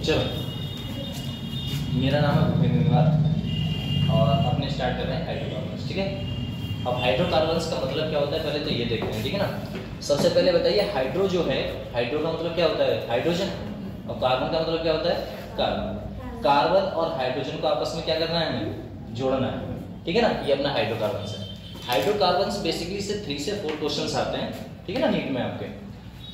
चलो, मेरा नाम है भूपेंद्र और अपने स्टार्ट कर रहे हैं हाइड्रोकार्बन्स। ठीक है, अब हाइड्रोकार्बन्स का मतलब क्या होता है पहले तो ये देखते हैं। ठीक है ना, सबसे पहले बताइए हाइड्रो जो है, हाइड्रो का मतलब क्या होता है? हाइड्रोजन। और कार्बन का मतलब क्या होता है? कार्बन। कार्बन और हाइड्रोजन को आपस में क्या करना है? हमें जोड़ना है। ठीक है ना, ये अपना हाइड्रोकार्बन्स है। हाइड्रोकार्बन्स बेसिकली से 3 से 4 क्वेश्चंस आते हैं। ठीक है ना, नीट में आपके।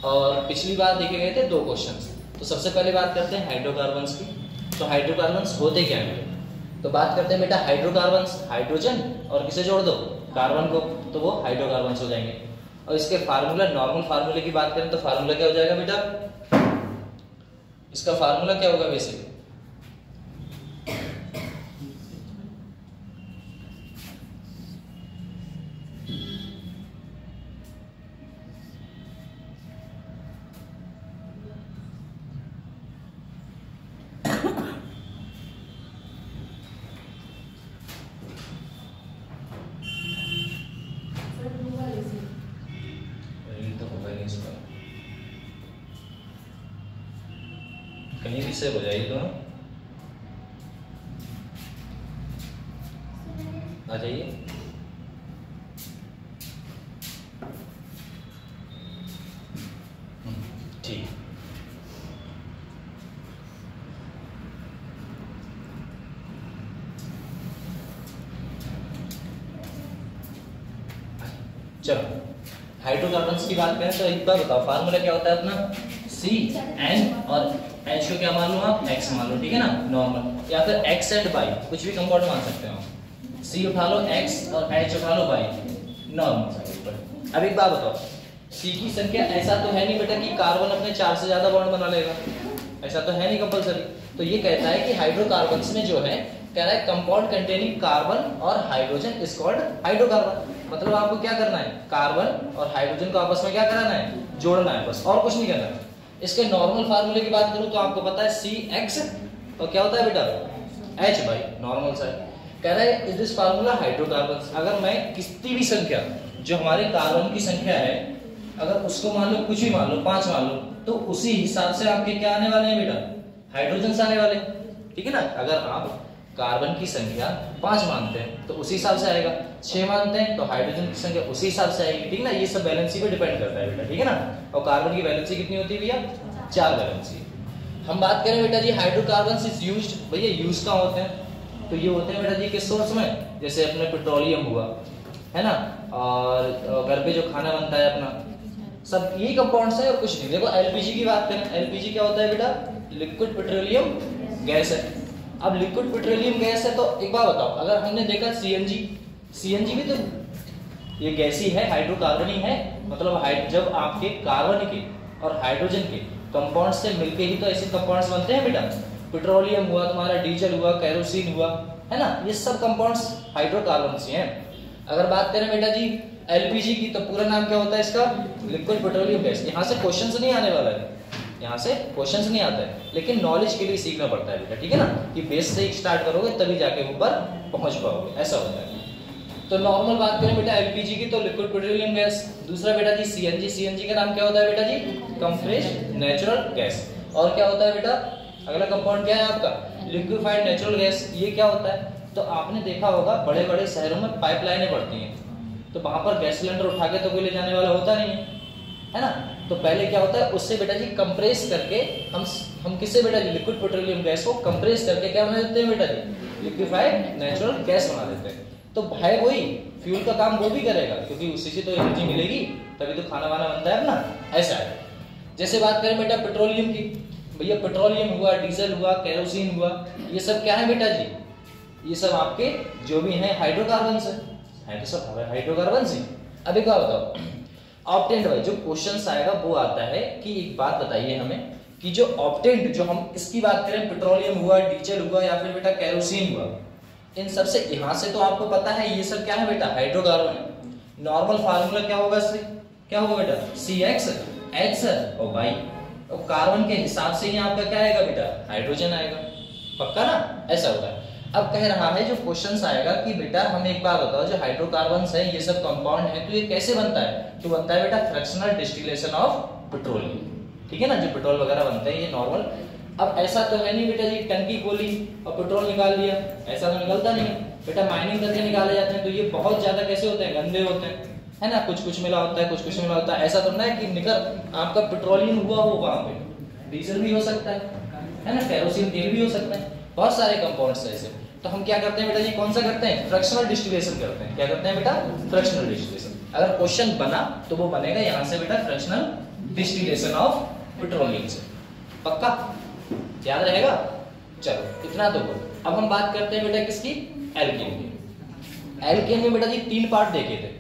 और पिछली बार देखे गए थे 2 क्वेश्चंस। तो सबसे पहले बात करते हैं हाइड्रोकार्बन्स की। तो हाइड्रोकार्बन्स होते क्या हैं? तो बात करते हैं बेटा हाइड्रोकार्बन्स, हाइड्रोजन और किसे जोड़ दो? कार्बन को, तो वो हाइड्रोकार्बन्स हो जाएंगे। और इसके फार्मूला, नॉर्मल फार्मूले की बात करें तो फार्मूला क्या हो जाएगा बेटा? इसका फार्मूला क्या होगा बेसिक? कहीं भी सेव हो जाएगी दोनों। आ जाइए। ठीक, चलो हाइड्रोकार्बन्स की बात करें तो एक बार बताओ फार्मूला क्या होता है अपना? CN और H को क्या मान लो आप? X मान लो। ठीक है ना, नॉर्मल, या फिर X एंड Y कुछ भी कंपाउंड मान सकते हो। C उठा लो X और H उठा लो Y, नॉर्मल। अब एक बात बताओ, C की संख्या ऐसा तो है नहीं बेटा कि कार्बन अपने 4 से ज्यादा बॉन्ड बना लेगा, ऐसा तो है नहीं कंपलसरी। तो ये कहता है कि हाइड्रोकार्बन्स में जो है, कह रहा है कंपाउंड कंटेनिंग कार्बन और हाइड्रोजन इज कॉल्ड हाइड्रोकार्बन। मतलब आपको क्या करना है? कार्बन और हाइड्रोजन को आपस में क्या कराना है? जोड़ना है, बस, और कुछ नहीं करना है। इसके नॉर्मल फार्मूले की बात करूं तो आपको पता है CX और क्या होता है बेटा? H भाई, नॉर्मल सा है। कह रहा है इज दिस फार्मूला हाइड्रोकार्बन्स। अगर मैं किसी भी संख्या, जो हमारे कार्बन की संख्या है, अगर उसको मान लो कुछ भी मान लो 5 मान लो, तो उसी हिसाब से आपके क्या आने वाले हैं बेटा? हाइड्रोजन आने वाले। ठीक है ना, अगर आप कार्बन की संख्या 5 मानते हैं तो उसी हिसाब से आएगा, 6 मानते हैं तो हाइड्रोजन की संख्या उसी हिसाब से आएगी। ठीक है ना, ये सब वैलेंसी पे डिपेंड करता है बेटा। ठीक है ना, और कार्बन की वैलेंसी कितनी होती है भैया? 4 वैलेंसी। हम बात करें बेटा जी हाइड्रोकार्बन्स इज यूज्ड, भैया यूज कहाँ होते हैं? तो ये होते हैं बेटा जी किस सोर्स में? जैसे अपने पेट्रोलियम हुआ है ना, और घर पे जो खाना बनता है अपना, सब यही कंपाउंड्स है और कुछ नहीं। देखो LPG की बात करें, LPG क्या होता है बेटा? लिक्विड पेट्रोलियम गैस है। अब लिक्विड पेट्रोलियम गैस है तो एक बात बताओ, अगर हमने देखा CNG भी तो ये गैस ही है, हाइड्रोकार्बन ही है। मतलब जब आपके कार्बन के और हाइड्रोजन के कंपाउंड से मिलके ही तो ऐसे कंपाउंड्स बनते हैं बेटा। पेट्रोलियम हुआ तुम्हारा, डीजल हुआ, केरोसिन हुआ, है ना, ये सब कंपाउंड्स हाइड्रोकार्बन्स ही हैं। अगर बात करें बेटा जी LPG की, तो पूरा नाम क्या होता है इसका? Liquid petroleum gas. यहाँ से क्वेश्चन नहीं आने वाला है, यहाँ से क्वेश्चंस नहीं आता है, लेकिन नॉलेज के लिए सीखना पड़ता है बेटा। ठीक है ना, कि बेस से स्टार्ट करोगे तभी जाके ऊपर पहुंच पाओगे, ऐसा होता है। तो नॉर्मल बात करें बेटा LPG की, तो लिक्विड पेट्रोलियम गैस। दूसरा बेटा जी CNG का नाम क्या होता है बेटा जी? Compressed natural gas. और क्या होता है बेटा? अगला कंपाउंड क्या है आपका? Liquefied natural gas. ये क्या होता है? तो आपने देखा होगा बड़े बड़े शहरों में पाइपलाइनें पड़ती हैं, तो वहां पर गैस सिलेंडर उठा के तो कोई ले जाने वाला होता नहीं है ना। तो पहले क्या होता है, उससे बेटा जी कंप्रेस करके हम किससे बेटा जी? लिक्विड पेट्रोलियम गैस को कंप्रेस करके क्या बना देते हैं बेटा जी? लिक्विफाइड नेचुरल गैस बना देते हैं। तो भाई वही फ्यूल का काम वो भी करेगा, क्योंकि उसी से तो एनर्जी मिलेगी, तभी तो खाना वाना बनता है अपना, ऐसा है। जैसे बात करें बेटा पेट्रोलियम की, भैया पेट्रोलियम हुआ, डीजल हुआ, केरोसिन हुआ, ये सब क्या है बेटा जी? ये सब आपके जो भी हैं हाइड्रोकार्बन्स है तो सब हाइड्रोकार्बन्स ही। अब एक बात बताओ, ऑप्टेंट भाई जो क्वेश्चन आएगा वो आता है कि एक बात बताइए हमें कि जो ऑप्टेंट, जो हम इसकी बात करें, पेट्रोलियम हुआ, डीजल हुआ या फिर बेटा केरोसिन हुआ, इन सब से, यहाँ से तो आपको पता है ये सब क्या है बेटा? हाइड्रोकार्बन है। नॉर्मल फार्मूला क्या होगा इससे? क्या होगा बेटा? CX H और Y। और कार्बन के हिसाब से ही आपका क्या आएगा बेटा? हाइड्रोजन आएगा, पक्का ना? ऐसा होगा। अब कह रहा है जो क्वेश्चंस आएगा कि बेटा हमें एक बार बताओ, जो हाइड्रोकार्बन्स है ये सब कंपाउंड है, तो ये कैसे बनता है? तो बनता है बेटा फ्रैक्शनल डिस्टिलेशन ऑफ पेट्रोलियम। ठीक है ना, जो पेट्रोल वगैरह बनते हैं ये नॉर्मल अब ऐसा तो है नहीं बेटा जी टंकी खोली और पेट्रोल निकाल लिया, ऐसा तो निकलता नहीं है बेटा, माइनिंग करके निकाले जाते हैं, तो ये बहुत ज्यादा कैसे होते हैं, गंदे होते हैं, है ना, कुछ कुछ मिला होता है, कुछ कुछ मिला होता है, ऐसा तो ना है कि निकल आपका पेट्रोलियम हुआ हो वहां पे, डीजल भी हो सकता है ना, केरोसिन तेल भी हो सकता है, बहुत सारे कंपाउंड्स ऐसे। तो हम क्या करते हैं बेटा जी, कौन सा करते हैं, फ्रैक्शनल डिस्टिलेशन करते हैं, क्या करते हैं बेटा, फ्रैक्शनल डिस्टिलेशन। अगर क्वेश्चन बना तो वो बनेगा यहाँ से बेटा फ्रैक्शनल डिस्टिलेशन ऑफ पेट्रोलियम से, पक्का याद रहेगा। चलो इतना तो बोलो। अब हम बात करते हैं बेटा किसकी, एल्केन की। एल्केन में बेटा जी 3 पार्ट देखे थे,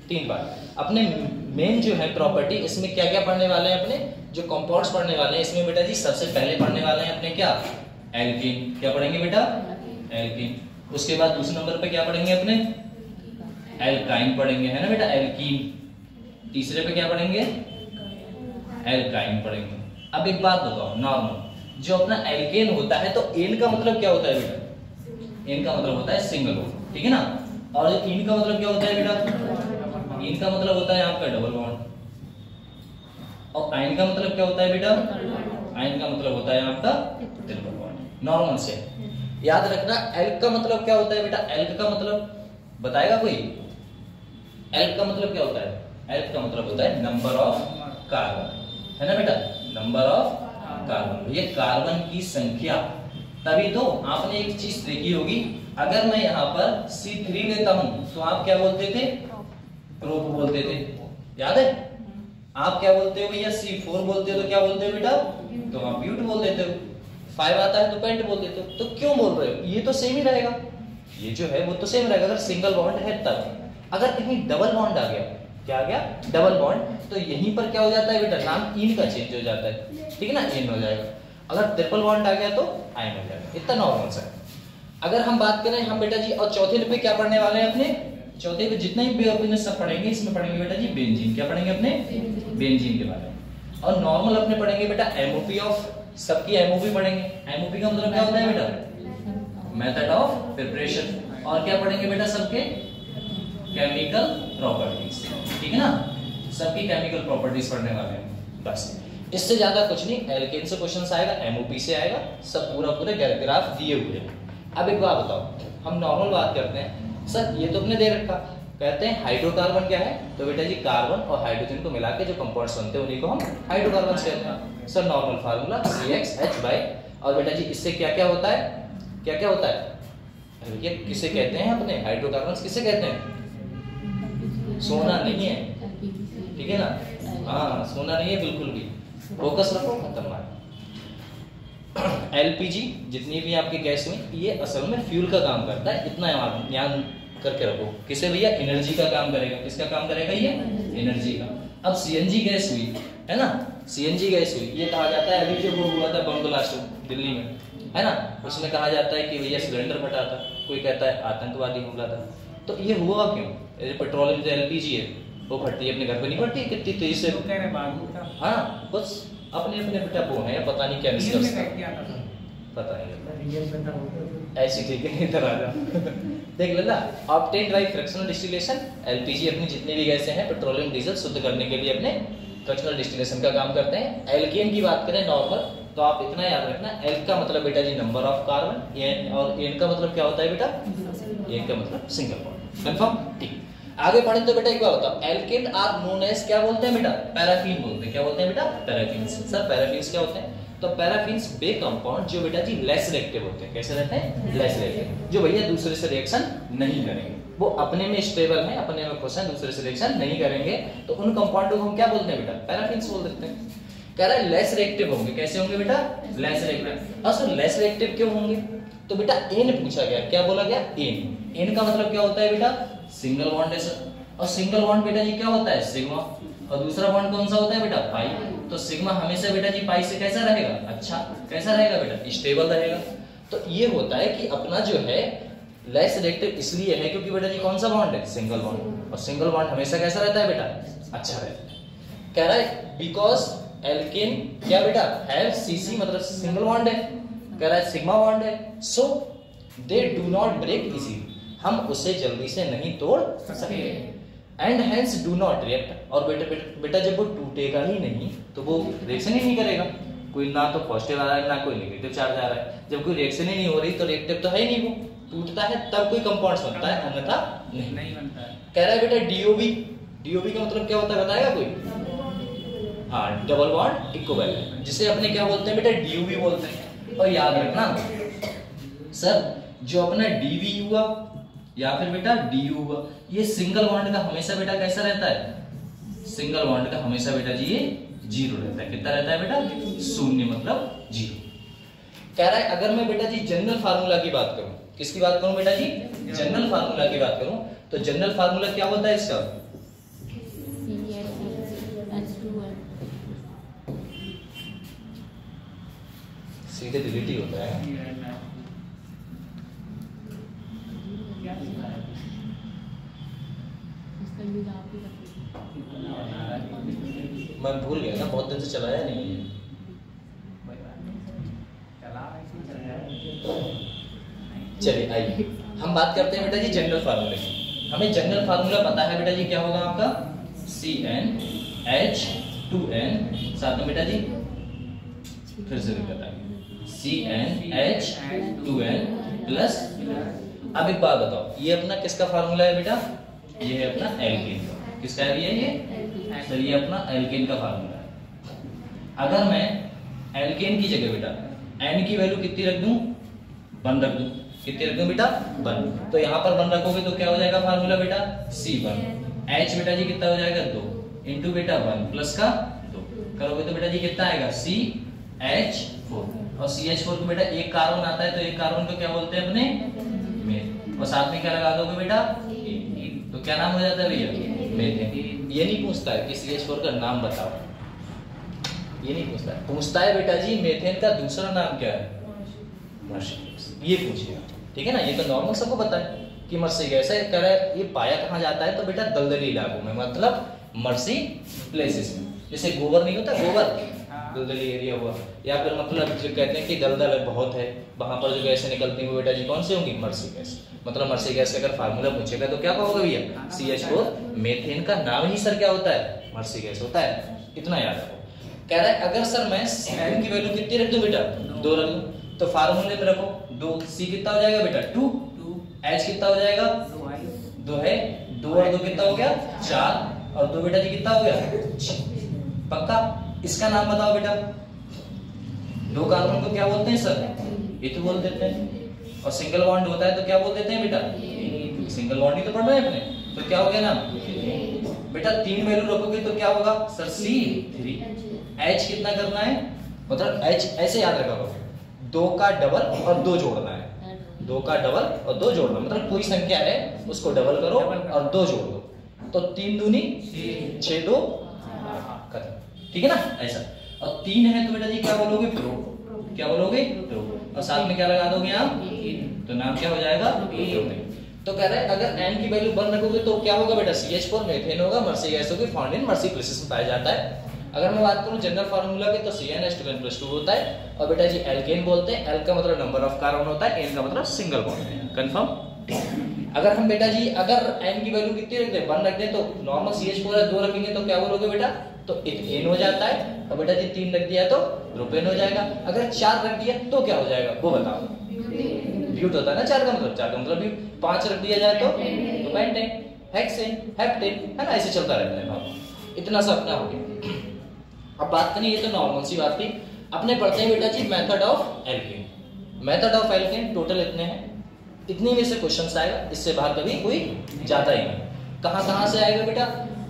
3 पार्ट। अपने मेन जो है प्रॉपर्टी, इसमें क्या क्या पढ़ने वाले हैं, अपने जो कंपाउंड्स पढ़ने वाले हैं इसमें बेटा जी सबसे पहले पढ़ने वाले हैं अपने क्या, एल्केन। क्या पढ़ेंगे बेटा, एल्केन। उसके बाद दूसरे नंबर पे क्या पढ़ेंगे अपने, एल्काइन पढ़ेंगे, है ना बेटा, एल्कीन। तीसरे पे क्या पढ़ेंगे, एल्काइन पढ़ेंगे। अब एक बात बताओ, नॉर्मल जो अपना एल्केन होता है तो एन का मतलब क्या होता है बेटा, एन का मतलब होता है सिंगल बॉन्ड, ठीक है ना। और इन का मतलब क्या होता है बेटा, इन का मतलब होता है आपका डबल बॉन्ड। और आइन का मतलब क्या होता है बेटा, आइन का मतलब होता है आपका ट्रिपल बॉन्ड। नॉर्मल से याद रखना। एल्क का मतलब क्या होता है बेटा, एल्क का मतलब बताएगा कोई, एल्क का मतलब क्या होता है, एल्क का मतलब होता है नंबर ऑफ कार्बन, है ना बेटा, नंबर ऑफ कार्बन, ये कार्बन की संख्या। तभी तो आपने एक चीज देखी होगी, अगर मैं यहाँ पर C3 लेता हूं तो आप क्या बोलते थे, प्रोप बोलते थे, याद है। आप क्या बोलते हो भैया, C4 बोलते हो तो क्या बोलते हो बेटा, तो आप ब्यूट बोल देते हो। 5 आता है तो पेंट बोल देते हो। तो क्यों बोल रहे हो, ये तो सेम ही रहेगा, ये जो है वो तो सेम रहेगा अगर सिंगल बॉन्ड है तब। अगर कहीं डबल बॉन्ड आ गया, क्या आ गया, डबल बॉन्ड, तो यहीं पर क्या हो जाता है बेटा, नाम इन का चेंज हो जाता है, ठीक है ना, इन हो जाएगा। अगर ट्रिपल बॉन्ड आ गया तो आयन हो जाएगा, इतना नॉर्मल सा। अगर हम बात करें हम बेटा जी, और चौथे पे क्या पढ़ने वाले हैं अपने, चौथे पे जितने भी अपने सब पढ़ेंगे, इसमें पढ़ेंगे बेटा जी बेंजीन। क्या पढ़ेंगे अपने, बेंजीन के बारे में। और नॉर्मल अपने पढ़ेंगे बेटा एमओपी ऑफ, सबकी एमओपी पढ़ेंगे। एमओपी का मतलब क्या होता है बेटा, मेथड ऑफ प्रिपरेशन। और क्या पढ़ेंगे बेटा, सबके केमिकल प्रॉपर्टीज, ठीक है ना, सबकी केमिकल प्रॉपर्टीज पढ़ने वाले हैं, बस इससे ज्यादा कुछ नहीं। एल्केन से क्वेश्चंस आएगा, एमओपी से आएगा, सब पूरे पैराग्राफ दिए हुए हैं। अब एक बात बताओ, हम नॉर्मल बात करते हैं, सर ये तो अपने दे रखा, कहते हैं हाइड्रोकार्बन क्या है, तो बेटा जी कार्बन और हाइड्रोजन को मिला के जो कंपाउंड्स बनते हैं उन्हीं को हम हाइड्रोकार्बन कहते हैं। सर नॉर्मल फार्मूला CHH, और बेटा जी इससे क्या क्या होता है, क्या क्या होता है, ये किसे कहते हैं अपने हाइड्रोकार्बन, किसे कहते हैं, सोना नहीं है, ठीक है ना, हाँ सोना नहीं है बिल्कुल भी, फोकस रखो, खतरनाक। LPG जितनी भी आपकी गैस में, ये असल में फ्यूल का काम करता है, इतना ध्यान करके रखो। किसे भैया, एनर्जी का काम करेगा। किसका काम करेगा, ये एनर्जी का। अब CNG गैस हुई, है ना, CNG गैस हुई, ये कहा जाता है, अभी जो वो हुआ था बम ब्लास्ट दिल्ली में, है ना, उसमें कहा जाता है कि भैया सिलेंडर फटा था, कोई कहता है आतंकवादी हमला था। तो ये हुआ क्यों, पेट्रोलियम जो LPG है वो फटती है, अपने घर पे नहीं फटती कितनी तेजी से, हाँ बस अपने अपने बेटा वो है, पता नहीं क्या पता नहीं, ऐसी ठीक है, इधर आ जा देख लेना। Obtained by fractional distillation, LPG अपनी जितनी भी गैसें हैं पेट्रोलियम डीजल शुद्ध करने के लिए अपने फ्रैक्शनल डिस्टिलेशन का काम करते हैं। एल्केन की बात करें नॉर्मल, तो आप इतना याद रखना, एल का मतलब बेटा जी नंबर ऑफ कार्बन, एन और एन का मतलब क्या होता है बेटा, एन का मतलब सिंगल बॉन्ड, कंफर्म, ठीक। आगे पढ़े तो बेटा एक बार बताओ, एल्केन आर नोन एज क्या बोलते हैं बेटा, पैराफिन बोलते हैं। क्या बोलते हैं बेटा, पैराफिन। सर पैराफिन्स क्या होते हैं, तो पैराफिन्स वे कंपाउंड जो बेटा जी लेस रिएक्टिव होते हैं। कैसे रहते हैं, लेस रिएक्टिव, जो भैया दूसरे से रिएक्शन नहीं करेंगे, वो अपने में स्टेबल है, अपने में खुश है, दूसरे से रिएक्शन नहीं करेंगे, तो उन कंपाउंड को हम क्या बोलते हैं बेटा, पैराफिन्स बोल देते हैं। कह रहा है लेस रिएक्टिव होंगे। कैसे होंगे बेटा, लेस रिएक्टिव। और लेस रिएक्टिव क्यों होंगे, तो बेटा एन पूछा गया, क्या बोला गया, एन। एन का मतलब क्या होता है बेटा, सिंगल बॉन्ड है सर, और सिंगल बॉन्ड बेटा जी क्या होता है, सिग्मा, और दूसरा बॉन्ड कौन सा होता है बेटा, पाई। तो सिग्मा हमेशा बेटा जी पाई से कैसा रहेगा, अच्छा कैसा रहेगा बेटा, स्टेबल रहेगा। तो ये होता है कि अपना जो है लेस रिएक्टिव इसलिए है क्योंकि बेटा जी कौन सा बॉन्ड है, सिंगल बॉन्ड, और सिंगल बॉन्ड हमेशा कैसा रहता है बेटा, अच्छा रहता है। कह रहा है बिकॉज एल्केन क्या बेटा, हैव CC मतलब सिंगल बॉन्ड है, कह रहा है सिग्मा बॉन्ड है, so they do not break easily, हम उसे जल्दी से नहीं तोड़ सकते, and hence do not react, और बेटा जब वो टूटेगा ही नहीं तो वो रिएक्शन ही नहीं करेगा, कोई ना तो पॉजिटिव आ रहा है ना कोई नेगेटिव चार्ज आ रहा है। जब कोई रिएक्शन ही नहीं हो रही तो रिएक्टिव तो है ही नहीं, वो टूटता है तब कोई कंपाउंड्स बनता है, अन्यथा नहीं बनता है। कह रहा है बेटा डीओबी, डीओबी का मतलब क्या होता है बताएगा कोई? हाँ, डबल बॉन्ड इक्विवेलेंट, जिसे अपने क्या बोलते हैं बेटा? डीओबी बोलते हैं। और याद रखना सर, जो अपना डीवी हुआ या फिर बेटा डीयू हुआ, ये सिंगल बॉन्ड का हमेशा बेटा कैसा रहता है? सिंगल बॉन्ड का हमेशा बेटा जी ये जीरो रहता है। कितना रहता है बेटा? शून्य, मतलब जीरो। कह रहा है अगर मैं बेटा जी जनरल फार्मूला की बात करूं, किसकी बात करूं बेटा जी? जनरल फार्मूला की बात करूं, तो जनरल फार्मूला क्या होता है इसका? सीधे डिलीट ही होता है। मैं भूल गया ना, बहुत दिन से चलाया नहीं है। चलिए आइए हम बात करते हैं बेटा जी जनरल फार्मूले की। हमें जनरल फार्मूला पता है बेटा जी, क्या होगा आपका? CnH2n, साथ में बेटा जी फिर से बताइए CnH2n प्लस। अब एक बात बताओ, ये अपना किसका फार्मूला है बेटा? ये है अपना एल्केन का। किसका है ये? सर ये अपना एल्केन का फार्मूला है। अगर मैं एल्केन की जगह बेटा n की वैल्यू कितनी रख दूं? 1 रख दूं। कितनी रख दूं बेटा? 1। तो यहाँ पर 1 रखोगे तो क्या हो जाएगा फार्मूला बेटा? C1। H बेटा जी कितना हो जाएगा? 2 इंटू बेटा 1 प्लस का 2 करोगे तो बेटा जी कितना आएगा? CH4। और CH4 को बेटा एक कार्बन आता है, तो एक कार्बन को क्या बोलते हैं अपने? मेथ। और साथ में क्या लगा दोगे बेटा? तो क्या नाम हो जाता है भैया? मेथेन। ये नहीं पूछता है कि CH4 का नाम बताओ, ये नहीं पूछता है। पूछता है बेटा जी मेथेन का दूसरा नाम क्या है? Mercy gas. ये पूछिएगा, ठीक है ना? ये तो नॉर्मल सबको पता है कि मर्सी गैस है। कह रहा है ये पाया कहाँ जाता है? तो बेटा दलदली इलाकों में, मतलब मर्सी प्लेसेस में। जैसे गोबर नहीं होता, गोबर दलदली एरिया हुआ, या फिर मतलब जो कहते हैं कि दलदल बहुत है, वहां पर जो गैसें निकलती हैं वो बेटा जी कौन सी होंगी? Mercy gas. मतलब मर्सी गैस का अगर फार्मूला पूछेगा तो क्या कहोगे भैया? CH4। मेथेन का नाम ही सर क्या होता है? मर्सी गैस होता है। इतना याद रखो। कह रहा है अगर सर मैं n की वैल्यू कितनी रख दूं बेटा? 2 रख दूं, तो फार्मूले में रखो 2। C कितना हो जाएगा बेटा? 2। H कितना हो जाएगा? 2 है। 2 और 2 कितना हो गया? 4। और 2 बेटा जी कितना हो गया? 6। पक्का? इसका नाम बताओ बेटा। 2 कार्बन को क्या बोलते हैं सर? ये तो बोल देते हैं। और सिंगल बॉन्ड होता है तो क्या बोल देते हैं बेटा? सिंगल बॉन्ड ही तो पढ़ रहे हैं अपने, तो क्या हो गया नाम? बेटा 3 वैल्यू रखोगे तो क्या होगा सर? C3। H कितना करना है? मतलब H ऐसे याद रखा करो, 2 का डबल और 2 जोड़ना है। 2 का डबल और 2 जोड़ना, मतलब कोई संख्या है उसको डबल करो और 2 जोड़ दो, तो 3 दूनी 6, 2 खत्म। ठीक है ना? ऐसा। और 3 है तो बेटा जी क्या बोलोगे? प्रो। क्या बोलोगे? प्रो। और साथ में क्या लगा दोगे आप? तो नाम क्या हो जाएगा? प्रोपेन। तो कह रहा है अगर n की वैल्यू 1 रखोगे तो क्या होगा बेटा? CH4 मेथेन होगा, मर्सी गैस होगी, फाउंड इन मर्सी प्लेसेस में पाया जाता है। अगर मैं बात करूं जनरल फार्मूला की तो CnH2n+2 होता है। और बेटा जी एल्केन बोलते हैं, L का मतलब नंबर ऑफ कार्बन होता है, N का मतलब सिंगल बॉन्ड है। कंफर्म? अगर हम बेटा जी अगर n की वैल्यू कितनी रख दें? 1 रख दें, तो नॉर्मल CH4 है 2 रखेंगे तो क्या बोलोगे बेटा? तो एन हो जाता है। और बेटा जी 3 रख दिया तो प्रोपेन हो जाएगा। अगर 4 रख दिया तो क्या हो जाएगा वो बताओ? ब्यूट होता है ना 4 का मतलब, 4 का मतलब ब्यूट। 5 रख दिया जाए तो पेंटेन, हेक्सेन, हेप्टेन, है ना? ऐसे चलता रहता है बाबू। इतना सा अपना हो गया। अब बात करें, ये तो नॉर्मल सी बात थी। अपने पढ़ते हैं बेटा जी method of alkane. Method of alkane total इतने हैं, इतने में से क्वेश्चन आएगा, इससे बाहर कभी कोई जाता ही नहीं। कहाँ से आएगा बेटा?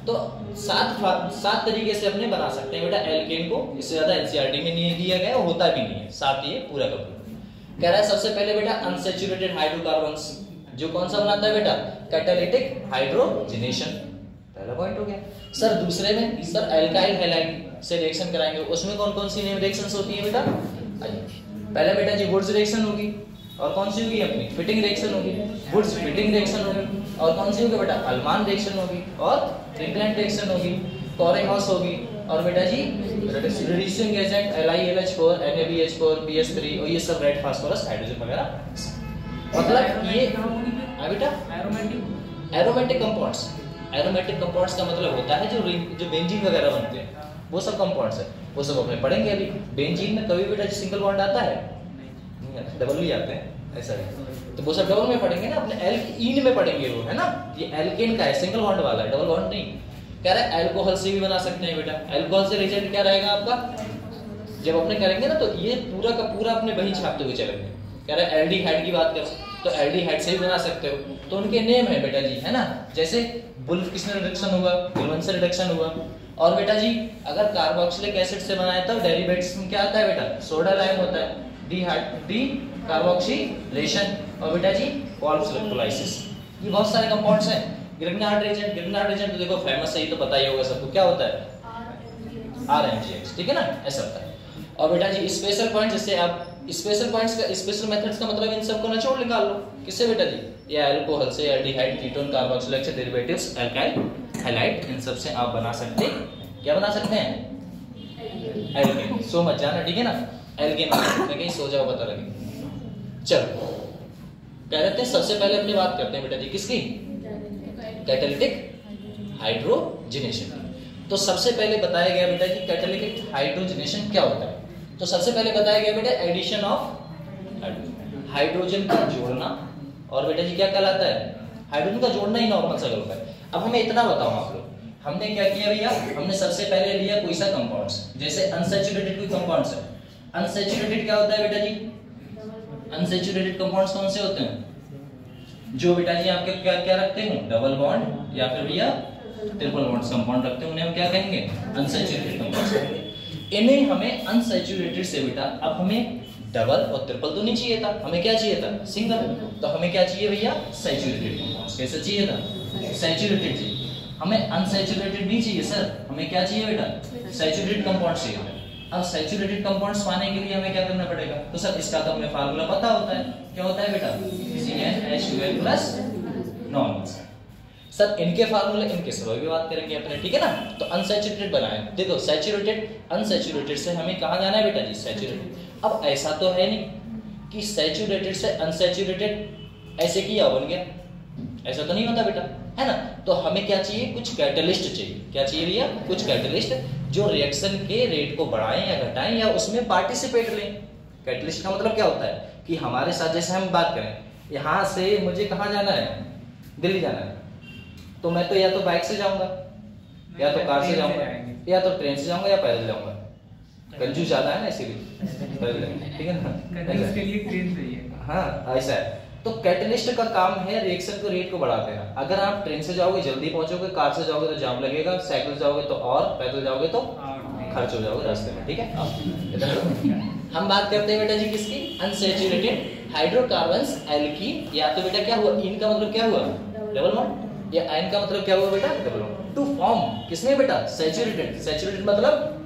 तो 7 तरीके से अपने बना सकते हैं बेटा एल्केन को। इससे ज्यादा एनसीईआरटी में नहीं दिया गया, होता भी नहीं है। 7 ये पूरा का पूरा। कह रहा है सबसे पहले बेटा अनसैचुरेटेड हाइड्रोकार्बन्स, जो कौन सा बनाता है बेटा? Catalytic hydrogenation. पहला पॉइंट हो गया। सर दूसरे में सर एल्काइल हैलाइड से रिएक्शन कराएंगे, उसमें कौन कौन सी रिएक्शंस होती है बेटा? पहले बेटा जी वुड्स रिएक्शन होगी, और कौन सी होगी अपनी? फिटिंग रिएक्शन होगी। वुड्स फिटिंग रिएक्शन होगी। और कौन सी होगी बेटा? अल्मान रिएक्शन होगी और ट्रिंकलैंड रिएक्शन होगी, कोरेंगॉस होगी। और बेटा जी reducing agent LiLH4, NaBH4, BH3 और ये सब रेड फास्फोरस हाइड्रोजन वगैरह। मतलब ये बेटा एरोमेटिक कंपाउंड्स। एरोमेटिक कंपाउंड्स का मतलब होता है जो बेंजीन वगैरह बनते हैं, वो सब कंपाउंड्स है। वो सब अपने पढ़ेंगे अभी। बेंजीन में कभी बेटा सिंगल बॉन्ड आता है नहीं आता, डबल ही आते हैं ऐसा है, तो वो सब डबल में पढ़ेंगे ना, अपने एल्कीन में पढ़ेंगे वो, है ना। ये एल्केन का है, सिंगल बॉन्ड वाला है, डबल बॉन्ड नहीं। कह रहा है अल्कोहल से भी बना सकते हैं बेटा। अल्कोहल से रिजल्ट क्या रहेगा आपका, जब अपने करेंगे ना तो ये पूरा का पूरा अपने वही छापते हुए चलेंगे। कह रहा है एल्डिहाइड की बात कर तो एल्डिहाइड से भी बना सकते हो, तो उनके नेम है बेटा जी, है ना। जैसे वुल्फ किसमें रिडक्शन हुआ, गुलवन से रिडक्शन हुआ। और बेटा जी अगर कार्बोक्सिलिक एसिड से बनाए तो डेरिवेटिव्स में क्या आता है बेटा, सोडा लाइम होता है, डी कार्बोक्सिलेशन। और बेटा जी वॉल्व्स इलेक्ट्रोलाइसिस, ये बहुत सारे कंपाउंड्स हैं। ग्रिग्नार्ड रिएजेंट तो देखो फेमस है, ये तो पता ही होगा सबको, क्या होता है RMGX, ठीक है ना, ऐसा होता है। और बेटा जी स्पेशल पॉइंट, जैसे आप स्पेशल पॉइंट्स का स्पेशल मेथड्स का मतलब इन सबको निचोड़ निकाल लो। किससे बेटा जी, ये अल्कोहल से, एल्डिहाइड, कीटोन, कार्बोक्सिलिक से, डेरिवेटिव्स, अल्काइल, हैलाइड, इन सब से आप बना सकते, क्या बना सकते हैं, एल्केन। सो मत जाना, ठीक है ना, एल्केन में कहीं सो जाओ पता लगे। चलो कह रहे थे सबसे पहले अपनी बात करते हैं बेटा जी किसकी, कैटालिटिक हाइड्रोजनेशन। तो सबसे पहले बताया गया बेटा कि कैटालिटिक हाइड्रोजनेशन क्या होता है। तो सबसे पहले बताया गया बेटा एडिशन ऑफ हाइड्रोजन का जोड़ना, और बेटा जी क्या कहलाता है, हाइड्रोजन का जोड़ना ही नॉर्मल सा होता है। अब हमें इतना बताओ आप लोग, हमने क्या किया भैया, हमने सबसे पहले लिया कोई सा कंपाउंड्स, जैसे अनसैचुरेटेड कोई कंपाउंड्स है। अनसैचुरेटेड क्या होता है बेटा जी, अनसैचुरेटेड कंपाउंड्स कौन से होते हैं, जो बेटा जी आपके क्या क्या रखते हैं, डबल बॉन्ड या फिर भैया ट्रिपल बॉन्ड कंपाउंड रखते हैं, उन्हें हम क्या कहेंगे, अनसैचुरेटेड कंपाउंड्स कहेंगे। इन्हें हमें अनसैचुरेटेड से बेटा, अब हमें डबल और ट्रिपल तो नहीं चाहिए था, हमें क्या चाहिए था, सिंगल। तो हमें क्या चाहिए भैया, सैचुरेटेड कंपाउंड्स। कैसे चाहिए था, सैचुरेटेड चाहिए। हमें अनसैचुरेटेड नहीं चाहिए सर, हमें क्या चाहिए बेटा, सैचुरेटेड कंपाउंड्स चाहिए। अब सैचुरेटेड कंपाउंड्स पाने के लिए हमें क्या करना पड़ेगा, तो सर इसका तो हमें फार्मूला पता होता है, क्या होता है बेटा, CnH2l प्लस नॉर्मल। सर इनके फार्मूले इनके सब भी बात करेंगे अपने, ठीक है ना। तो अनसैचुरेटेड बनाए, देखो सैचुरेटेड अनसैचुरेटेड से हमें कहाँ जाना है बेटा जी, सैचुरेटेड। अब ऐसा तो है नहीं कि सैचुरेटेड से अनसैचुरेटेड ऐसे किया बन गया, ऐसा तो नहीं होता बेटा, है ना। तो हमें क्या चाहिए, कुछ कैटलिस्ट चाहिए। क्या चाहिए भैया, कुछ कैटलिस्ट जो रिएक्शन के रेट को बढ़ाएं या घटाएं या उसमें पार्टिसिपेट लें। कैटलिस्ट का मतलब क्या होता है कि हमारे साथ, जैसे हम बात करें, यहाँ से मुझे कहाँ जाना है, दिल्ली जाना है, तो मैं तो या तो बाइक से जाऊंगा, या तो कार से जाऊंगा, या तो ट्रेन से जाऊंगा, या पैदल जाऊंगा। कंजूस ज्यादा है ना इसीलिए, ठीक है ना, इसके लिए ट्रेन सही है। हाँ ऐसा है। तो कैटलिस्ट का काम है रिएक्शन को रेट को बढ़ा देना। अगर आप ट्रेन से जाओगे जल्दी पहुंचोगे, कार से जाओगे तो जाम लगेगा, साइकिल से जाओगे तो, और पैदल जाओगे तो खर्च हो जाओगे रास्ते में, ठीक है। हम बात करते हैं बेटा जी किसकी, अनसैचुरेटेड हाइड्रोकार्बन्स एल्कीन, या तो बेटा क्या हुआ, इन का मतलब क्या हुआ, डबल बॉन्ड, या आयन का मतलब क्या हुआ बेटा, डबल बॉन्ड। टू फॉर्म किसमें बेटा, सैचुरेटेड। सैचुरेटेड मतलब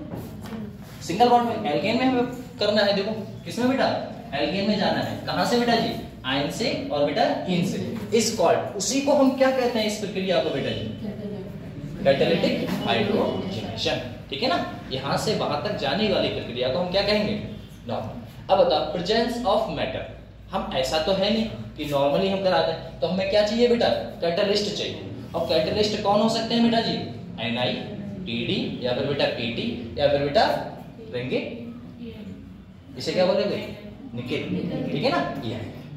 सिंगल बॉन्ड में, एल्केन में हमें करना है, देखो किसमें बेटा, एल्केन में जाना है। कहां से बेटा जी, आयन से और बेटा इन से। इस कॉल्ड, उसी को हम क्या कहते हैं इस प्रक्रिया को बेटा जी, कैटालिटिक हाइड्रोजनेशन, ठीक है ना। यहां से वहां तक जाने वाली प्रक्रिया को हम क्या कहेंगे, नॉर्मल। अब बताओ प्रेजेंस ऑफ मैटर, हम ऐसा तो है नहीं कि नॉर्मली हम कराते हैं, तो हमें क्या चाहिए बेटा, कैटालिस्ट चाहिए। और कैटालिस्ट कौन हो सकते हैं बेटा जी, Ni, Td, या फिर बेटा Pt, या फिर बेटा रहेंगे, इसे क्या बोलेंगे, निकेल, ठीक है ना।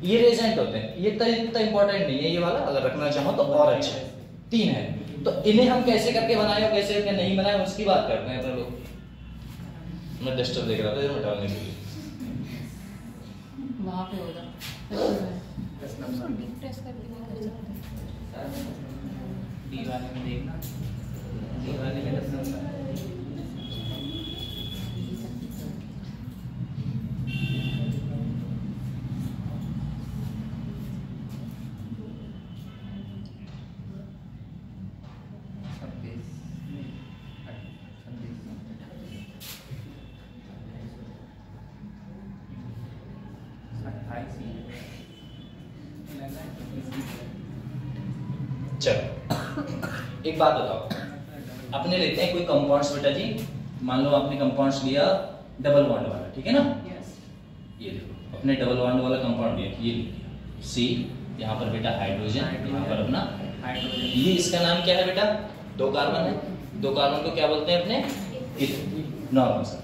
ये रिएजेंट होते हैं, ये तो इतना इंपॉर्टेंट नहीं है ये वाला, अगर रखना चाहो तो और अच्छा है। 3 है, तो इन्हें हम कैसे करके बनाए और कैसे करके नहीं बनाए उसकी बात करते हैं अपने लोग। मैं डिस्टर्ब देख रहा था इधर मिटाने के लिए, वहां पे होगा दीवार में देखना, दीवार में 10 नंबर। चलो एक बात बताओ, अपने लेते हैं कोई कंपाउंड्स बेटा जी, मान लो आपने कंपाउंड्स लिया डबल बॉन्ड वाला, ठीक है ना। ये देखो अपने डबल बॉन्ड वाला कंपाउंड लिया, ये लिया सी, यहाँ पर बेटा हाइड्रोजन, यहाँ पर अपना हाइड्रोजन। ये इसका नाम क्या है बेटा, 2 कार्बन है, 2 कार्बन को क्या बोलते हैं अपने, नॉर्मल सा।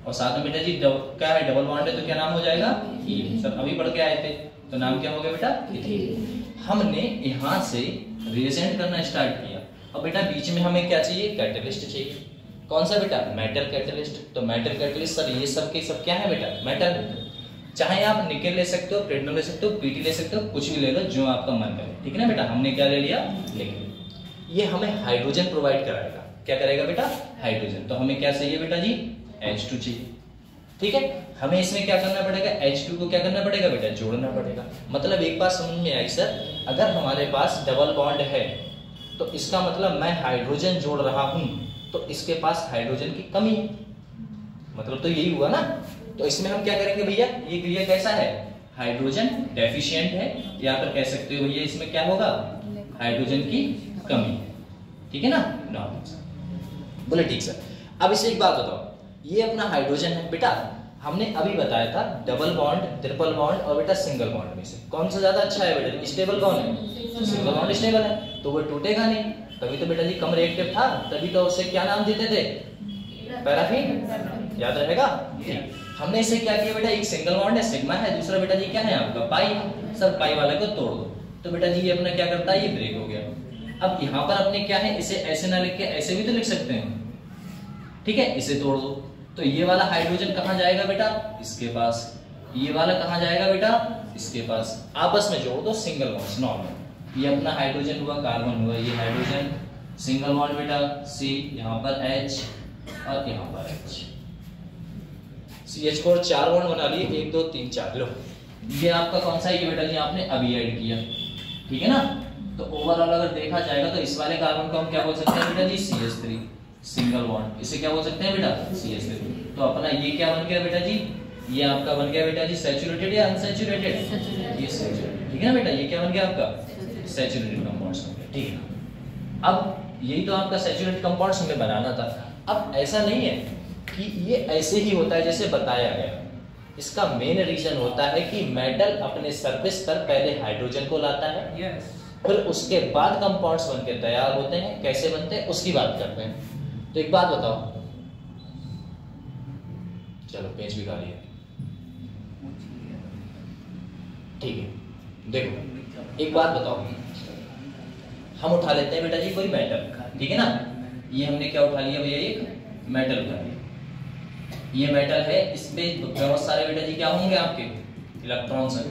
और साथ में बेटा जी क्या है, डबल बॉन्ड है तो क्या नाम हो जाएगा, ई। सब अभी पढ़ के आए थे, तो नाम क्या हो गया बेटा, इथीन। हमने यहाँ से रिएजेंट करना स्टार्ट किया। अब बेटा बीच में हमें क्या चाहिए, कैटलिस्ट चाहिए। कौन सा बेटा, मेटल कैटलिस्ट। तो मेटल कैटलिस्ट सर ये सब के सब क्या है बेटा, मेटल। चाहे आप निकेल ले सकते हो, प्लेटिनम ले सकते हो, पीटी ले सकते हो, कुछ भी ले लो जो आपका मन करे, ठीक है ना बेटा। हमने क्या ले लिया, निकेल। ये हमें हाइड्रोजन प्रोवाइड कराएगा। क्या करेगा बेटा, हाइड्रोजन। तो हमें क्या चाहिए बेटा जी, H2 चाहिए, ठीक है। हमें इसमें क्या करना पड़ेगा, H2 को क्या करना पड़ेगा बेटा, जोड़ना पड़ेगा। मतलब एक बात समझ में आई सर, अगर हमारे पास डबल बॉन्ड है तो इसका मतलब मैं हाइड्रोजन जोड़ रहा हूं तो इसके पास हाइड्रोजन की कमी है, मतलब तो यही हुआ ना। तो इसमें हम क्या करेंगे भैया, ये क्रिया कैसा है, हाइड्रोजन डेफिशिएंट है, या फिर कह सकते हो भैया इसमें क्या होगा, हाइड्रोजन की कमी है, ठीक है ना। बोले ठीक सर। अब इसे एक बात बताओ, ये अपना हाइड्रोजन है बेटा, हमने अभी बताया था डबल बॉन्ड, ट्रिपल बॉन्ड और बेटा सिंगल बॉन्ड में से कौन सा ज्यादा अच्छा है बेटा, स्टेबल कौन है, सिंगल बॉन्ड स्टेबल है, तो वो टूटेगा नहीं। तभी तो बेटा जी कम रिएक्टिव था, तभी तो उसे क्या नाम देते थे, पैराफिन, याद रहेगा। हमने इसे क्या किया बेटा, एक सिंगल बॉन्ड है सिग्मा है, दूसरा बेटा जी क्या है आपका पाई। सर पाई वाले को तोड़ दो तो बेटा जी ये अपना क्या करता है, ये ब्रेक हो गया। अब यहाँ पर अपने क्या है, इसे ऐसे ना लिख के ऐसे भी तो लिख सकते हैं, ठीक है। इसे तोड़ दो तो ये वाला हाइड्रोजन कहाँ जाएगा बेटा, इसके पास। ये वाला कहाँ जाएगा बेटा, इसके पास। आपस में जोड़ दो, सिंगल बॉन्ड नॉर्मल। ये अपना हाइड्रोजन हुआ, कार्बन हुआ, ये हाइड्रोजन, सिंगल बॉन्ड बेटा C, यहाँ पर H और यहाँ पर H। CH को 4 बॉन्ड बना लिए, 1 2 3 4। लो ये आपका कौन सा है, ये बेटा जी आपने अभी ऐड किया, ठीक है ना। तो ओवरऑल अगर देखा जाएगा तो इस वाले कार्बन को हम क्या बोल सकते हैं बेटा जी, CH3 सिंगल बॉन्ड। इसे क्या बोल सकते हैं बेटा, CH3। तो अपना ये क्या बन गया बेटा जी, ये आपका बन गया बेटा जी सैचुरेटेड या अनसैचुरेटेड, ये सैचुरेटेड, ठीक है ना बेटा। ये क्या बन गया आपका, सैचुरेटेड कंपाउंड्स बन गया, ठीक है। अब यही तो आपका सैचुरेटेड कंपाउंड्स हमें बनाना था। अब ऐसा नहीं है कि ये ऐसे ही होता है जैसे बताया गया, इसका मेन रीजन होता है कि मेटल अपने सरफेस पर पहले हाइड्रोजन को लाता है, फिर उसके बाद कंपाउंड्स बनके तैयार होते हैं। कैसे बनते हैं उसकी बात करते हैं। तो एक बात बताओ, चलो पेज भी गाली है, ठीक है। देखो एक बात बताओ, हम उठा लेते हैं बेटा जी कोई मेटल, ठीक है ना। ये हमने क्या उठा लिया भैया, एक मेटल उठा लिया। ये मेटल है, इसमें बहुत सारे बेटा जी क्या होंगे आपके, इलेक्ट्रॉन्स हैं,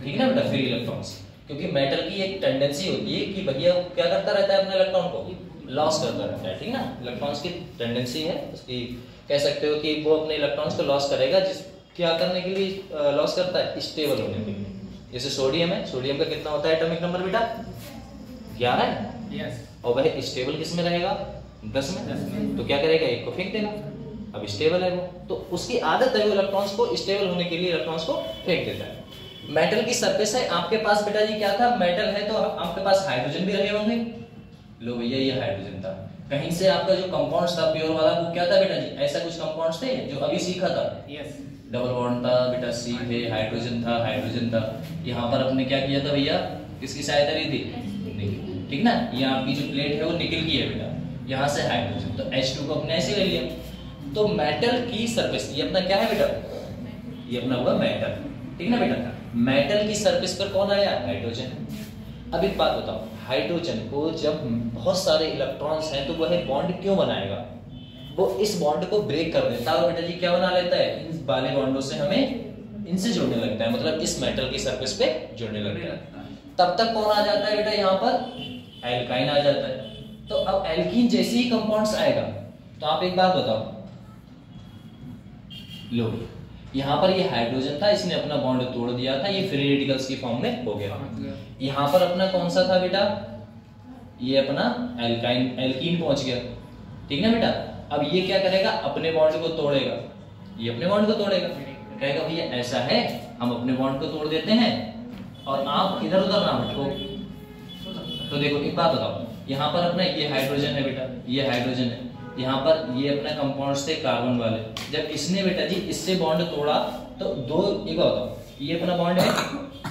ठीक है ना बेटा, फ्री इलेक्ट्रॉन्स। क्योंकि मेटल की एक टेंडेंसी होती है कि भैया क्या करता रहता है, अपने इलेक्ट्रॉन को लॉस करता रहता है, ठीक है ना। इलेक्ट्रॉन्स की टेंडेंसी है उसकी, कह सकते हो कि वो अपने इलेक्ट्रॉन्स को लॉस करेगा। जिस क्या करने के लिए लॉस करता है, स्टेबल होने के लिए। जैसे सोडियम है, सोडियम का कितना होता है एटॉमिक नंबर बेटा, 11 है, और वह स्टेबल किस में रहेगा, 10 में। तो क्या करेगा, एक को फेंक देगा, अब स्टेबल है वो, तो उसकी आदत है वो इलेक्ट्रॉन्स को स्टेबल होने के लिए इलेक्ट्रॉन्स को फेंक देता है। मेटल की सरफेस है, आपके पास बेटा जी क्या था, मेटल है तो आपके पास हाइड्रोजन भी रहे होंगे। लो भैया ये हाइड्रोजन था, कहीं से आपका जो कंपाउंड था प्योर वाला वो क्या था बेटा जी, ऐसा कुछ कंपाउंड्स थे जो अभी सीखा था। डबल बॉन्ड था बेटा, C थे, हाइड्रोजन था। यहाँ पर अपने क्या किया था भैया, किसकी सहायता ली थी, निकेल, ठीक ना। ये आपकी जो प्लेट है वो निकेल की है बेटा, यहाँ से हाइड्रोजन, तो H2 को अपने ऐसे ले लिया। तो मेटल की सरफेस, ये अपना क्या है बेटा, ये अपना हुआ मेटल, ठीक ना बेटा। मेटल की सरफेस पर कौन आया, हाइड्रोजन। अब एक बात बताओ, हाइड्रोजन को जब बहुत सारे इलेक्ट्रॉन्स हैं तो वह बॉन्ड क्यों बनाएगा, वो इस बॉन्ड को ब्रेक कर देता है और बेटा जी क्या बना लेता है, इन वाले बॉन्डों से हमें इनसे जोड़ने लगता है, मतलब इस मेटल की सरफेस पे जोड़ने लगता है। तब तक कौन आ जाता है बेटा, यहाँ पर एल्काइन आ जाता है। तो अब एल्कीन जैसे ही कंपाउंड्स आएगा तो आप एक बात बताओ, लो यहाँ पर ये हाइड्रोजन था, इसने अपना बॉन्ड तोड़ दिया था, ये फ्री रेडिकल्स की फॉर्म में हो गया। यहाँ पर अपना कौन सा था बेटा, ये अपना एल्काइन, एल्कीन पहुंच गया, ठीक ना बेटा। अब ये क्या करेगा, अपने बॉन्ड को तोड़ेगा, ये अपने बॉन्ड को तोड़ेगा, कहेगा भैया ऐसा है, हम अपने बॉन्ड को तोड़ देते हैं और आप इधर उधर ना भटको। तो देखो एक बात बताओ, यहाँ पर अपना ये हाइड्रोजन है बेटा, ये हाइड्रोजन है, यहाँ पर ये अपना कंपाउंड्स थे कार्बन वाले। जब इसने बेटा जी इससे बॉन्ड तोड़ा तो दो, एक बात बताओ, ये अपना बॉन्ड है,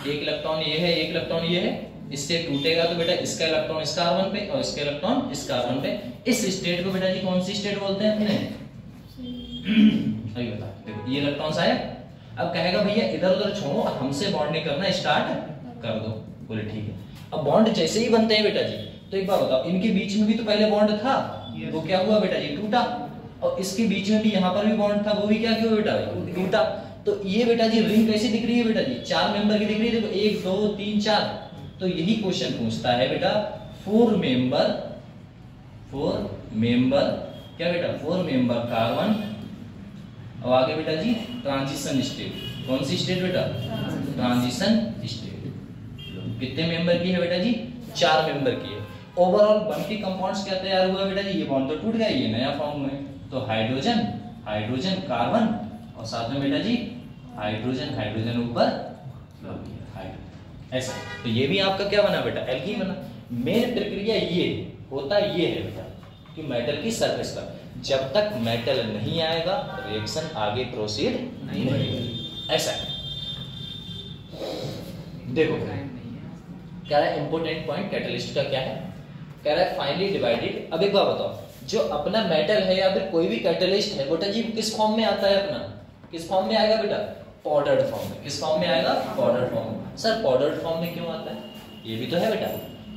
एक इलेक्ट्रॉन ये है, एक इलेक्ट्रॉन ये है, इससे टूटेगा तो बेटा इसका इलेक्ट्रॉन इस कार्बन पे और इसका इलेक्ट्रॉन इस कार्बन पे। इस स्टेट को बेटा जी कौन सी स्टेट बोलते हैं अपने, अभी बता, देखो ये इलेक्ट्रॉन्स आया, अब कहेगा भैया इधर उधर छोड़ो, हमसे बॉन्ड नहीं करना, स्टार्ट कर दो। बोले ठीक है। अब बॉन्ड जैसे ही बनते हैं बेटा जी, तो एक बार बताओ, इनके बीच में भी तो पहले बॉन्ड था, वो क्या हुआ बेटा जी, टूटा। और इसके बीच में भी यहाँ पर भी बॉन्ड था, वो भी क्या हुआ बेटा, टूटा। तो ये बेटा जी रिंग कैसी दिख रही है बेटा जी, 4 मेंबर की दिख रही है। देखो 1 2 3 4, तो यही क्वेश्चन पूछता है बेटा 4 मेंबर क्या बेटा, 4 मेंबर कार्बन। और आगे बेटा जी ट्रांजिशन स्टेट, कौन सी स्टेट बेटा, ट्रांजिशन स्टेट। कितने मेंबर की है बेटा जी, 4 मेंबर की है। ओवरऑल बन के कंपाउंड्स क्या तैयार हुआ बेटा जी, ये बॉन्ड तो टूट गया, ये नया फॉर्म में, तो हाइड्रोजन हाइड्रोजन कार्बन, और साथ में बेटा जी हाइड्रोजन हाइड्रोजन ऊपर ऐसा। तो ये भी आपका क्या बना बेटा, एल्कीन बना। मेन प्रक्रिया ये होता ये है बेटा कि मेटल की सरफेस पर जब तक मेटल नहीं आएगा रिएक्शन आगे प्रोसीड नहीं होगा, ऐसा है। देखो कह रहा है इंपोर्टेंट पॉइंट कैटलिस्ट का क्या है, कह रहा है फाइनली डिवाइडेड। अब एक बात बताओ, जो अपना मेटल है या फिर कोई भी कैटलिस्ट है बेटा जी किस फॉर्म में आता है, अपना किस फॉर्म में आएगा बेटा, पाउडर्ड फॉर्म में। किस फॉर्म में आएगा, पाउडर्ड फॉर्म में। सर पाउडर्ड फॉर्म में क्यों आता है, ये भी तो है बेटा।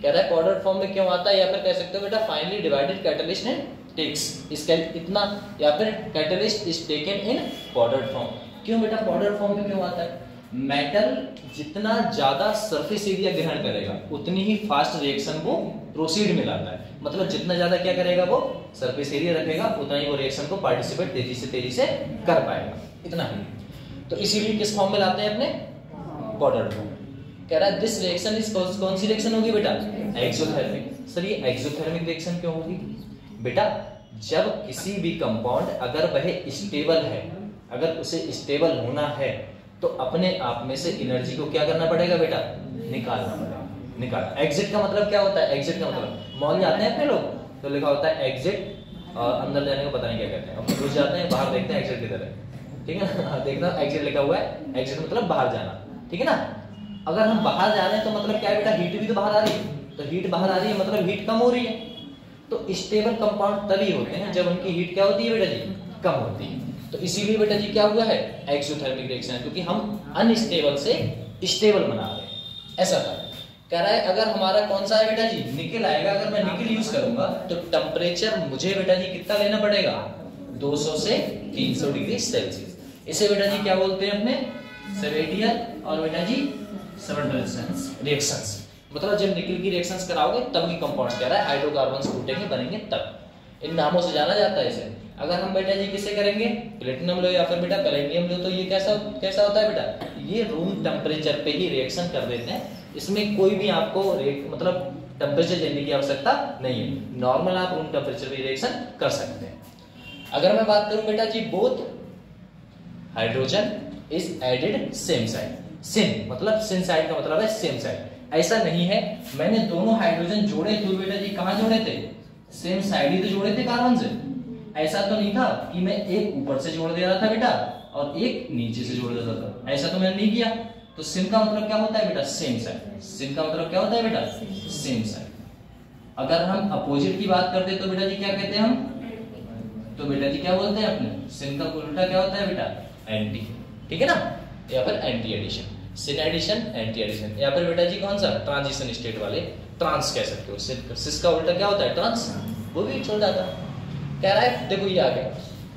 कह रहा है पाउडर्ड फॉर्म में क्यों आता है, या फिर कह सकते हो बेटा finally divided catalyst and takes इसका इतना, या फिर catalyst is taken in powdered form. क्यों बेटा पाउडर्ड फॉर्म में क्यों आता है, मेटल जितना ज्यादा सरफेस एरिया ग्रहण करेगा उतनी ही फास्ट रिएक्शन वो प्रोसीड में लाता है। मतलब जितना ज्यादा क्या करेगा वो सरफेस एरिया रखेगा, उतना ही वो रिएक्शन को पार्टिसिपेट तेजी से कर पाएगा, इतना ही। तो इसीलिए किस फॉर्म में लाते हैं अपने, पाउडर्ड फॉर्म। कह रहा है दिस रिएक्शन इज कौन सी रिएक्शन होगी बेटा, एक्सोथर्मिक। सर ये एक्सोथर्मिक रिएक्शन क्यों होगी बेटा, जब किसी भी कंपाउंड अगर वह स्टेबल है, अगर उसे स्टेबल होना है तो अपने आप में से एनर्जी को क्या करना पड़ेगा बेटा, निकालना पड़ेगा। निकाल एग्जिट का मतलब क्या होता है, एग्जिट का मतलब मॉल जाते हैं अपने लोग तो लिखा होता है एग्जिट, और अंदर जाने को पता नहीं क्या कहते हैं, अब घुस जाते हैं बाहर देखते हैं एग्जिट किधर है, ठीक है ना। देखना एग्जिट लिखा हुआ है, एग्जिट मतलब बाहर जाना, ठीक है ना। अगर हम बाहर जा रहे हैं तो मतलब क्या है बेटा, हीट भी तो बाहर आ रही है, तो हीट बाहर आ रही है मतलब हीट कम हो रही है। तो स्टेबल कंपाउंड तभी होते हैं जब उनकी हीट क्या होती है बेटा जी, कम होती है। तो इसीलिए बेटा जी क्या हुआ है, एक्सोथर्मिक रिएक्शन, क्योंकि हम अनस्टेबल से स्टेबल बना रहे हैं, ऐसा था। कह रहा है अगर हमारा कौन सा है बेटा जी, निकेल आएगा, अगर मैं निकेल यूज करूंगा तो टेम्परेचर मुझे बेटा जी कितना लेना पड़ेगा, 200 से 300 डिग्री सेल्सियस। इसे बेटा जी क्या बोलते हैं अपने, सेवेटियर और बेटा जी सबट्रेक्शंस रिएक्शंस। मतलब जब निकेल की रिएक्शंस कराओगे तब की कंपाउंड्स, कह रहा है हाइड्रोकार्बन्स टूटेंगे बनेंगे तब, इन नामों से जाना जाता है इसे। अगर हम बेटा जी किसे करेंगे, प्लेटिनम लो या फिर बेटा पैलेडियम लो, तो ये कैसा होता है बेटा, ये रूम टेम्परेचर पे ही रिएक्शन कर देते हैं। इसमें कोई भी आपको मतलब टेम्परेचर जानने की आवश्यकता नहीं है, नॉर्मल आप रूम टेम्परेचर पे रिएक्शन कर सकते हैं। अगर मैं बात करूं बेटा जी, both hydrogen is added same side, same मतलब सेम साइड का मतलब है सेम साइड। ऐसा नहीं है मैंने दोनों हाइड्रोजन जोड़े थे बेटा जी, कहां जोड़े थे, सेम साइड ही तो जोड़े थे कार्बन से। ऐसा तो नहीं था कि मैं एक ऊपर से जोड़ दे रहा था बेटा और एक नीचे से जोड़ देता था, ऐसा तो मैंने नहीं किया। तो सिम का मतलब क्या होता है बेटा, सेम साइड। सिम का मतलब क्या होता है बेटा, सेम साइड। अगर हम अपोजिट की बात करते तो बेटा जी क्या कहते हैं हम, तो बेटा जी क्या बोलते हैं अपने, सिम का उल्टा क्या होता है बेटा, एंटी, ठीक है ना, या फिर anti addition, syn addition anti addition, या फिर बेटा जी कौन सा, ट्रांजिशन स्टेट वाले ट्रांस कह सकते हो। सिस का उल्टा क्या होता है, ट्रांस, वो भी चल जाता है। कह रहा है देखो ये आ गया,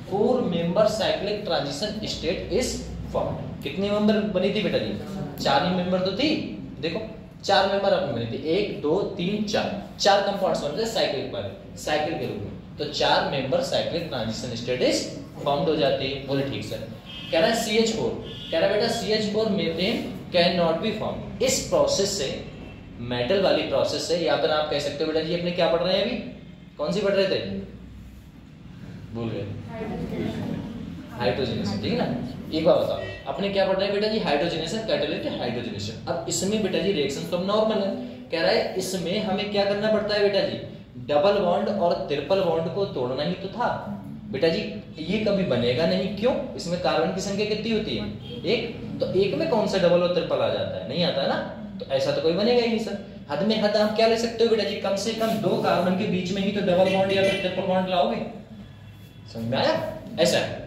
4 member cyclic transition state is formed. कितनी मेंबर बनी थी बेटा जी, 4 ही मेंबर तो थी, देखो 4 मेंबर अपनी बनी थी, 1 2 3 4 कंपाउंड्स बन रहे साइक्लिक वाले, साइकिल के रूप में। तो 4 member cyclic transition state is formed हो जाती है। बोले ठीक सर। कह रहा है CH4, कह रहा है बेटा CH4 methane can not be form. इस प्रोसेस से, मेटल वाली प्रोसेस से, या फिर आप कह सकते हो बेटा जी अपने क्या पढ़ रहे हैं अभी, कौन सी पढ़ रहे थे, भूल गए, हाइड्रोजनेशन, ठीक है ना। एक बार बताओ अपने क्या पढ़ रहे हैं बेटा जी, हाइड्रोजनेशन, कैटालिटिक हाइड्रोजनेशन। अब इसमें बेटा जी रिएक्शन तो नॉर्मल है। कह रहा है इसमें हमें क्या करना पड़ता है बेटा जी, डबल बॉन्ड और ट्रिपल बॉन्ड को तोड़ना ही तो था बेटा जी। ये कभी बनेगा नहीं, क्यों, इसमें कार्बन की संख्या कितनी होती है, 1, तो 1 में कौन सा डबल और ट्रिपल आ जाता है, नहीं आता है ना। तो ऐसा तो कोई बनेगा ही नहीं सर। हद में हद आप क्या ले सकते हो बेटा जी, कम से कम 2 कार्बन के बीच में ही तो डबल बॉन्ड या फिर ट्रिपल बॉन्ड लाओगे, समझ में आया, ऐसा है।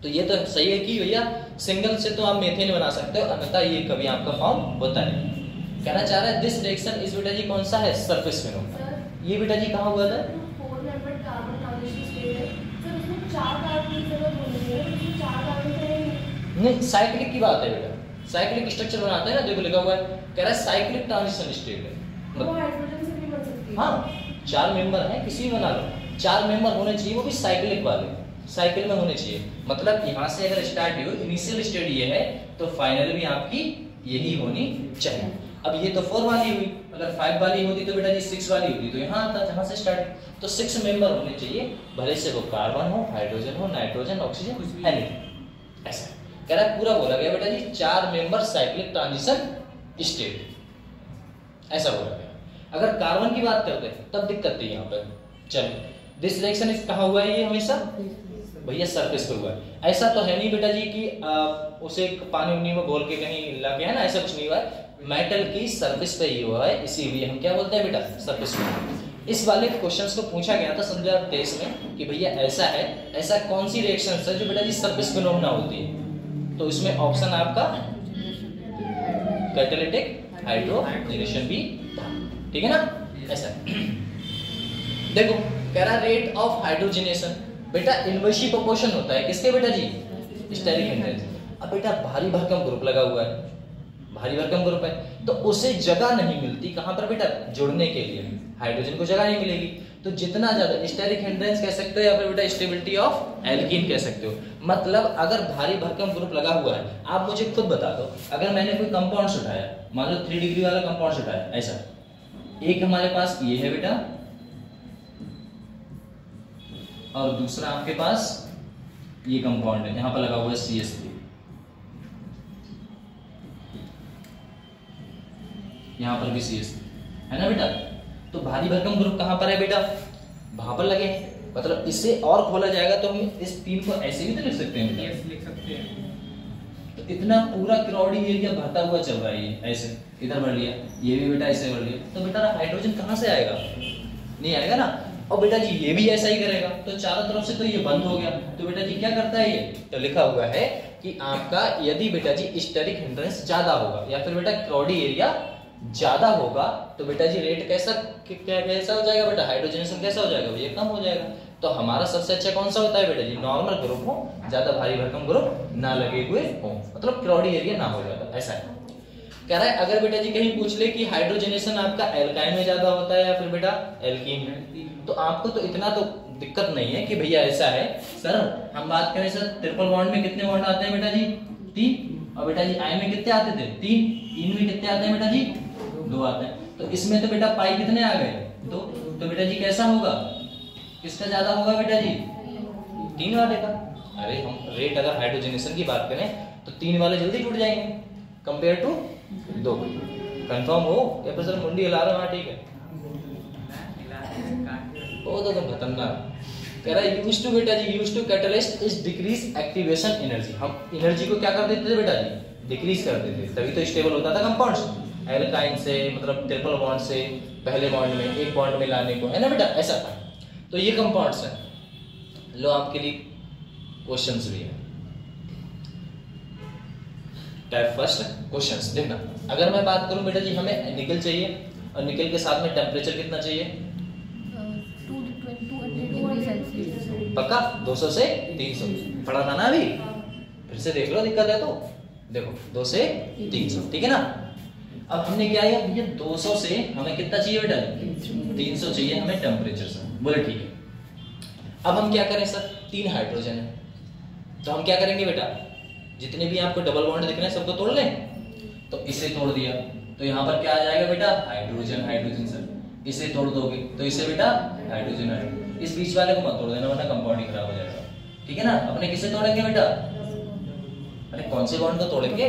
तो ये तो सही है कि भैया सिंगल से तो आप मेथेन बना सकते हो, अन्यथा ये कभी आपका फॉर्म होता है। कहना चाह रहा है दिस रिएक्शन इज बेटा जी कौन सा है, सरफेस फिनोमेना। ये बेटा जी कहाँ हुआ था? नहीं, साइक्लिक की बात है बेटा, साइक्लिक स्ट्रक्चर बनाते हैं ना, देखो लिखा हुआ है, कह रहा है साइक्लिक ट्रांजिशन स्टेट है। हाँ 4 मेंबर हैं, किसी भी बना लो, 4 मेंबर होने चाहिए, वो भी साइक्लिक वाले, साइकिल में होने चाहिए। मतलब यहाँ से अगर स्टार्ट हुई इनिशियल स्टेट ये है तो फाइनल भी आपकी यही होनी चाहिए। अब ये तो 4 वाली हुई, अगर 5 वाली होती तो बेटा जी 6 वाली होती, तो यहाँ आता जहाँ से स्टार्ट, तो 6 मेंबर होने चाहिए, भले से वो कार्बन हो, हाइड्रोजन हो, नाइट्रोजन, ऑक्सीजन, एनीथिंग। ऐसा कह रहा है, पूरा बोला गया बेटा जी 4 मेंबर साइक्लिक ट्रांजिशन स्टेट, ऐसा बोला गया। अगर कार्बन की बात करते हैं तब दिक्कत थी यहाँ पर। चलो दिस रिएक्शन इस कहाँ हुआ है, ये हमेशा भैया सरफेस पे हुआ है। ऐसा तो है नहीं बेटा जी कि उसे पानी उनी में घोल के कहीं लग गया है ना, ऐसा कुछ नहीं हुआ है, मेटल की सरफेस पे ही हुआ है, इसीलिए हम क्या बोलते हैं बेटा, सरफेस पे। इस वाले क्वेश्चंस को पूछा गया था संख्या 23 में कि भैया ऐसा है, ऐसा कौन सी रिएक्शन है जो बेटा जी सरफेस फिनोमेना होती है, तो इसमें ऑप्शन आपका कैटालिटिक हाइड्रोजनेशन भी था, ठीक है ना। ऐसा देखो कह रहा रेट ऑफ हाइड्रोजनेशन बेटा इनवर्सली प्रोपोर्शन होता है किसके बेटा जी, स्टेरिक हिंड्रेंस। अब बेटा भारी भरकम ग्रुप लगा हुआ है, भारी भरकम ग्रुप है, तो उसे जगह नहीं मिलती कहां पर बेटा, जुड़ने के लिए हाइड्रोजन को जगह नहीं मिलेगी, तो जितना ज्यादा स्टेरिक हिंड्रेंस कह सकते हो या फिर बेटा स्टेबिलिटी ऑफ एल्कीन कह सकते हो। मतलब अगर भारी भरकम ग्रुप लगा हुआ है, आप मुझे खुद बता दो, अगर मैंने कोई कंपाउंड उठाया, मान लो 3 डिग्री वाला कंपाउंड उठाया, ऐसा एक हमारे पास ये है बेटा, और दूसरा आपके पास ये कंपाउंड है, यहां पर लगा हुआ है CH3, यहां पर भी CH3 है ना बेटा। तो भारी भरकम ग्रुप कहां पर है बेटा, वहां पर लगे, मतलब इससे और खोला जाएगा तो हम इस 3 को ऐसे भी तो लिख सकते हैं बेटा, लिख सकते हैं। तो इतना पूरा क्राउडी एरिया भरता हुआ चल रहा है, ये ऐसे इधर भर लिया, ये भी बेटा ऐसे भर लिया, तो बेटा हाइड्रोजन कहां से आएगा, नहीं आएगा ना। और बेटा जी ये भी ऐसा ही करेगा, तो चारों तरफ से तो ये बंद हो गया, तो बेटा जी क्या करता है ये, तो लिखा हुआ है कि आपका यदि बेटा जी स्टेरिक हिंड्रेंस ज्यादा होगा या फिर बेटा क्राउडी एरिया ज्यादा होगा, तो बेटा जी रेट कैसा हो जाएगा बेटा, हाइड्रोजनेशन कैसा हो जाएगा भैया, कम हो जाएगा। तो हमारा सबसे अच्छा कौन सा होता है बेटा जी, नॉर्मल ग्रुप हो, ज्यादा भारी भरकम ग्रुप ना लगे हुए हो, मतलब क्राउडी एरिया ना हो जाता, ऐसा है। कह रहा है अगर बेटा जी कहीं पूछ ले कि हाइड्रोजनेशन आपका एल्काइन में ज्यादा होता है या फिर बेटा एल्कीन में, तो आपको तो इतना तो दिक्कत नहीं है कि भैया ऐसा है सर, हम बात करें सर ट्रिपल बॉन्ड में कितने बॉन्ड आते हैं बेटा जी 3, और बेटा जी आई में कितने आते थे 3, इन में कितने आते हैं बेटा जी 2 आते हैं, तो इसमें तो बेटा पाई कितने आ गए 2, तो बेटा जी कैसा होगा, किसका ज्यादा होगा बेटा जी 3 वाले का। अरे हम रेट अगर हाइड्रोजनेशन की बात करें तो 3 वाले जल्दी टूट जाएंगे कंपेयर टू 2। कंफर्म हो या फिर सर मुंडी हिला रहे हो, हाँ ठीक है, वो तो खतरनाक। कह रहा है यूज्ड टू बेटा जी, used to catalyst is decrease activation energy, हम एनर्जी को क्या कर देते थे बेटा जी, डिक्रीज कर देते थे, तभी तो स्टेबल होता था कंपाउंड्स, एल्काइन से मतलब ट्रिपल बॉन्ड से पहले बॉन्ड में एक बॉन्ड में लाने को, है ना बेटा, ऐसा था। तो ये कंपाउंड्स हैं। लो आपके लिए क्वेश्चंस भी है, टाइप फर्स्ट क्वेश्चंस देखना। अगर मैं बात करूं बेटा जी हमें निकल चाहिए, और निकल के साथ में टेम्परेचर कितना चाहिए, 200 डिग्री सेल्सियस, पक्का 200 से 300 पढ़ा था ना अभी, फिर से देख लो, दिक्कत है तो देखो 2 से 300, ठीक है ना। अब हमने क्या किया भैया, 200 से हमें कितना चाहिए बेटा 300 चाहिए हमें टेम्परेचर से, बोले ठीक है। अब हम क्या करें सर, 3 हाइड्रोजन है, तो हम क्या करेंगे बेटा, जितने भी आपको डबल बॉन्ड दिख रहे हैं सबको तोड़ लें, तो इसे तोड़ दिया तो यहाँ पर क्या आ जाएगा बेटा, हाइड्रोजन हाइड्रोजन सर, इसे तोड़ दोगे तो इसे बेटा हाइड्रोजन हाइड्रोजन, इस बीच वाले को मत तोड़ देना वरना कंपाउंड ही खराब हो जाएगा, ठीक है ना। अपने किसे तोड़ेंगे बेटा, अरे कौन से बॉन्ड को तोड़ेंगे,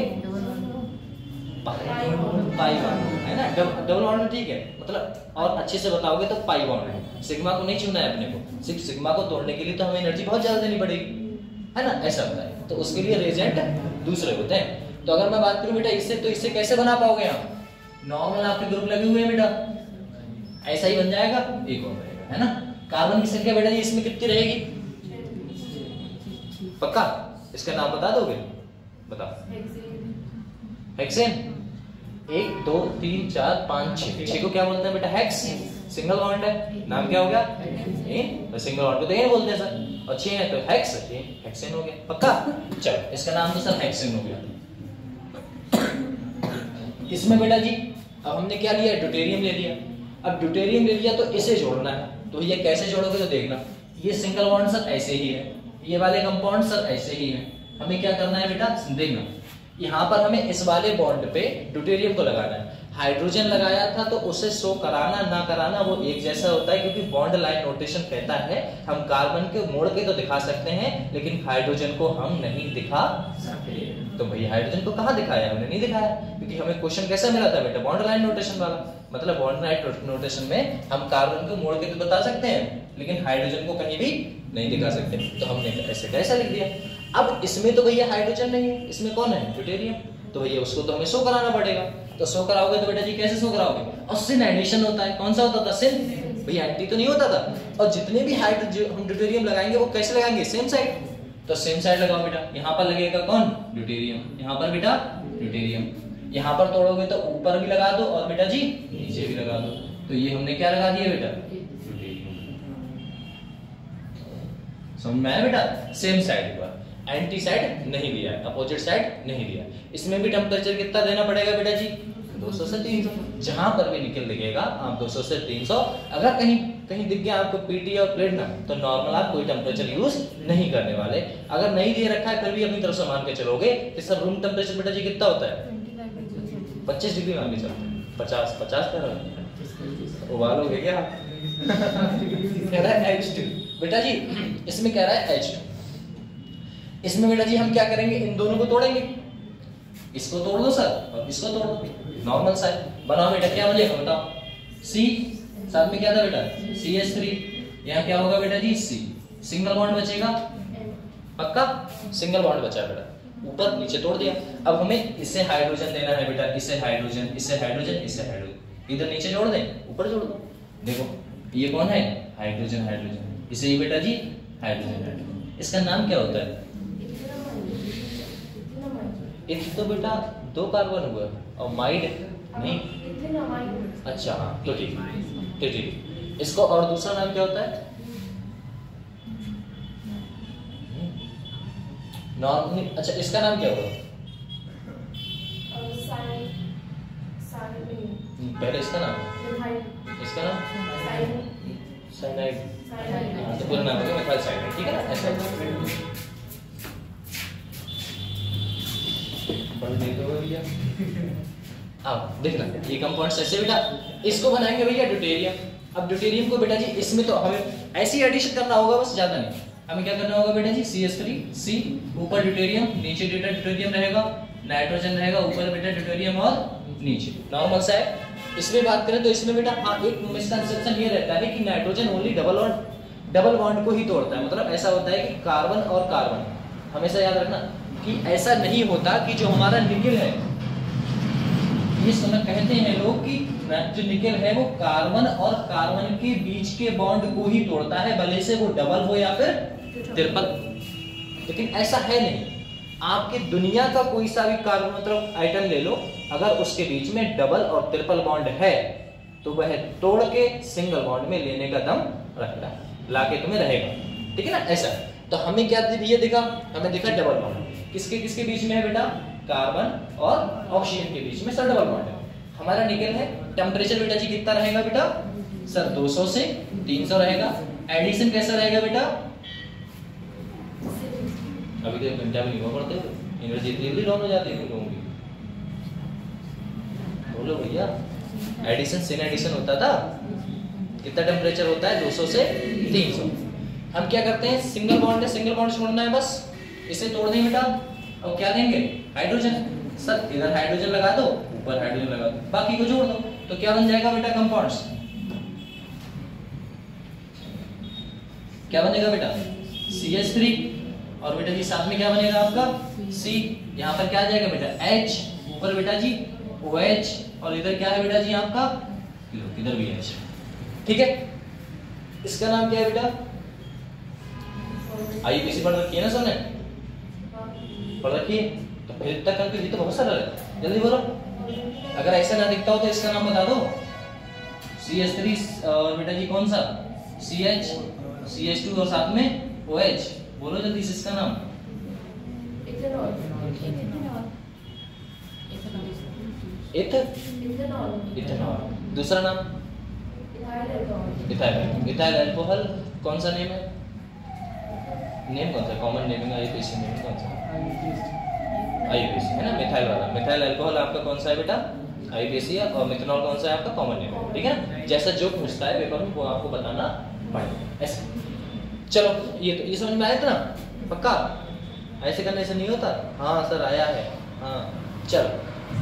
पाई बॉन्ड है ना, डबल बॉन्ड ठीक है, मतलब और अच्छे से बताओगे तो पाई बॉन्ड है, सिग्मा को नहीं छूना है अपने को, सिर्फ सिग्मा को तोड़ने के लिए तो हमें एनर्जी बहुत ज्यादा देनी पड़ेगी, है ना, ऐसा होता है, तो उसके लिए रिएजेंट दूसरे होते हैं। तो अगर मैं बात करूं बेटा इससे, तो इससे कैसे बना पाओगे आप, नॉर्मल आपके ग्रुप लगे हुए हैं बेटा, ऐसा ही बन जाएगा, एक और रहेगा, है ना। कार्बन की संख्या बेटा जी इसमें कितनी रहेगी, पक्का इसका नाम बता दोगे? बताओ। हेक्सेन। 1 2 3 4 5 6 को क्या बोलते हैं बेटा? हेक्स। सिंगल बॉन्ड है, नाम क्या हो गया? सिंगल बॉन्ड को तो ये बोलते हैं सर, और 6 है तो हेक्स, हेक्सेन हो गया। पक्का? चलो इसका नाम तो सर हेक्सेन हो गया। इसमें बेटा जी अब हमने क्या लिया? ड्यूटेरियम ले लिया। अब ड्यूटेरियम ले लिया तो इसे जोड़ना है, तो ये कैसे जोड़ोगे? तो देखना, ये सिंगल बॉन्ड सर ऐसे ही है, ये वाले कंपाउंड सर ऐसे ही है। हमें क्या करना है बेटा? देखना, यहाँ पर हमें इस वाले बॉन्ड पे ड्यूटेरियम को लगाना है। हाइड्रोजन लगाया था तो उसे शो कराना ना कराना वो एक जैसा होता है, क्योंकि बॉन्ड लाइन नोटेशन कहता है हम कार्बन के मोड़ के तो दिखा सकते हैं लेकिन हाइड्रोजन को हम नहीं दिखा सकते। तो भाई हाइड्रोजन को कहाँ दिखाया? हमने नहीं दिखाया, क्योंकि हमें क्वेश्चन कैसा मिला था बेटा? बॉन्ड लाइन नोटेशन वाला। मतलब बॉन्ड लाइन नोटेशन में हम कार्बन को मोड़ के तो बता सकते हैं लेकिन हाइड्रोजन को कहीं भी नहीं दिखा सकते, तो हमने ऐसे कैसा लिख दिया। अब इसमें तो भैया हाइड्रोजन नहीं है, इसमें कौन है? ड्यूटेरियम। तो भैया उसको तो हमें शो कराना पड़ेगा, तो शो कराओगे तो बेटा जी कैसे शो कराओगे? और सिन एडिशन होता है। कौन सा होता था? सिन। भैया एंटी तो नहीं होता था। और जितने भी हाइड्रोजन हम ड्यूटेरियम लगाएंगे वो कैसे लगाएंगे? Same side. तो सेम साइड लगाओ बेटा। यहाँ पर लगेगा कौन? ड्यूटेरियम। यहाँ पर बेटा ड्यूटेरियम। यहाँ पर तोड़ोगे तो ऊपर भी लगा दो और बेटा जी नीचे भी लगा दो। तो ये हमने क्या लगा दिया बेटा? समझ में आया बेटा? सेम साइड पर, एंटी साइड नहीं दिया, अपोजिट साइड नहीं दिया। इसमें भी टेम्परेचर कितना देना पड़ेगा बेटा जी? 200 से 300। जहां पर भी निकल दिखेगा आप 200 से 300। अगर कहीं कहीं दिख गया आपको पीटी और प्लेटिनम तो नॉर्मल आप कोई टेम्परेचर यूज नहीं करने वाले। अगर नहीं दे रखा है फिर भी अपनी तरफ से मान के चलोगे कि सब रूम टेम्परेचर बेटा जी कितना होता है? 25 डिग्री मान के चलते हैं। 50 पर उबालोगे क्या? कह रहा है H2 बेटा जी, इसमें कह रहा है H2। इसमें बेटा जी हम क्या करेंगे? इन दोनों को तोड़ेंगे। इसको तोड़ दो सर और इसको तोड़ दो, नॉर्मल साइड बनाओ बेटा। क्या बनेगा बताओ? C साथ में क्या था बेटा? CH3। यहाँ क्या होगा बेटा जी? C। सिंगल बॉन्ड बचेगा। पक्का? सिंगल बॉन्ड बचा बेटा, ऊपर नीचे तोड़ दिया। अब हमें इससे हाइड्रोजन देना है बेटा, इससे हाइड्रोजन, इससे हाइड्रोजन, इससे हाइड्रोजन। इधर नीचे जोड़ दें, ऊपर जोड़ दो। देखो ये कौन है? Hydrogen hydrogen. इसे ही बेटा जी हाइड्रोजन हाइड्रोजन। इसका नाम क्या होता है? इथ तो बेटा 2 कार्बन हुआ और माइड नहीं। अच्छा हाँ तो ठीक, तो ठीक। इसको और दूसरा नाम क्या होता है? नॉर्मली अच्छा इसका नाम क्या होगा? पहले इसका नाम, इसका नाम साइनाइड। हाँ तो पूरा नाम होगा मेथाइल साइनाइड, ठीक है ना? ऐसा पढ़ नहीं तो भैया। अब देखना ये कंपाउंड्स ऐसे बेटा, इसको बनाएंगे भैया ड्यूटेरियम। अब ड्यूटेरियम को बेटा जी इसमें तो हमें ऐसी एडिशन करना होगा बस, ज्यादा नहीं। हमें क्या करना होगा बेटा जी? CH3 C, ऊपर ड्यूटेरियम, नीचे ड्यूटेरियम रहेगा, नाइट्रोजन रहेगा, ऊपर बेटा ड्यूटेरियम और नीचे नॉर्मल सा है। इसमें बात करें तो इसमें बेटा हाँ एक मिसकंसेप्शन ये रहता है कि नाइट्रोजन ओनली डबल बॉन्ड को ही तोड़ता है। मतलब ऐसा होता है कि कार्बन और कार्बन, हमेशा याद रखना कि ऐसा नहीं होता कि जो हमारा निकेल है, ये समझ कहते हैं लोग कि जो निकेल है वो कार्बन और कार्बन के बीच के बॉन्ड को ही तोड़ता है, भले से वो डबल हो या फिर ट्रिपल। लेकिन ऐसा है नहीं। आपके दुनिया का कोई सा भी कार्बन मतलब आइटम ले लो, अगर उसके बीच में डबल और ट्रिपल बॉन्ड है तो वह तोड़ के सिंगल बॉन्ड में लेने का दम रखता है, लाके तुम्हें रहेगा, ठीक है ना? ऐसा तो हमें क्या ये दिखा? हमें दिखा डबल बॉन्ड। किसके किसके बीच में है बेटा? कार्बन और ऑक्सीजन के बीच में सर डबल बॉन्ड है। हमारा निकेल है। टेम्परेचर बेटा जी कितना रहेगा बेटा? सर 200 से 300 रहेगा। एडिशन कैसा रहेगा बेटा? अभी तो 1 घंटा भी नहीं हुआ पड़ते, एनर्जी इतनी जल्दी डाउन हो जाती है लोगों की। बोलो भैया, एडिशन सिन एडिशन होता था। कितना टेम्परेचर होता है? 200 से 300। हम क्या करते हैं? सिंगल बॉन्ड है, सिंगल बॉन्ड छोड़ना है बस, इसे तोड़ दें बेटा। और क्या देंगे? हाइड्रोजन। सर इधर हाइड्रोजन लगा दो, ऊपर हाइड्रोजन लगा दो, बाकी को जोड़ दो, तो क्या बन जाएगा बेटा? कंपाउंड्स। क्या बनेगा बेटा? CH3 और बेटा जी साथ में क्या बनेगा आपका? C। यहाँ पर क्या आ जाएगा बेटा? H, ऊपर बेटा जी OH, और इधर क्या है बेटा जी आपका? इधर भी H, ठीक है? इसका नाम क्या है बेटा? IUPAC पढ़ रखी है ना सबने? पढ़ रखी है, तो फिर इतना कंफ्यूज, तो बहुत सरल है, जल्दी बोलो। अगर ऐसा ना दिखता हो तो इसका नाम बता दो। CH3 और बेटा जी कौन सा, CH, CH2 और साथ में OH, बोलो जल्दी से इसका नाम। इथेनॉल। दूसरा नाम इथाइल। इथाइल अल्कोहल कौन सा नेम है, नेम कौन सा, कॉमन नेम है, IUPAC नेम कौन सा, IUPAC है ना, मिथाइल वाला। मिथाइल अल्कोहल आपका कौन सा है बेटा, IUPAC है, और मिथेनॉल कौन सा है आपका, कॉमन नेम है, ठीक है ना। जैसा जो पूछता है पेपर में वो आपको बताना पड़ेगा ऐसे। चलो ये समझ में आया था ना, पक्का, ऐसे करने से नहीं होता। हाँ सर आया है, हाँ। चलो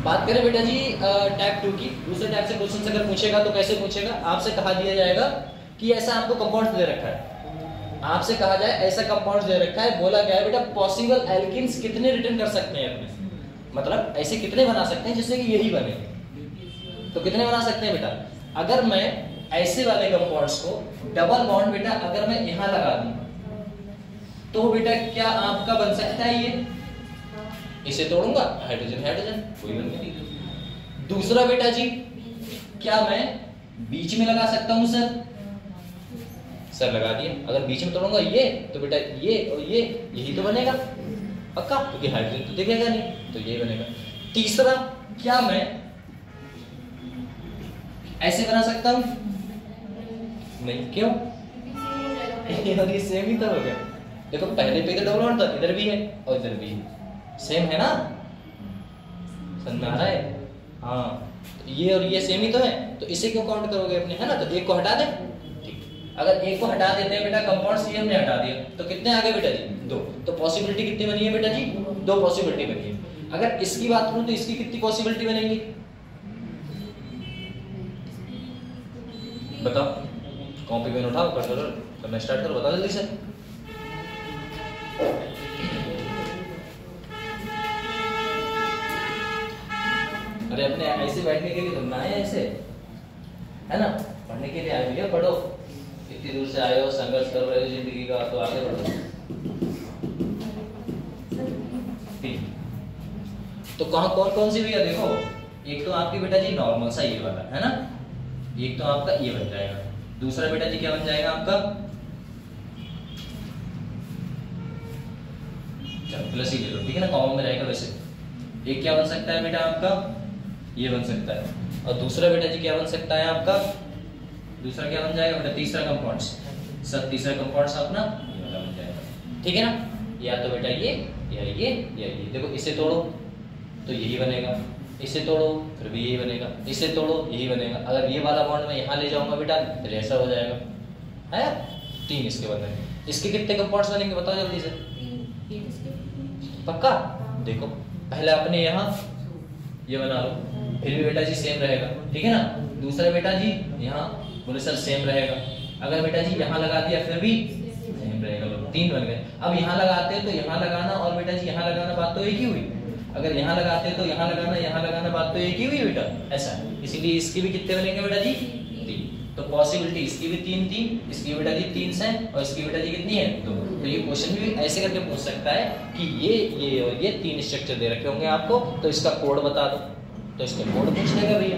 बात करें बेटा जी टाइप 2 की। दूसरे टाइप से क्वेश्चन अगर पूछेगा तो कैसे पूछेगा, आपसे कहा दिया जाएगा कि ऐसा आपको कंपाउंड दे रखा है, आपसे कहा जाए ऐसा कंपाउंड दे रखा है, बोला गया है बेटा पॉसिबल एल्किन्स कितने रिटर्न कर सकते हैं अपने, मतलब ऐसे कितने बना सकते हैं जिससे कि यही बने, तो कितने बना सकते हैं बेटा। अगर मैं ऐसे वाले कंपाउंड्स को डबल बॉन्ड बेटा अगर मैं यहां लगा दूं तो बेटा क्या आपका बन सकता है ये, इसे तोड़ूंगा हाइड्रोजन हाइड्रोजन कोई बन गया। दूसरा बेटा जी क्या मैं बीच में लगा सकता हूं सर, सर लगा दिया। अगर बीच में तोड़ूंगा ये तो बेटा ये और ये यही तो बनेगा पक्का, क्योंकि हाइड्रोजन तो दिखेगा नहीं, तो यही बनेगा। तीसरा क्या मैं ऐसे बना सकता हूं, नहीं, क्यों, और ये सेम ही तो हो गया। देखो पहले पे तो डबल बॉन्ड था, इधर भी है और इधर भी है, सेम है ना, समझ में आ रहा है। हाँ तो ये और ये सेम ही तो है, तो इसे क्यों काउंट करोगे अपने, है ना। तो एक को हटा दे, ठीक। अगर एक को हटा देते हैं बेटा, कंपाउंड सी हमने हटा दिया तो कितने आ गए बेटा जी, 2। तो पॉसिबिलिटी कितनी बनी है बेटा जी, 2 पॉसिबिलिटी बनी है। अगर इसकी बात करूं तो इसकी कितनी पॉसिबिलिटी बनेगी बताओ, कॉपी पेन उठाओ, करना स्टार्ट करो, बताओ जल्दी से। अरे अपने ऐसे बैठने के लिए तुम ना आए ऐसे, है ना, पढ़ने के लिए आए भैया, पढ़ो, इतनी दूर से आए हो, संघर्ष कर रहे हो जिंदगी का, तो आगे बढ़ो। तो कौन कौन सी भैया देखो, एक तो आपकी बेटा जी नॉर्मल सा ये वाला है ना, एक तो आपका ये बन जाएगा। दूसरा बेटा जी क्या बन जाएगा आपका, चलो प्लस ही ले लो, ठीक है ना, कॉमन में रहेगा वैसे। एक क्या बन सकता है बेटा आपका, ये बन सकता है, और दूसरा बेटा जी क्या बन सकता है आपका, दूसरा क्या बन जाएगा बेटा, तीसरा कंपाउंड, सब तीसरा कंपाउंड अपना ये वाला बन जाएगा, ठीक है ना। या तो बेटा ये या ये या ये, देखो इसे तोड़ो तो यही बनेगा, इसे तोड़ो फिर भी यही बनेगा, इसे तोड़ो यही बनेगा। अगर ये वाला बॉन्ड मैं यहाँ ले जाऊंगा बेटा तो ऐसा हो जाएगा, है 3 इसके बनेंगे। इसके कितने कंपाउंड्स बनेंगे बताओ जल्दी से, पक्का। देखो पहले अपने यहाँ ये बना लो, फिर भी बेटा जी सेम रहेगा, ठीक है ना। दूसरा बेटा जी यहाँ बोले सर सेम रहेगा, अगर बेटा जी यहाँ लगा दिया फिर भी सेम रहेगा, 3 बन गए। अब यहाँ लगाते हैं तो यहाँ लगाना और बेटा जी यहाँ लगाना बात तो एक ही हुई, अगर यहाँ लगाते हैं तो यहाँ लगाना बात तो एक ही हुई बेटा, ऐसा है। इसीलिए इसकी भी कितने बनेंगे बेटा जी, 3। तो पॉसिबिलिटी इसकी भी 3, इसकी बेटा जी 3 है और इसकी बेटा जी कितनी है, 2। तो ये क्वेश्चन भी ऐसे करके पूछ सकता है कि ये और ये 3 स्ट्रक्चर दे रखे होंगे आपको, तो इसका कोड बता दो, तो इसका कोड पूछ लेगा भैया,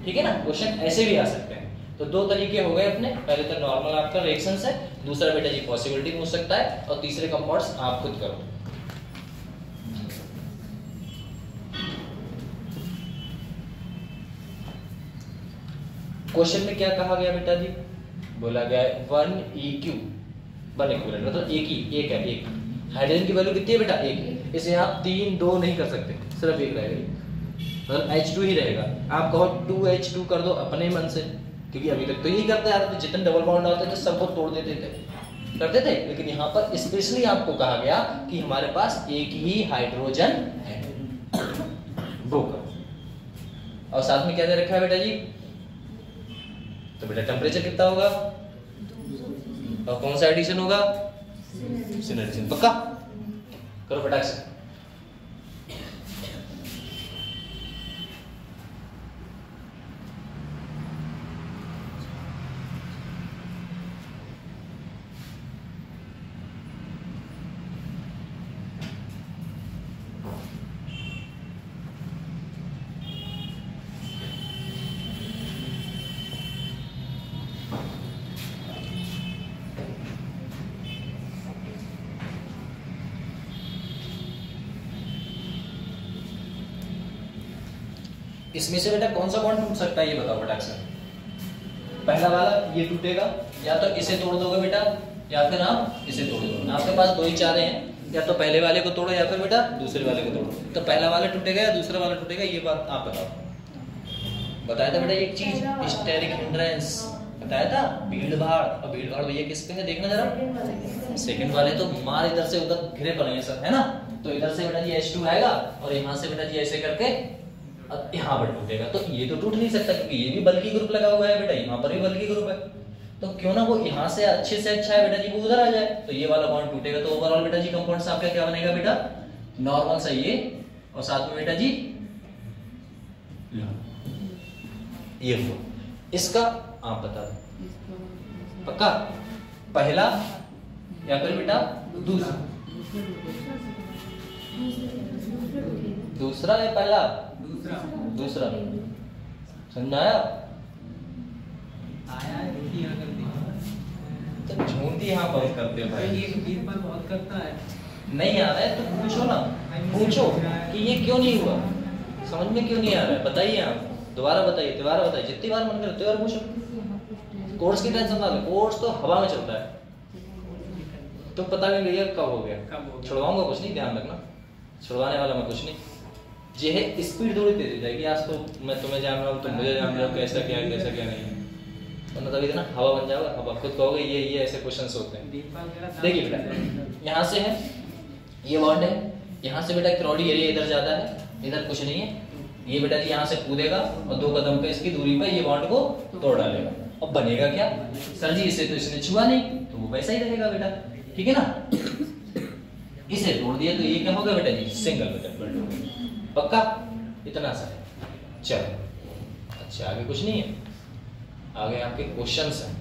ठीक है ना। क्वेश्चन ऐसे भी आ सकते हैं। तो 2 तरीके हो गए अपने, पहले तो नॉर्मल आपका रिएक्शंस है, दूसरा बेटा जी पॉसिबिलिटी पूछ सकता है, और तीसरे कंपाउंड्स आप खुद करो। क्वेश्चन में क्या कहा गया बेटा जी, बोला गया 1 EQ 1 इक्विवेलेंट, मतलब एक है, एक हाइड्रोजन की वैल्यू कितनी है बेटा, 1। इसे आप 3 2 नहीं कर सकते, सिर्फ एक रहेगा, मतलब H2 ही रहेगा। आप कहो 2H2 कर दो अपने मन से, क्योंकि अभी तक तो यही करते आ रहे थे, जितने डबल बॉन्ड होते थे सबको तोड़ देते थे, करते थे। लेकिन यहाँ पर स्पेशली आपको कहा गया कि हमारे पास एक ही हाइड्रोजन है, वो और साथ में क्या दे रखा है बेटा जी, तो बेटा टेम्परेचर कितना होगा और कौन सा एडिशन होगा, सिनर्जिन, पक्का करो फटाक से। इसमें से बेटा कौन सा बॉन्ड टूट सकता है ये बताओ फटाक से। पहला वाला ये टूटेगा, या तो इसे तोड़ दोगे बेटा या फिर आप इसे तोड़ दोगे। आपके पास दो ही चारे हैं, या तो पहले वाले को तोड़ो या फिर बेटा दूसरे वाले को तोड़ो। तो पहला वाला टूटेगा या दूसरा वाला टूटेगा, ये बात आप बताओ। बताया था बेटा एक चीज, हिस्टेरिक हिंड्रेंस बताया था, भीड़ भाड़। और भीड़ भाड़ भैया किस पे है देखना जरा, सेकंड वाले तो मार इधर से उधर घिरे पड़े हैं सब, है ना। तो इधर से बेटा जी H2 आएगा और यहाँ से बेटा जी ऐसे करके अब यहाँ पर टूटेगा। तो ये तो टूट नहीं सकता क्योंकि ये भी बल्कि ग्रुप लगा हुआ है बेटा, यहाँ पर भी बल्कि ग्रुप है। तो क्यों ना वो यहाँ से अच्छे से अच्छा है बेटा जी, वो उधर आ जाए, तो ये वाला बॉन्ड टूटेगा। तो ओवरऑल बेटा जी कंपाउंड आपका क्या बनेगा बेटा, नॉर्मल सा ये, और साथ में बेटा जी ये वो। इसका आप बता दो पक्का, पहला या फिर बेटा दूसरा, दूसरा या पहला, दूसरा समझ आया। तो झूठी यहाँ बहुत करते हो भाई, बहुत करता है। नहीं आ रहा है तो पूछो ना, पूछो कि ये क्यों नहीं हुआ, समझ में क्यों नहीं आ रहा है, बताइए आप, दोबारा बताइए, दोबारा बताइए, जितनी बार मन करे उतनी बार पूछो। कोर्स की टेंशन ना लो, कोर्स तो हवा में चलता है, तो पता नहीं भैया कब हो गया, छुड़वाऊंगा कुछ नहीं, ध्यान रखना, छुड़वाने वाला मैं कुछ नहीं। ये है स्पीड थोड़ी तेज हो जाएगी, आज तो मैं तुम्हें जान रहा हूँ, तुम मुझे जान रहे हो, कैसा क्या है कैसा क्या नहीं, तो मतलब इतना हवा बन जाओगे, हवा खुद कहोगे ये ऐसे क्वेश्चंस होते हैं। देखिए बेटा यहाँ से है ये बॉन्ड है, यहाँ से बेटा क्रॉडी एरिया इधर जाता है, इधर कुछ नहीं है, ये बेटा जी यहाँ से कूदेगा और 2 कदम पे इसकी दूरी पे ये बॉन्ड को तोड़ डालेगा। अब बनेगा क्या, सर जी इसे तो इसने छुआ नहीं, तो वो वैसा ही रहेगा बेटा, ठीक है ना। इसे तोड़ दिया तो ये क्या होगा बेटा जी, सिंगल बेटा, पक्का, इतना सा है। चलो अच्छा आगे कुछ नहीं है, आगे आपके क्वेश्चंस हैं।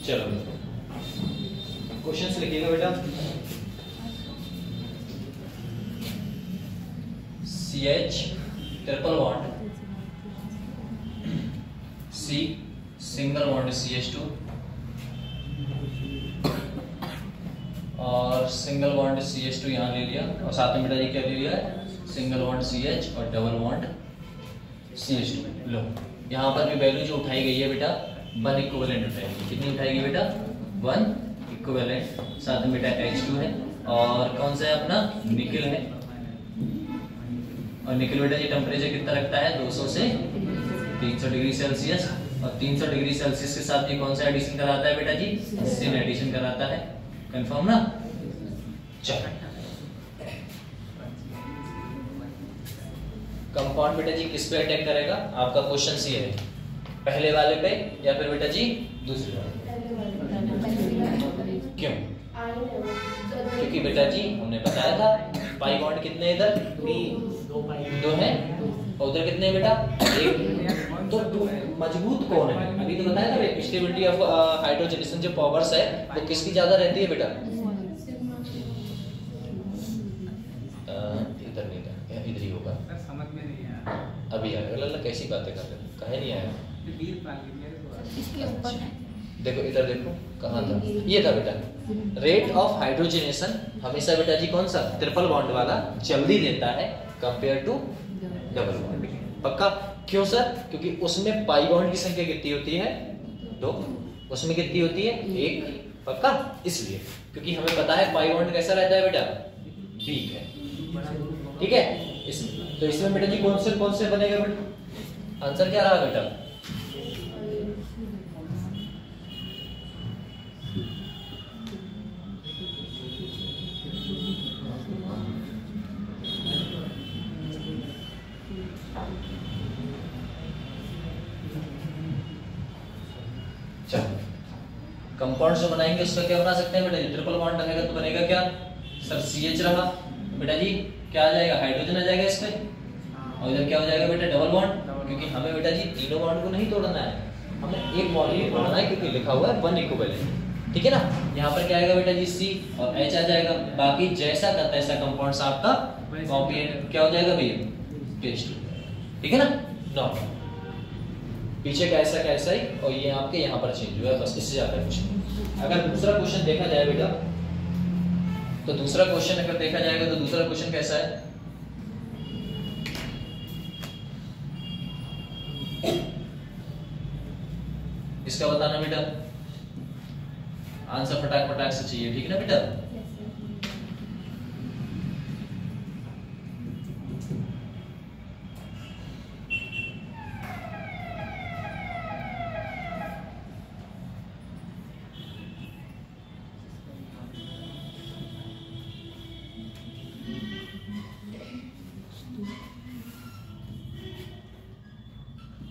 चलो क्वेश्चंस लिखिएगा बेटा। CH triple bond, C single bond CH2 और सिंगल बॉन्ड CH2 यहाँ ले लिया, और साथ में बेटा ये क्या ले लिया है, सिंगल बॉन्ड CH और डबल बॉन्ड CH2। लो यहाँ पर भी वैल्यू जो उठाई गई है बेटा 1 इक्विवेलेंट उठाएगी, कितनी उठाएगी बेटा 1 इक्विवेलेंट, साथ में बेटा H2 है और कौन सा है अपना निकल है, और निकल बेटा ये टेम्परेचर कितना रखता है 200 से 300 डिग्री सेल्सियस, और 300 डिग्री सेल्सियस के साथ ये कौन सा एडिशन कराता है बेटा जी, सिन एडिशन कराता है, कंफर्म ना। चलो कंपाउंड बेटा जी किस पे अटैक करेगा, आपका क्वेश्चन ये है, पहले वाले पे या फिर बेटा जी दूसरे वाले। क्यों, क्योंकि बेटा जी हमने बताया था पाई बॉन्ड कितने इधर 2 है, और उधर कितने है बेटा 1, तो मजबूत कौन है, अभी तो बताया था स्टेबिलिटी ऑफ हाइड्रोजनेशन जो पावर्स है वो किसकी ज्यादा रहती है बेटा, इधर नहीं था, इधर ही होगा, समझ में नहीं आया अभी आएगा। लल्ला कैसी बातें कर रहे हो, कहे नहीं आया, इसके ऊपर है, देखो इधर देखो कहाँ था, ये था बेटा रेट ऑफ हाइड्रोजनेशन हमेशा बेटा जी कौन सा ट्रिपल बॉन्ड वाला जल्दी देता है कंपेयर टू डबल बॉन्ड, पक्का। क्यों सर, क्योंकि उसमें पाई बॉन्ड की संख्या कितनी होती है 2, उसमें कितनी होती है 1, पक्का, इसलिए क्योंकि हमें पता है पाई बॉन्ड कैसा रहता है बेटा वीक है, ठीक है। इसमें तो इसमें बेटा जी कौन से बनेगा बेटा, आंसर क्या रहा बेटा, कंपाउंड जो बनाएंगे उसका क्या बना सकते हैं बेटा जी, ट्रिपल बॉन्ड बनेगा तो बनेगा क्या सर CH रहा बेटा जी, क्या आ जाएगा हाइड्रोजन आ जाएगा इसमें, और इधर क्या हो जाएगा बेटा डबल बॉन्ड, क्योंकि हमें बेटा जी तीनों बॉन्ड को नहीं तोड़ना है, हमें एक बॉन्ड ही तोड़ना है क्योंकि लिखा हुआ है 1 इक्विवेलेंट। ठीक है ना, यहाँ पर क्या आएगा बेटा जी C और H आ जाएगा, बाकी जैसा का तैसा कंपाउंड्स आपका कॉपी क्या हो जाएगा भैया पेस्ट। ठीक है ना, नॉर्मल पीछे कैसा ही, और ये आपके यहाँ पर चेंज हुआ है, बस इससे ज्यादा कुछ नहीं। अगर दूसरा क्वेश्चन देखा जाए बेटा, तो दूसरा क्वेश्चन अगर देखा जाएगा तो दूसरा क्वेश्चन कैसा है, इसका बताना बेटा, आंसर फटाक फटाक से चाहिए। ठीक है ना बेटा,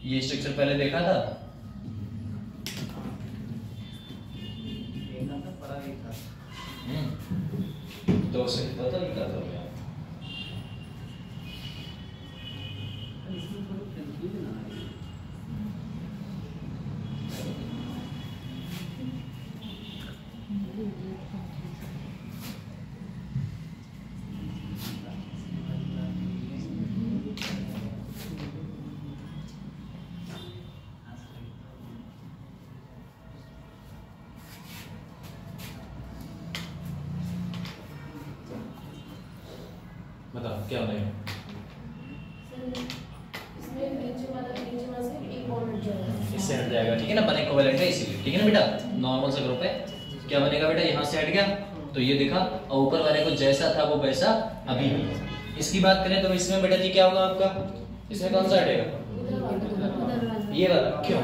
ये स्ट्रक्चर पहले देखा था, तो उसे पता नहीं करता मैं। बताओ क्या होगा इससे हट जाएगा। ठीक है ना, बने इक्विवेलेंट है इसीलिए। ठीक है ना बेटा, नॉर्मल सा ग्रुप है, क्या बनेगा बेटा, यहाँ से हट गया तो ये दिखा, और ऊपर वाले को जैसा था वो वैसा अभी भी। इसकी बात करें तो इसमें बेटा जी क्या होगा आपका, इसमें कौन सा हटेगा, ये वाला, क्यों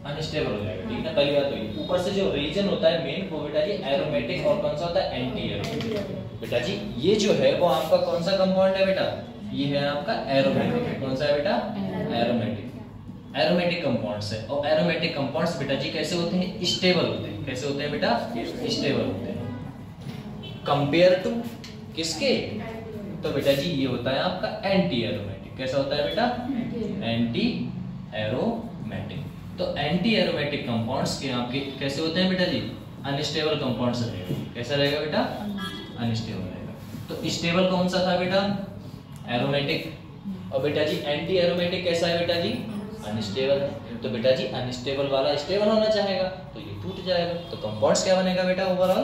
अनस्टेबल हो जाएगा। ठीक है, पहली बात तो ये, ऊपर से जो रीजन होता है मेन वो बेटा जी एरोमेटिक, और कौन सा होता है एंटी एरोमेटिक। बेटा जी ये जो है वो आपका कौन सा कंपाउंड है बेटा, ये है आपका एरोमेटिक। कौन सा है बेटा, एरोमेटिक। एरोमेटिक कंपाउंड्स है, और एरोमेटिक कंपाउंड्स बेटा जी कैसे होते हैं, स्टेबल होते हैं। कैसे होते हैं बेटा, स्टेबल होते हैं। कंपेयर टू किसके, तो बेटा जी ये होता है आपका एंटी एरोमेटिक। कैसा होता है बेटा, एंटी एरोमेटिक। तो एंटी एरोमेटिक कंपाउंड्स के आपके कैसे होते हैं बेटा जी, अनस्टेबल कंपाउंड्स रहेगा। कैसा रहेगा बेटा, अनस्टेबल रहेगा। तो स्टेबल कौन सा था बेटा, एरोमेटिक, और बेटा जी एंटी एरोमेटिक कैसा है बेटा जी, अनस्टेबल है। तो बेटा जी अनस्टेबल वाला स्टेबल होना चाहेगा तो ये टूट जाएगा, तो कंपाउंड्स क्या बनेगा बेटा ओवरऑल,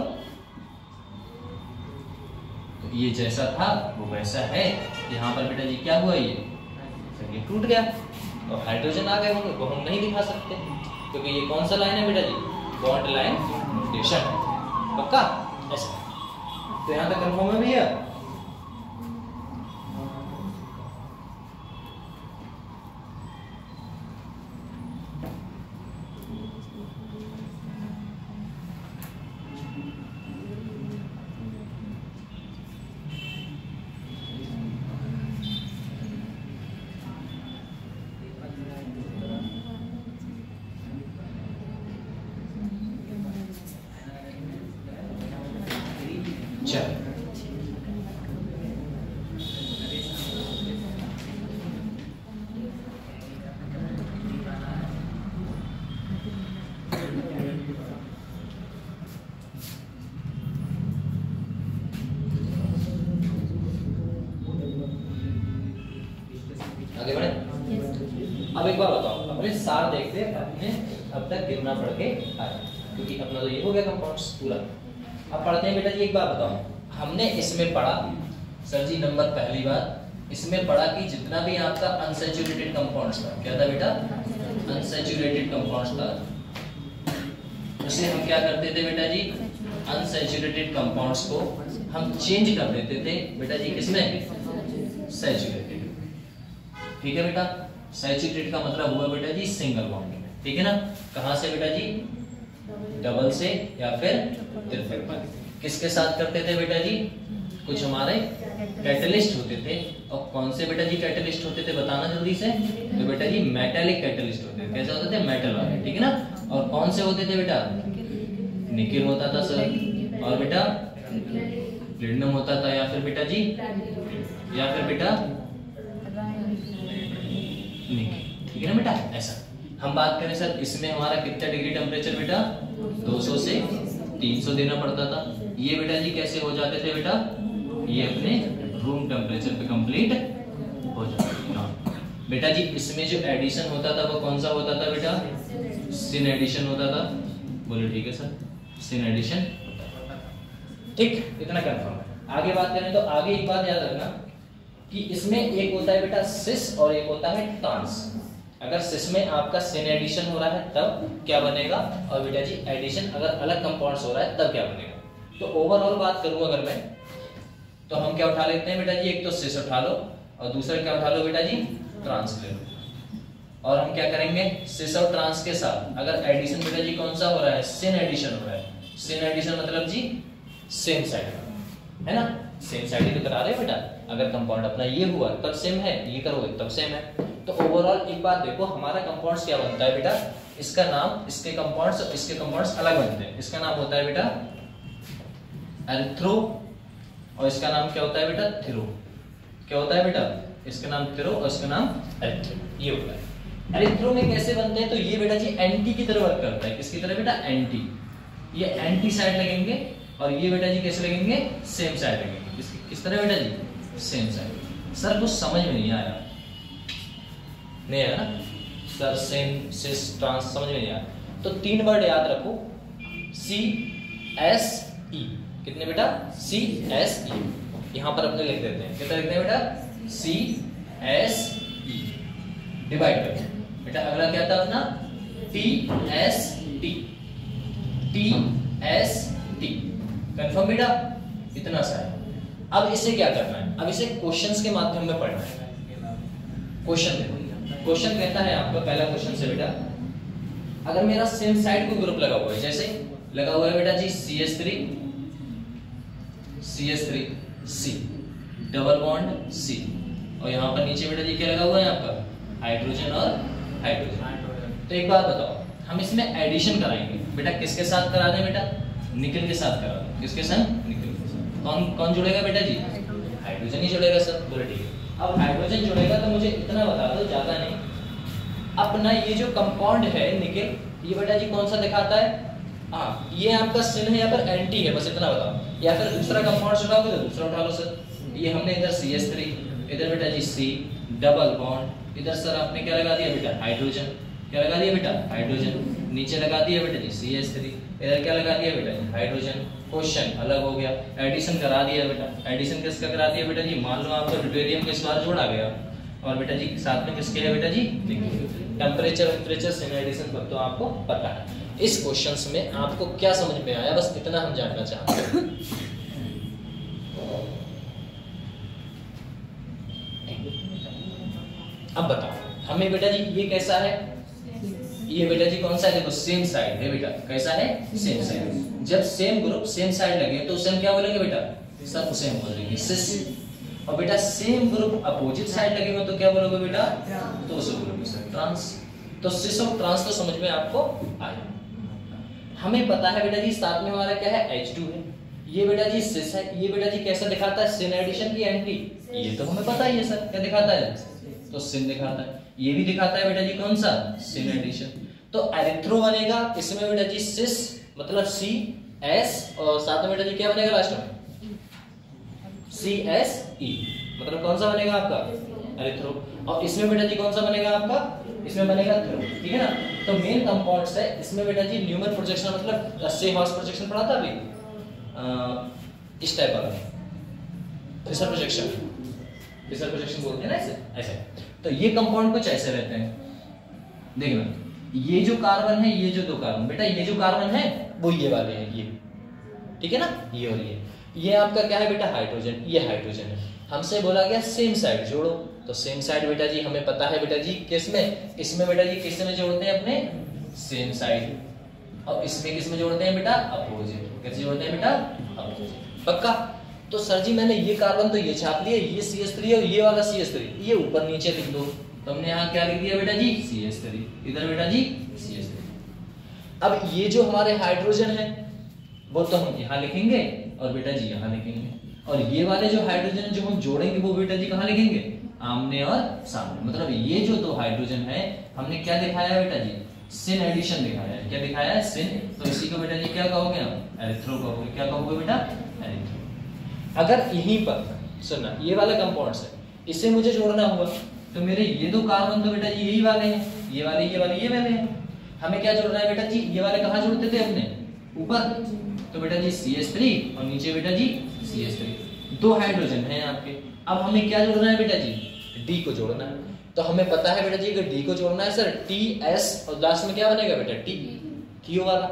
तो ये जैसा था वो वैसा है। यहाँ पर बेटा जी क्या हुआ, ये टूट गया और हाइड्रोजन आ गए होंगे, वो हम नहीं दिखा सकते क्योंकि ये कौन सा लाइन है बेटा जी, बॉन्ड लाइन नोटेशन। पक्का ऐसा, तो यहाँ तक कंफर्म है भैया। आगे बढ़े। अब एक बार बताओ, अपने सार देखते अपने अब तक गिरना पड़ के आए, क्योंकि अपना तो ये हो गया कंपाउंड्स पूरा। अब पढ़ते हैं बेटा जी, एक बार बताओ, हमने इसमें पढ़ा सर जी नंबर पहली बात इसमें पढ़ा कि जितना भी आपका अनसैचुरेटेड कंपाउंड्स था, क्या था बेटा, अनसैचुरेटेड कंपाउंड्स था, उसे हम क्या करते थे बेटा जी, अनसैचुरेटेड कंपाउंड्स को हम चेंज कर देते थे बेटा जी किसमें, सैचुरेटेड। ठीक है बेटा, सैचुरेटेड का मतलब हुआ बेटा जी सिंगल बॉन्ड में। ठीक है ना, कहां से बेटा जी, डबल से या फिर ट्रिपल। किसके साथ करते थे बेटा जी, कुछ हमारे कैटलिस्ट होते थे। और कौन से बेटा जी कैटलिस्ट होते थे बताना जल्दी से। तो बेटा जी मेटालिक कैटलिस्ट होते थे। कैसे होते थे? मेटल वाले, ठीक है ना। और कौन से होते थे बेटा? निकेल होता था सर, और बेटा प्लेटिनम होता था, या फिर बेटा जी या फिर बेटा निकेल, ठीक है ना बेटा। ऐसा हम बात करें सर, इसमें हमारा कितना डिग्री टेम्परेचर बेटा? 200 से 300 देना पड़ता था। ये बेटा जी कैसे हो जाते थे बेटा? ये अपने रूम टेम्परेचर पे कंप्लीट हो जाते थे बेटा जी। इसमें जो एडिशन होता था वो कौन सा होता था बेटा? सिन एडिशन होता था। बोलो ठीक है सर, सिन एडिशन। ठीक, इतना कंफर्म है। आगे बात करें तो आगे एक बात याद रखना कि इसमें एक होता है बेटा सिस और एक होता है ट्रांस। अगर सिस में आपका सिन एडिशन हो रहा है तब क्या बनेगा, और बेटा जी एडिशन अगर अलग कंपाउंड्स हो रहा है तब क्या बनेगा। तो ओवरऑल बात करूं अगर मैं, तो हम क्या उठा लेते हैं बेटा जी? एक तो सिस उठा लो और दूसरा क्या उठा लो बेटा जी? ट्रांस ले लो। और हम क्या करेंगे? सिस और ट्रांस के साथ अगर एडिशन बेटा जी कौन सा हो रहा है? सिन एडिशन हो रहा है। सिन एडिशन मतलब जी सेम साइड, है ना। सेम साइड ही तो करा रहे हैं बेटा। अगर कंपाउंड अपना ये हुआ तब सेम है, ये करोगे तब सेम है। तो ओवरऑल एक बात देखो, हमारा कंपाउंड्स क्या बनता है बेटा? इसका नाम, इसके कंपाउंड्स और इसके कंपाउंड्स अलग बनते हैं। इसका नाम होता है बेटा एरिथ्रो, और इसका नाम क्या होता है बेटा? थिरो। क्या होता है बेटा? इसका नाम थिरो और इसका नाम एरिथ्रो, ये होता है। एरिथ्रो में कैसे बनते हैं? तो ये बेटा जी एंटी की तरह वर्क करता है। किसकी तरह बेटा? एंटी। ये एंटी साइड लगेंगे और ये बेटा जी कैसे लगेंगे? सेम साइड लगेंगे। किस तरह बेटा जी? Same side. सर कुछ समझ में नहीं आया, नहीं आया ना सर? सेम सिस ट्रांस समझ में नहीं आया तो 3 वर्ड याद रखो, सी एस ई। कितने बेटा? C S E. यहां पर अपने लिख देते हैं, कितना लिखते हैं बेटा? सी एस ई डिवाइड करते हैं बेटा। अगला क्या था अपना? T S T. T S T confirm बेटा? इतना सा है। अब इसे क्या करना है? अब इसे क्वेश्चंस के माध्यम में पढ़ना है। क्वेश्चन देखो, क्वेश्चन कहता है आपका पहला क्वेश्चन से बेटा, अगर मेरा सेम साइड को ग्रुप लगा हुआ है, जैसे लगा हुआ है बेटा जी CH3 C double bond C, और यहाँ पर नीचे बेटा जी क्या लगा हुआ है आपका? हाइड्रोजन और हाइड्रोजन। तो एक बात बताओ, हम इसमें एडिशन कराएंगे बेटा। किसके साथ करा दें बेटा? निकेल के साथ करा दें। किसके साथ? निकेल के साथ। कौन जुड़ेगा बेटा जी? हाइड्रोजन ही जुड़ेगा सर। बोलो ठीक है। अब हाइड्रोजन जुड़ेगा तो मुझे इतना बता दो, ज्यादा नहीं, अपना ये जो कंपाउंड है निकेल, ये बेटा जी कौन सा दिखाता है? हाँ, ये आपका सिन है या फिर एंटी है, बस इतना बताओ। या फिर दूसरा कंपाउंड उठाओगे तो दूसरा उठा लो सर। ये हमने इधर CH3, इधर बेटा जी C डबल बॉन्ड, इधर सर आपने क्या लगा दिया बेटा? हाइड्रोजन। क्या लगा दिया बेटा? हाइड्रोजन। नीचे लगा दिया बेटा जी CH3, इधर क्या लगा दिया बेटा जी? हाइड्रोजन। क्वेश्चन अलग हो गया। एडिशन करा दिया बेटा। एडिशन किसका करा दिया बेटा जी? मान लो आपको ड्यूटेरियम के इस बार जोड़ा गया, और बेटा जी साथ में किसके है बेटा जी? टेम्परेचर सिन एडिशन पर तो आपको पता है। इस क्वेश्चंस में आपको क्या समझ में आया, बस इतना हम जानना चाहते हैं। अब बताओ हमें बेटा जी ये कैसा है? ये बेटा जी कौन सा है? देखो सेम साइड है बेटा। कैसा है? Same side. जब सेम ग्रुप सेम साइड लगे तो उसे हम क्या बोलेंगे बेटा? सब उसे हम बोलेंगे सिस। और बेटा सेम ग्रुप अपोजिट साइड लगेगा तो क्या बोलोगे बेटा? तो उसे बोलोगे सर ट्रांस। तो सिस और ट्रांस तो समझ में आपको आया। हमें पता है बेटा जी साथ में हमारा क्या है? H2 है। ये बेटा जी सिस है। ये बेटा जी कैसा दिखाता है? सिन एडिशन की एंटी। ये तो हमें पता ही है सर। क्या दिखाता है? तो सिन दिखाता है। ये भी दिखाता है बेटा जी कौन सा? सिन एडिशन। तो एरिथ्रो बनेगा इसमें बेटा जी सिस मतलब CS, और साथ में बेटा जी क्या बनेगा लास्ट में? CSE मतलब कौन सा बनेगा आपका? एरिथ्रो। और इसमें बेटा जी कौन सा बनेगा आपका? इसमें बनेगा थिरो। ठीक है ना। तो मेन कंपाउंड्स है इसमें बेटा जी न्यूमन प्रोजेक्शन मतलब से हॉर्स प्रोजेक्शन पढ़ा था अभी, इस टाइप वाला फिशर प्रोजेक्शन बोलते हैं ना इसे, ऐसे। तो ये कंपाउंड कुछ ऐसे रहते हैं। देखना ये जो कार्बन है, ये जो 2 कार्बन बेटा, ये जो कार्बन है वो ये वाले हैं, ये ठीक है ना, ये और ये आपका क्या है बेटा? हाइड्रोजन। ये हाइड्रोजन है। हमसे बोला गया सेम साइड जोड़ो, तो सेम साइड बेटा जी हमें पता है बेटा जी किसमें? इसमें बेटा जी किस में जोड़ते हैं? अपने सेम साइड। और इसमें किस में जोड़ते हैं बेटा? अपोजिट। कैसे जोड़ते हैं बेटा? अपोजिट। पक्का? तो सर जी मैंने ये कार्बन तो ये छाप लिया, ये CH3 और ये वाला CH3, ये ऊपर नीचे लिख दो। तो हमने यहाँ क्या लिख दिया बेटा जी, CH3, इधर बेटा जी CH3। अब ये जो हमारे हाइड्रोजन है वो तो हम यहाँ लिखेंगे और बेटा जी यहाँ लिखेंगे, और ये वाले जो हाइड्रोजन जो हम जोड़ेंगे वो बेटा जी कहाँ लिखेंगे, आमने और सामने। मतलब ये जो दो हाइड्रोजन है हमने क्या दिखाया है बेटा जी, सिन एडिशन दिखाया है। क्या दिखाया है, सिन। तो इसी को बेटा जी क्या कहोगे हम, एरिथ्रो कहोगे। क्या कहोगे बेटा, एरिथ्रो। अगर यहीं पर सुनना ये वाला कंपाउंड्स है, इसे मुझे जोड़ना हुआ तो मेरे ये दो कार्बन तो बेटा जी यही वाले हैं, ये वाले ये वाले हैं। हमें क्या जोड़ना है बेटा जी, ये वाले कहाँ जोड़ते थे अपने, ऊपर। तो बेटा जी CH3 और नीचे बेटा जी CH3, दो हाइड्रोजन हैं आपके। अब हमें क्या जोड़ना है बेटा जी, D को जोड़ना है। तो हमें पता है बेटा जी अगर D को जोड़ना है सर TS और लास्ट में क्या बनेगा बेटा T, थियो वाला।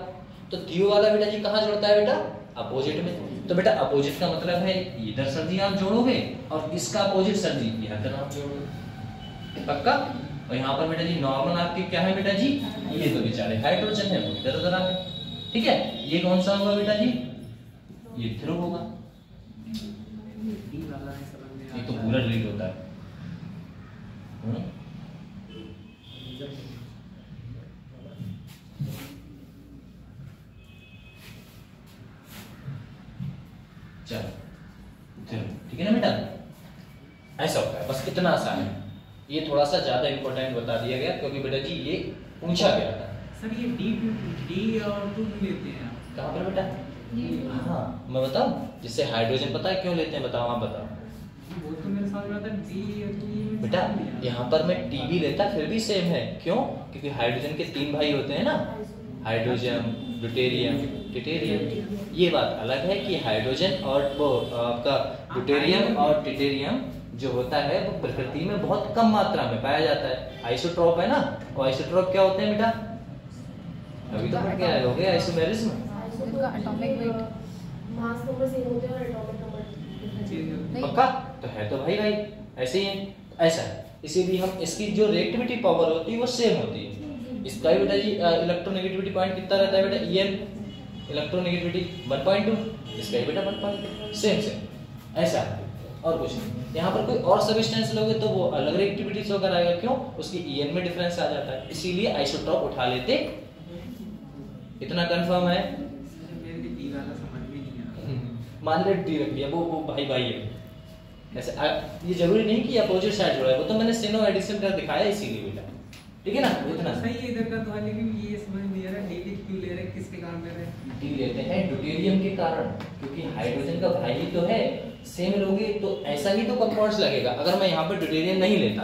तो थियो वाला बेटा जी कहाँ जोड़ता है बेटा, अपोजिट में। तो बेटा अपोजिट का मतलब है इधर सर जी आप जोड़ोगे और इसका अपोजिट सर जी इधर आप जोड़ोगे, पक्का। और यहाँ पर बेटा जी नॉर्मल आपके क्या है बेटा जी, ये तो बेचारे हाइड्रोजन है वो इधर उधर आ गए, ठीक है। ये कौन सा होगा बेटा जी, ये थ्रो होगा। ये तो पूरा डिलीट होता है। चलो ठीक है ना बेटा, ऐसा होता है, बस इतना आसान है। ये थोड़ा सा ज्यादा इंपॉर्टेंट बता दिया गया क्योंकि बेटा जी ये पूछा गया था। सर ये डी और 2 लेते हैं आप कहाँ पर बेटा, हाँ मैं बताऊं, जिससे हाइड्रोजन पता है क्यों लेते हैं, बताओ आप बताओ। वो तो मेरे साथ में था डी बेटा यहाँ पर मैं टी भी लेता फिर भी सेम है, क्यों, क्योंकि हाइड्रोजन के 3 भाई होते हैं ना, हाइड्रोजन, ड्यूटेरियम, ट्रिटियम। ये बात अलग है कि हाइड्रोजन और वो आपका ड्यूटेरियम और ट्रिटियम जो होता है वो प्रकृति में बहुत कम मात्रा में पाया जाता है। आइसोट्रोप है ना, और आइसोट्रोप क्या होते हैं बेटा, अभी तो पढ़ के आए होगे आइसोमेरिज्म। इनका atomic weight mass number same होते हैं और एटॉमिक नंबर पक्का तो है, तो भाई भाई ऐसे ही है, ऐसा है। इसीलिए हम इसकी जो रिएक्टिविटी पावर होती है वो सेम होती है। इसका भी बेटा जी इलेक्ट्रोनेगेटिविटी पॉइंट कितना रहता है बेटा, EN इलेक्ट्रोनेगेटिविटी 1.2, इसका भी बेटा 1.2, सेम ऐसा है और कुछ नहीं। यहाँ पर कोई और सब्सटेंस लोगे तो वो अलग रिएक्टिविटी से होकर आएगा, क्यों, उसकी EN में डिफरेंस आ जाता है, इसीलिए आइसोटॉप उठा लेते। इतना कंफर्म है, मान ले डी रख दिया, वो भाई भाई है ऐसे। ये जरूरी नहीं कि अपोजिट साइड जुड़ा है, वो तो मैंने सिनो एडिशन कर दिखाया इसीलिए बेटा, ठीक है ना। इतना सही है इधर का तो है, लेकिन ये समझ नहीं आ रहा डी क्यों ले रहे हैं, किसके कारण ले रहे हैं। डी लेते हैं ड्यूटेरियम के कारण, क्योंकि हाइड्रोजन का भाई ही तो है, सेम लोगे तो ऐसा ही तो कंपाउंड्स लगेगा। अगर मैं यहाँ पर ड्यूटेरियम नहीं लेता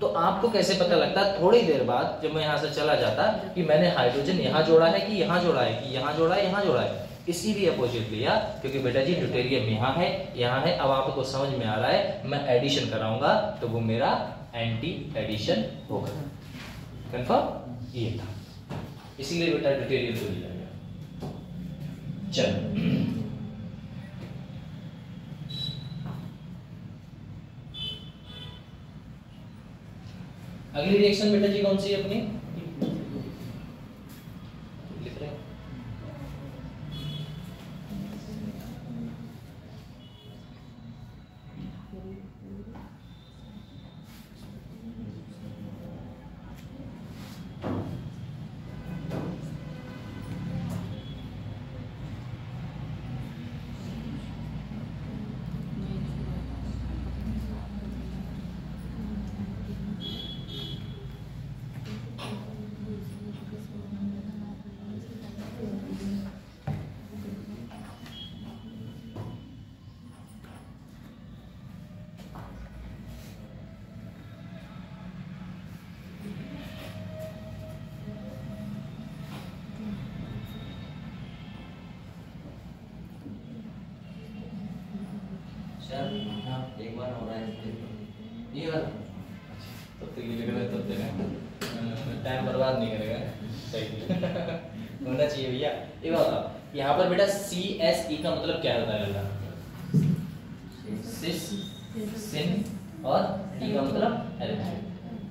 तो आपको कैसे पता लगता, थोड़ी देर बाद जब मैं यहाँ से चला जाता कि मैंने हाइड्रोजन यहाँ जोड़ा है कि यहाँ जोड़ा है कि यहाँ जोड़ा है यहाँ जोड़ा है, इसीलिए अपोजिट लिया क्योंकि बेटा जी ड्यूटेरियम यहाँ है। अब आपको समझ में आ रहा है, मैं एडिशन कराऊंगा तो वो मेरा एंटी एडिशन होगा, कंफर्म ये था, इसीलिए बेटा ड्यूटेरियम को लिया गया। चलो अगली रिएक्शन बेटा जी कौन सी है अपनी, लिख रहे हैं एक बार हो रहा है ये वाला, तब तक ये लिख रहा है, तब तक टाइम बर्बाद नहीं करेगा, सही होना चाहिए भैया। ये बताओ यहाँ पर बेटा CSE का मतलब क्या होता है बेटा, सिस, सिन, और T का मतलब एरिथ्रो,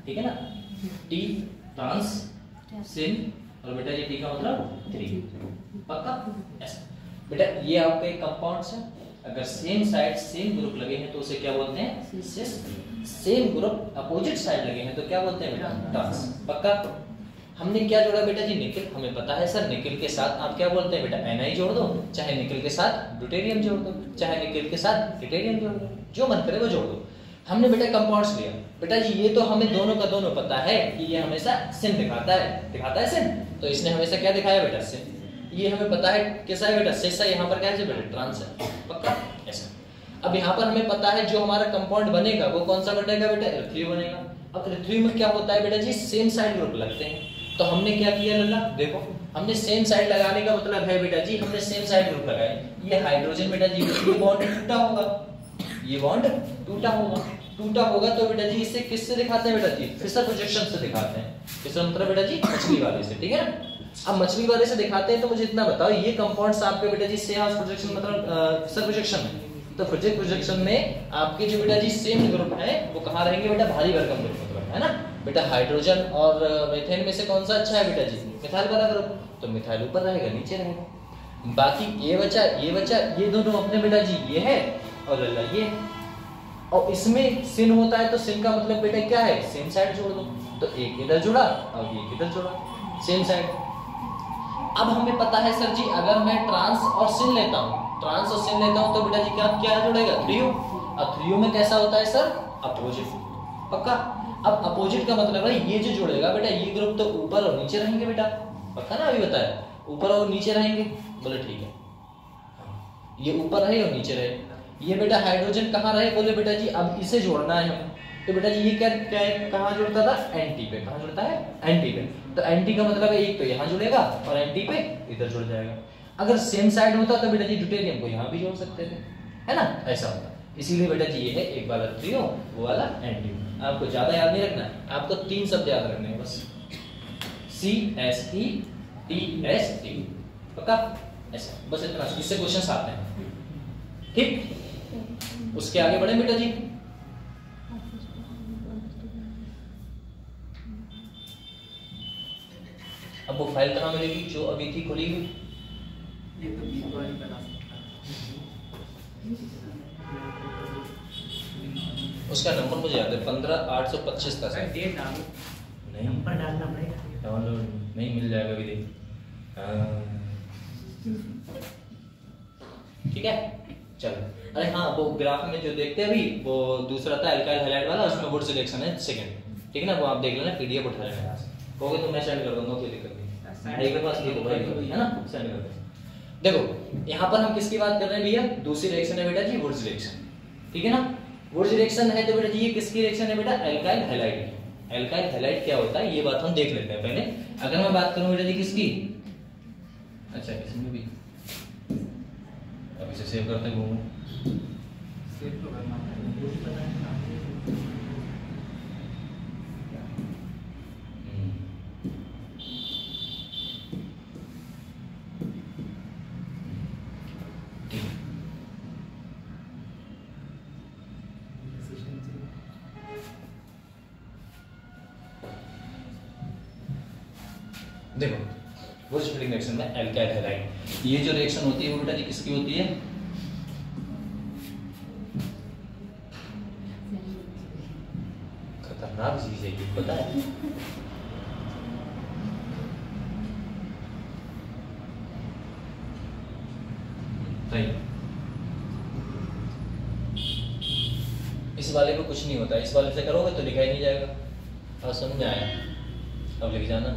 ठीक है ना। T ट्रांस सिन और बेटा ये T का मतलब 3, पक्का ऐसा। बेटा ये आपका एक कंपाउंड्स है, अगर सेम साइड सेम ग्रुप लगे हैं तो उसे क्या बोलते हैं? सिस। सेम ग्रुप अपोजिट साइड लगे हैं तो क्या बोलते हैं बेटा? ट्रांस। पक्का? हमने क्या जोड़ा बेटा जी? निकल। हमें पता है सर निकल के साथ आप क्या बोलते हैं बेटा? Na जोड़ दो, चाहे निकल के साथ ड्यूटेरियम जोड़ दो, चाहे निकल के साथ ट्रिटियम जोड़ दो, जो मन करे वो जोड़ दो। हमने बेटा कंपाउंड्स लिया। बेटा जी ये तो हमें दोनों का दोनों पता है कि ये हमेशा सिन दिखाता है सिन। तो इसने हमेशा क्या दिखाया बेटा? सिन। ये हमें पता है कैसा है बेटा? सिस है। यहाँ पर क्या है बेटा? ट्रांस है। पक्का? ऐसा। अब यहाँ पर हमें पता है जो हमारा कंपाउंड बनेगा वो कौन सा बनेगा बेटा? एरिथ्रियो बनेगा। अब एरिथ्रियो में क्या होता है बेटा जी? सेम साइड ग्रुप लगते हैं। तो हमने क्या किया लल्ला? देखो हमने सेम साइड लगाने का मतलब है बेटा जी हमने सेम साइड ग्रुप लगाए। ये हाइड्रोजन बेटा जी ये बॉन्ड टूटा होगा, ये बॉन्ड टूटा होगा तो बेटा जी इसे किससे दिखाते हैं बेटा जी? फिशर प्रोजेक्शन से दिखाते हैं। फिशर मतलब बेटा जी मछली वाले से, ठीक है ना? अब मछली वाले से दिखाते हैं तो मुझे इतना बताओ ये कंपाउंड्स आपके बेटा जी सेम प्रोजेक्शन मतलब फिशर प्रोजेक्शन है। तो फिशर प्रोजेक्शन में आपके जो बेटा जी सेम ग्रुप है वो कहाँ रहेंगे बेटा? भारी भरकम ग्रुप मतलब, है ना बेटा? हाइड्रोजन और मीथेन में से कौन सा अच्छा है बेटा जी? मिथाइल वाला ग्रुप। तो मिथाइल ऊपर रहेगा, नीचे रहेगा। बाकी ये बचा, ये दोनों अपने बेटा जी ये है और लल्ला ये। और इसमें सिन होता है तो सिन का मतलब बेटा क्या है? सेम साइड जोड़ दो। तो एक इधर जुड़ा और एक इधर जुड़ा, सेम साइड। अब हमें पता है सर जी अगर मैं ट्रांस और सिन लेता हूं तो बेटा जी क्या जुड़ेगा? थ्रियो। अब थ्रियो में कैसा होता है सर? अपोजिट। पक्का? अब अपोजिट का मतलब है ये जो जुड़ेगा बेटा ये ग्रुप तो ऊपर और नीचे रहेंगे बेटा। पक्का ना? अभी बताया ऊपर और नीचे रहेंगे। बोले ठीक है, ये ऊपर रहे और नीचे रहे। ये बेटा हाइड्रोजन कहाँ रहे? बोले बेटा जी अब इसे जोड़ना है हमें। तो बेटा जी ये क्या कहाँ जुड़ता था? एंटी पे। कहाँ जुड़ता है? एंटी पे। तो एंटी का मतलब है एक तो यहाँ जुड़ेगा और एंटी पे इधर जुड़ जाएगा। अगर सेम साइड होता तो बेटा जी ड्यूटेरियम को यहाँ भी जोड़ सकते थे, है ना? ऐसा होता। इसीलिए बेटा जी ये है एक वाला थ्रियो, वो वाला एंटी। आपको ज्यादा याद नहीं रखना है, आपको 3 शब्द याद रखने हैं बस। CSETST। पक्का? ऐसा बस इतना, इससे क्वेश्चंस आते हैं। ठीक, उसके आगे बढ़े बेटा जी। अब वो फाइल कहाँ मिलेगी जो अभी थी खुली हुई? ये तो बीच वाली बना सकता उसका नंबर मुझे याद है 15825 था है। सर। डेट डालो, नहीं नंबर डालना पड़ेगा। डाउनलोड नहीं मिल जाएगा अभी देख। ठीक है चलो। अरे हाँ वो ग्राफ में जो देखते हैं अभी वो दूसरा था एल्काइल हैलाइड वाला, उसमें वुड सिलेक्शन है सेकंड। ठीक है ना? वो आप देख लेना, पीडीएफ उठा लेना यहाँ से। कहोगे तो मैं सेंड कर दूंगा, कोई दिक्कत नहीं। भाई के पास लिखो, भाई है ना? सेंड कर दो। देखो यहाँ पर हम किसकी बात कर रहे हैं भैया? दूसरी रिएक्शन है बेटा जी वुड्स रिएक्शन। ठीक है ना? वुड्स रिएक्शन है तो बेटा जी ये किसकी रिएक्शन है बेटा? एल्काइल हैलाइड की। एल्काइल हैलाइड क्या होता है ये बात हम देख लेते हैं पहले। अगर मैं बात करूं बेटा जी किसकी, अच्छा किसमें भी अब इसे सेव करते हैं सेव तो करना पड़ेगा, वो भी पता है ना। देखो वुड्स स्प्लिटिंग रिएक्शन में एल्काइल हैलाइड, ये जो रिएक्शन होती है वो बेटा जी किसकी होती है? खतरनाक चीज है ये, पता है? सही। इस वाले को कुछ नहीं होता, इस वाले से करोगे तो लिखा ही नहीं जाएगा। और समझ में आया? अब लिख जाना।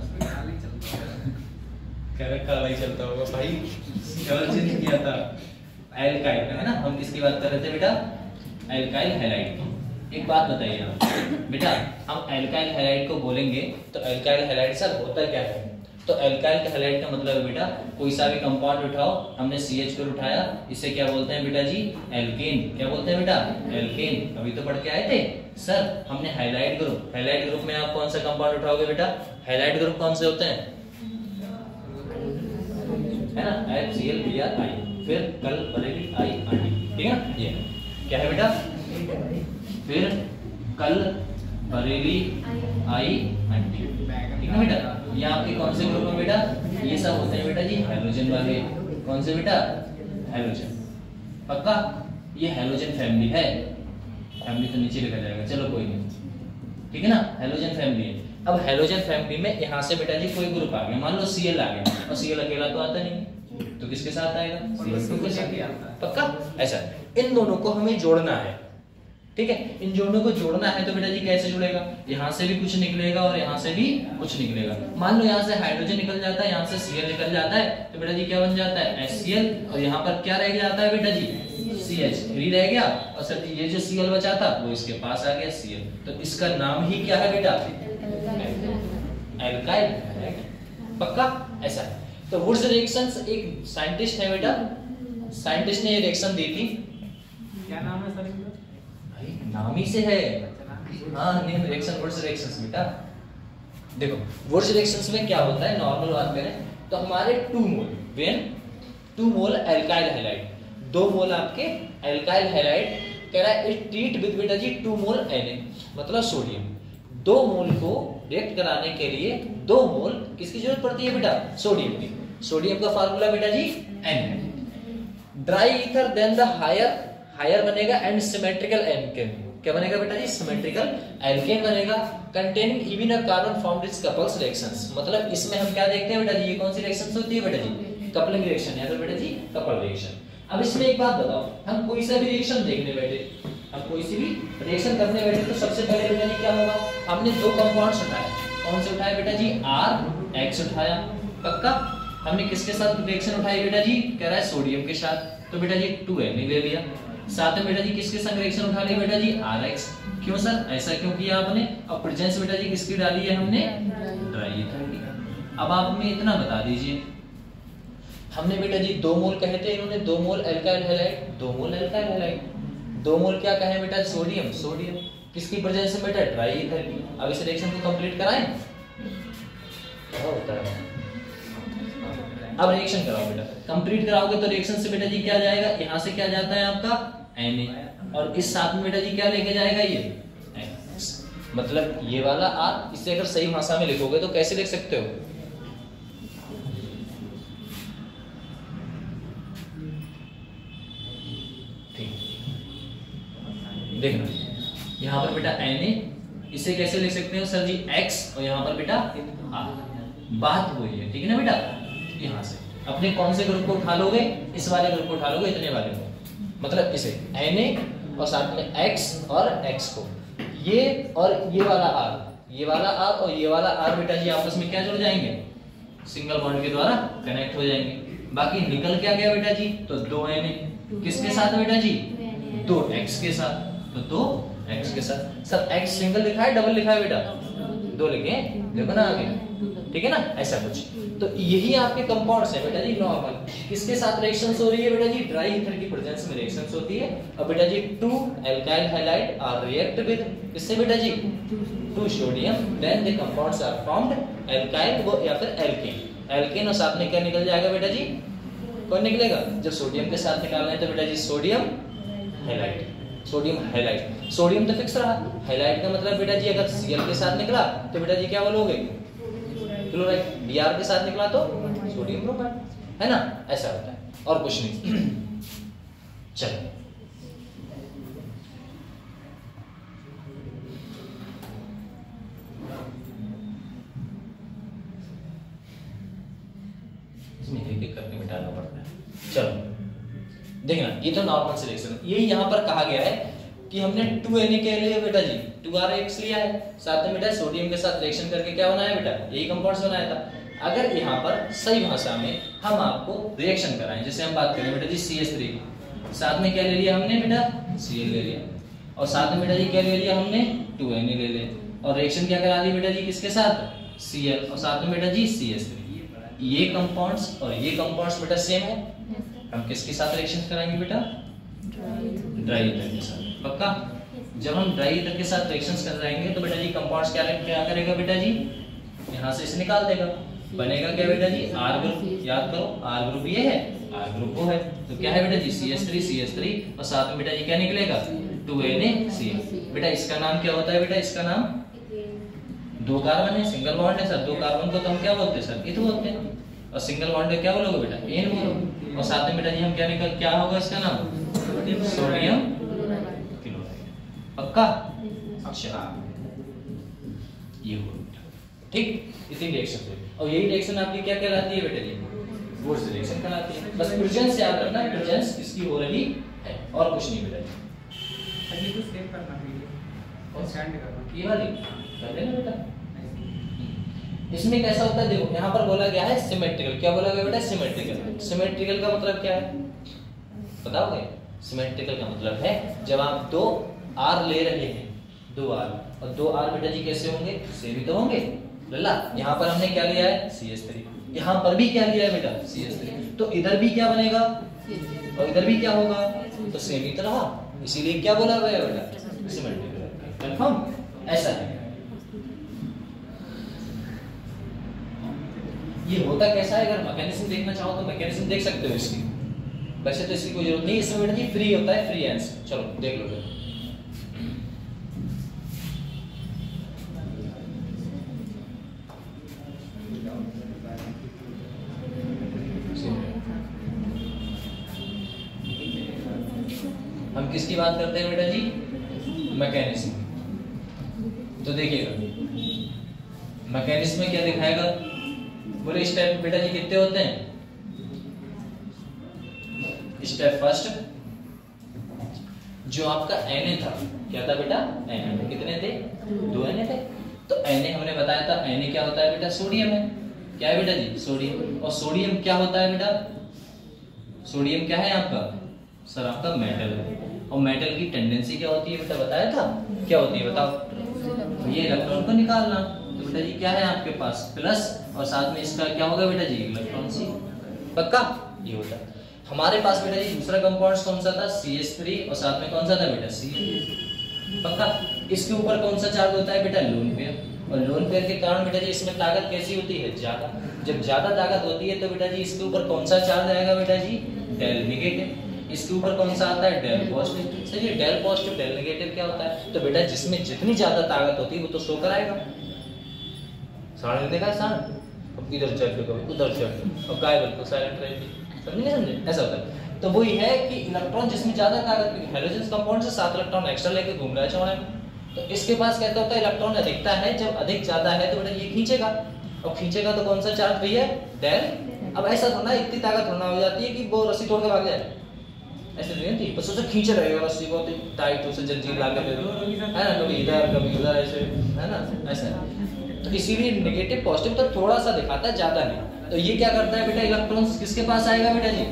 काला ही चलता होगा भाई, गलत नहीं किया था। एल्काइल है ना? हम किसकी बात कर रहे थे बेटा? एल्काइल हैलाइड की। एक बात बताइए आप बेटा, हम एल्काइल हैलाइड को बोलेंगे तो एल्काइल हैलाइड सर होता क्या है? तो एल्काइल हैलाइड का मतलब है बेटा कोई सा भी कंपाउंड उठाओ, हमने CH पर उठाया, इसे क्या बोलते हैं बेटा जी? एल्केन। क्या बोलते हैं बेटा? एल्केन। अभी तो पढ़ के आए थे सर हमने हैलाइड ग्रुप में आप कौन सा कंपाउंड उठाओगे बेटा? हैलाइड ग्रुप कौन से होते हैं? है ना? HCl Br फिर कल बरेली I ठीक है ना? ये क्या है बेटा? फिर कल बरेली I ठीक है बेटा? ये आपके कौन से ग्रुप में बेटा? ये सब होते हैं बेटा जी हाइड्रोजन वाले। कौन से बेटा? हाइड्रोजन। पक्का? ये हैलोजन फैमिली है, फैमिली तो नीचे लिखा जाएगा, चलो कोई नहीं, ठीक है ना, हैलोजन फैमिली है। अब हैलोजन फैमिली में यहाँ से बेटा जी कोई ग्रुप आ गया, मान लो Cl आ गया, और Cl अकेला तो आता नहीं, तो किसके साथ आएगा? Cl2 के साथ। पक्का? ऐसा इन दोनों को हमें जोड़ना है, ठीक है। इन दोनों को जोड़ना है तो बेटा जी कैसे जुड़ेगा? यहाँ से भी कुछ निकलेगा और यहाँ से भी कुछ निकलेगा। मान लो यहाँ से हाइड्रोजन निकल जाता है, यहाँ से Cl निकल जाता है, तो बेटा जी क्या बन जाता है? HCl, और यहाँ पर क्या रह जाता है बेटा जी? CH3 रह गया, और सर जी ये जो Cl बचा था वो इसके पास आ गया Cl, तो इसका नाम ही क्या है बेटा? एल्काइल। पक्का? ऐसा है। तो वुड्स रिएक्शंस, एक साइंटिस्ट है बेटा, साइंटिस्ट ने ये रिएक्शन दी थी, क्या नाम है सर इनका? भाई नाम ही से है, हाँ नेम रिएक्शन, वुड्स रिएक्शंस बेटा। देखो वुड्स रिएक्शंस में क्या होता है, नॉर्मल बात करें तो हमारे 2 मोल, व्हेन 2 मोल एल्काइल हैलाइड, 2 मोल आपके एल्काइल हैलाइड, कह रहा है इट ट्रीट विद बेटा जी 2 मोल Na, मतलब सोडियम। 2 मोल को रिएक्ट कराने के लिए 2 मोल किसकी जरूरत पड़ती है बेटा? सोडियम की। सोडियम का फार्मूला बेटा जी N है। Dry ether then the higher बनेगा एंड सिमेट्रिकल एल्केन, क्या बनेगा बेटा जी? सिमेट्रिकल एल्केन बनेगा, containing even a carbon formed its couples reactions. मतलब इसमें हम क्या देखते हैं बेटा जी? ये कौन सी रिएक्शंस होती है बेटा जी? कपलिंग रिएक्शन, या तो बेटा जी कपल रिएक्शन। अब इसमें एक बात बताओ, हम कोई सा भी रिएक्शन देखने बैठे, हम कोई सी भी रिएक्शन करने बैठे तो सबसे पहले बेटा जी क्या होगा? हमने 2 कंपाउंड्स उठाए, कौन से उठाए बेटा जी? R X उठाया। पक्का? हमने किसके साथ रिएक्शन उठाई बेटा जी? कह रहा है सोडियम के साथ, तो बेटा जी 2Na ले लिया। साथ में बेटा जी किसके संग रिएक्शन उठा ली बेटा जी? RX। क्यों सर, ऐसा क्यों किया आपने? और प्रेजेंस बेटा जी किसकी डाली है हमने? ड्राई ईथर की। अब आप हमें इतना बता दीजिए, हमने बेटा जी 2 मोल कहे थे, इन्होंने 2 मोल एल्काइल हैलाइड, 2 मोल एल्काइल हैलाइड, 2 मोल क्या कहे बेटा? सोडियम, सोडियम किसकी प्रेजेंस में बेटा? ड्राई ईथर की। अब इस रिएक्शन को कंप्लीट कराएं, क्या होता है? अब रिएक्शन कराओ बेटा, कंप्लीट कराओगे तो रिएक्शन से बेटा जी क्या जाएगा? यहाँ से क्या जाता है आपका? Na, और इस साथ में बेटा जी क्या लेके जाएगा? ये NX। मतलब ये वाला R, इसे अगर सही भाषा में लिखोगे तो कैसे लिख सकते हो? देखना यहाँ पर बेटा Na, इसे कैसे लिख सकते हो सर जी? X, और यहाँ पर बेटा R। बात वही है, ठीक है ना बेटा? यहाँ से अपने कौन से ग्रुप को उठा लोगे? इस वाले ग्रुप को उठा लोगे, इतने वाले को, मतलब इसे Na और साथ में X और X को, ये और ये वाला R, ये वाला R और ये वाला R बेटा जी आपस में क्या जुड़ जाएंगे? सिंगल बॉन्ड के द्वारा कनेक्ट हो जाएंगे। बाकी निकल क्या गया बेटा जी? तो 2 Na किसके साथ बेटा जी? 2 X के साथ, तो 2 X के साथ। सर X सिंगल लिखा है डबल लिखा है बेटा? 2 लिखे, देखो ना आगे, ठीक है ना? ऐसा कुछ, तो यही आपके कंपाउंड्स हैं बेटा जी नॉर्मल। किसके साथ रिएक्शंस हो रही है बेटा जी? ड्राई ईथर की प्रेजेंस में रिएक्शंस होती है। और बेटा जी 2 alkyl halide are react with, किससे बेटा जी? 2 sodium, then the compounds are formed alkyl वो या फिर एल्केन। एल्केन और साथ में क्या निकल जाएगा बेटा जी? कौन निकलेगा? जब सोडियम के साथ निकालना है तो बेटा जी sodium halide, sodium halide. Sodium तो फिक्स रहा, हैलाइड का मतलब बेटा जी अगर Cl के साथ निकला तो बेटा जी क्या बोलोगे? क्लोराइड। Br के साथ निकला तो सोडियम ब्रोमाइड, है ना? ऐसा होता है, और कुछ नहीं। चलो इसमें एक-एक करके मिटाना पड़ता है। चलो देखना, ये तो नॉर्मल सिलेक्शन, यही यहाँ पर कहा गया है कि हमने 2Na के लिए बेटा जी 2RX लिया है, साथ में बेटा सोडियम के साथ रिएक्शन करके क्या बनाया बेटा? यही कंपाउंड्स बनाया था। अगर यहाँ पर सही भाषा में हम आपको रिएक्शन कराएं, जैसे हम बात करें बेटा जी CH3, साथ में क्या ले लिया हमने बेटा? Cl ले लिया, और साथ में बेटा जी क्या ले लिया हमने? 2Na ले लिया, और रिएक्शन क्या करा दी बेटा जी किसके साथ? Cl, और साथ में बेटा जी CH3। ये कंपाउंड्स और ये कंपाउंड्स बेटा सेम है, हम किसके साथ रिएक्शन कराएंगे बेटा? ड्राई ईथर के साथ। पक्का? जब हम ड्राई ईथर के साथ रिएक्शंस कर जाएंगे तो बेटा जी कंपाउंड्स क्या करेगा बेटा जी? यहाँ से इसे निकाल देगा, बनेगा क्या बेटा जी? R group. याद करो R ग्रुप ये है, R ग्रुप वो है, तो क्या है बेटा जी? CH3 और साथ में बेटा जी क्या निकलेगा? 2NaCl। बेटा इसका नाम क्या होता है बेटा? इसका नाम 2 कार्बन है, सिंगल बॉन्ड है सर। 2 कार्बन को तो हम क्या बोलते हैं सर? ईथ बोलते हैं, और सिंगल बॉन्ड क्या बोलोगे बेटा? एन बोलोगे, और साथ में बेटा जी हम क्या होगा इसका नाम? Sodium chloride. पक्का? अच्छा ये हो ठीक, इतनी रिएक्शन हुई। और यही रिएक्शन आपकी क्या कहलाती है बेटा जी? वुड्स रिएक्शन कहलाती है। बस प्रेजेंस याद रखना, प्रेजेंस इसकी हो रही है और कुछ नहीं बेटा जी। अगली को सेव करना वीडियो और सेंड करना। ये वाली कर देना बेटा। इसमें कैसा होता है देखो, यहाँ पर बोला गया है सिमेट्रिकल। क्या बोला गया बेटा? सिमेट्रिकल। सिमेट्रिकल का मतलब क्या है बताओगे? सिमेट्रिकल का मतलब है जब आप दो आर ले रहे हैं, दो आर, और दो आर बेटा जी कैसे होंगे? सेम ही तो होंगे। लल्ला यहाँ पर हमने क्या लिया है? CH3। यहाँ पर भी क्या लिया है बेटा? CH3। तो इधर भी क्या बनेगा और इधर भी क्या होगा? तो सेम ही तो रहा, इसीलिए क्या बोला गया बेटा? सिमेट्रिकल। कंफर्म? ऐसा है। ये होता कैसा है? अगर मैकेनिज्म देखना चाहो तो मैकेनिज्म देख सकते हो इसकी, वैसे तो इसकी कोई जरूरत नहीं। इसमें बेटा जी फ्री होता है, फ्री आंसर। चलो देख लो बेटा। हम किसकी बात करते हैं बेटा जी? मैकेनिज्म। तो देखिएगा मैकेनिज्म में क्या दिखाएगा? बोले स्टेप बेटा जी कितने होते हैं? स्टेप फर्स्ट जो आपका Na था, क्या था बेटा? Na कितने थे? 2 Na थे। तो Na हमने बताया था, Na क्या होता है बेटा? सोडियम है। क्या है बेटा जी? सोडियम। और सोडियम क्या होता है बेटा? सोडियम क्या है आपका? सर आपका मेटल है। और मेटल की टेंडेंसी क्या होती है बेटा? बताया था, क्या होती है बताओ? तो ये इलेक्ट्रॉन को निकालना। तो बेटा जी क्या है आपके पास? प्लस, और साथ में इसका क्या होगा बेटा जी? इलेक्ट्रॉन सी। पक्का? ये होता है। हमारे पास बेटा जी दूसरा कंपाउंड कौन सा था? CH3, और साथ में कौन सा था बेटा? Cl। पक्का? इसके ऊपर कौन सा चार्ज होता है बेटा? Lone pair. और लोन पेयर के कारण बेटा जी इसमें ताकत कैसी होती है? ज्यादा। जब ज्यादा ताकत होती है तो बेटा जी इसके ऊपर कौन सा चार्ज आएगा बेटा जी? Del negative. इसके ऊपर कौन सा आता है? Del positive. सही है, डेल पॉजिटिव डेल नेगेटिव क्या होता है? तो बेटा जिसमें जितनी ज्यादा ताकत होती है वो तो शो कराएगा। साढ़े देखा है साढ़े, अब इधर चल के कभी उधर चल, और गाय बिल्कुल साइलेंट रहेगी। समझे नहीं समझे? ऐसा होता है। तो वही है कि इलेक्ट्रॉन जिसमें ज्यादा ताकत, हाइड्रोजन कंपाउंड से 7 इलेक्ट्रॉन एक्स्ट्रा लेके घूम रहा है चौड़े में, तो इसके पास कहता होता है इलेक्ट्रॉन अधिकता है। जब अधिक ज्यादा है तो बेटा ये खींचेगा, और खींचेगा तो कौन सा चार्ज भैया? डेल। अब ऐसा थोड़ा इतनी ताकत होना हो जाती है कि वो रस्सी तोड़ के भाग जाए, ऐसे नहीं थी। बस उसे खींचे रहेगा रस्सी को, टाइट उसे जंजीर ला के, है ना, कभी इधर कभी उधर, ऐसे है ना, ऐसा है। तो इसीलिए नेगेटिव पॉजिटिव तो थोड़ा सा दिखाता है, ज्यादा नहीं। तो ये क्या करता है बेटा? इलेक्ट्रॉन्स किसके पास आएगा बेटा जी?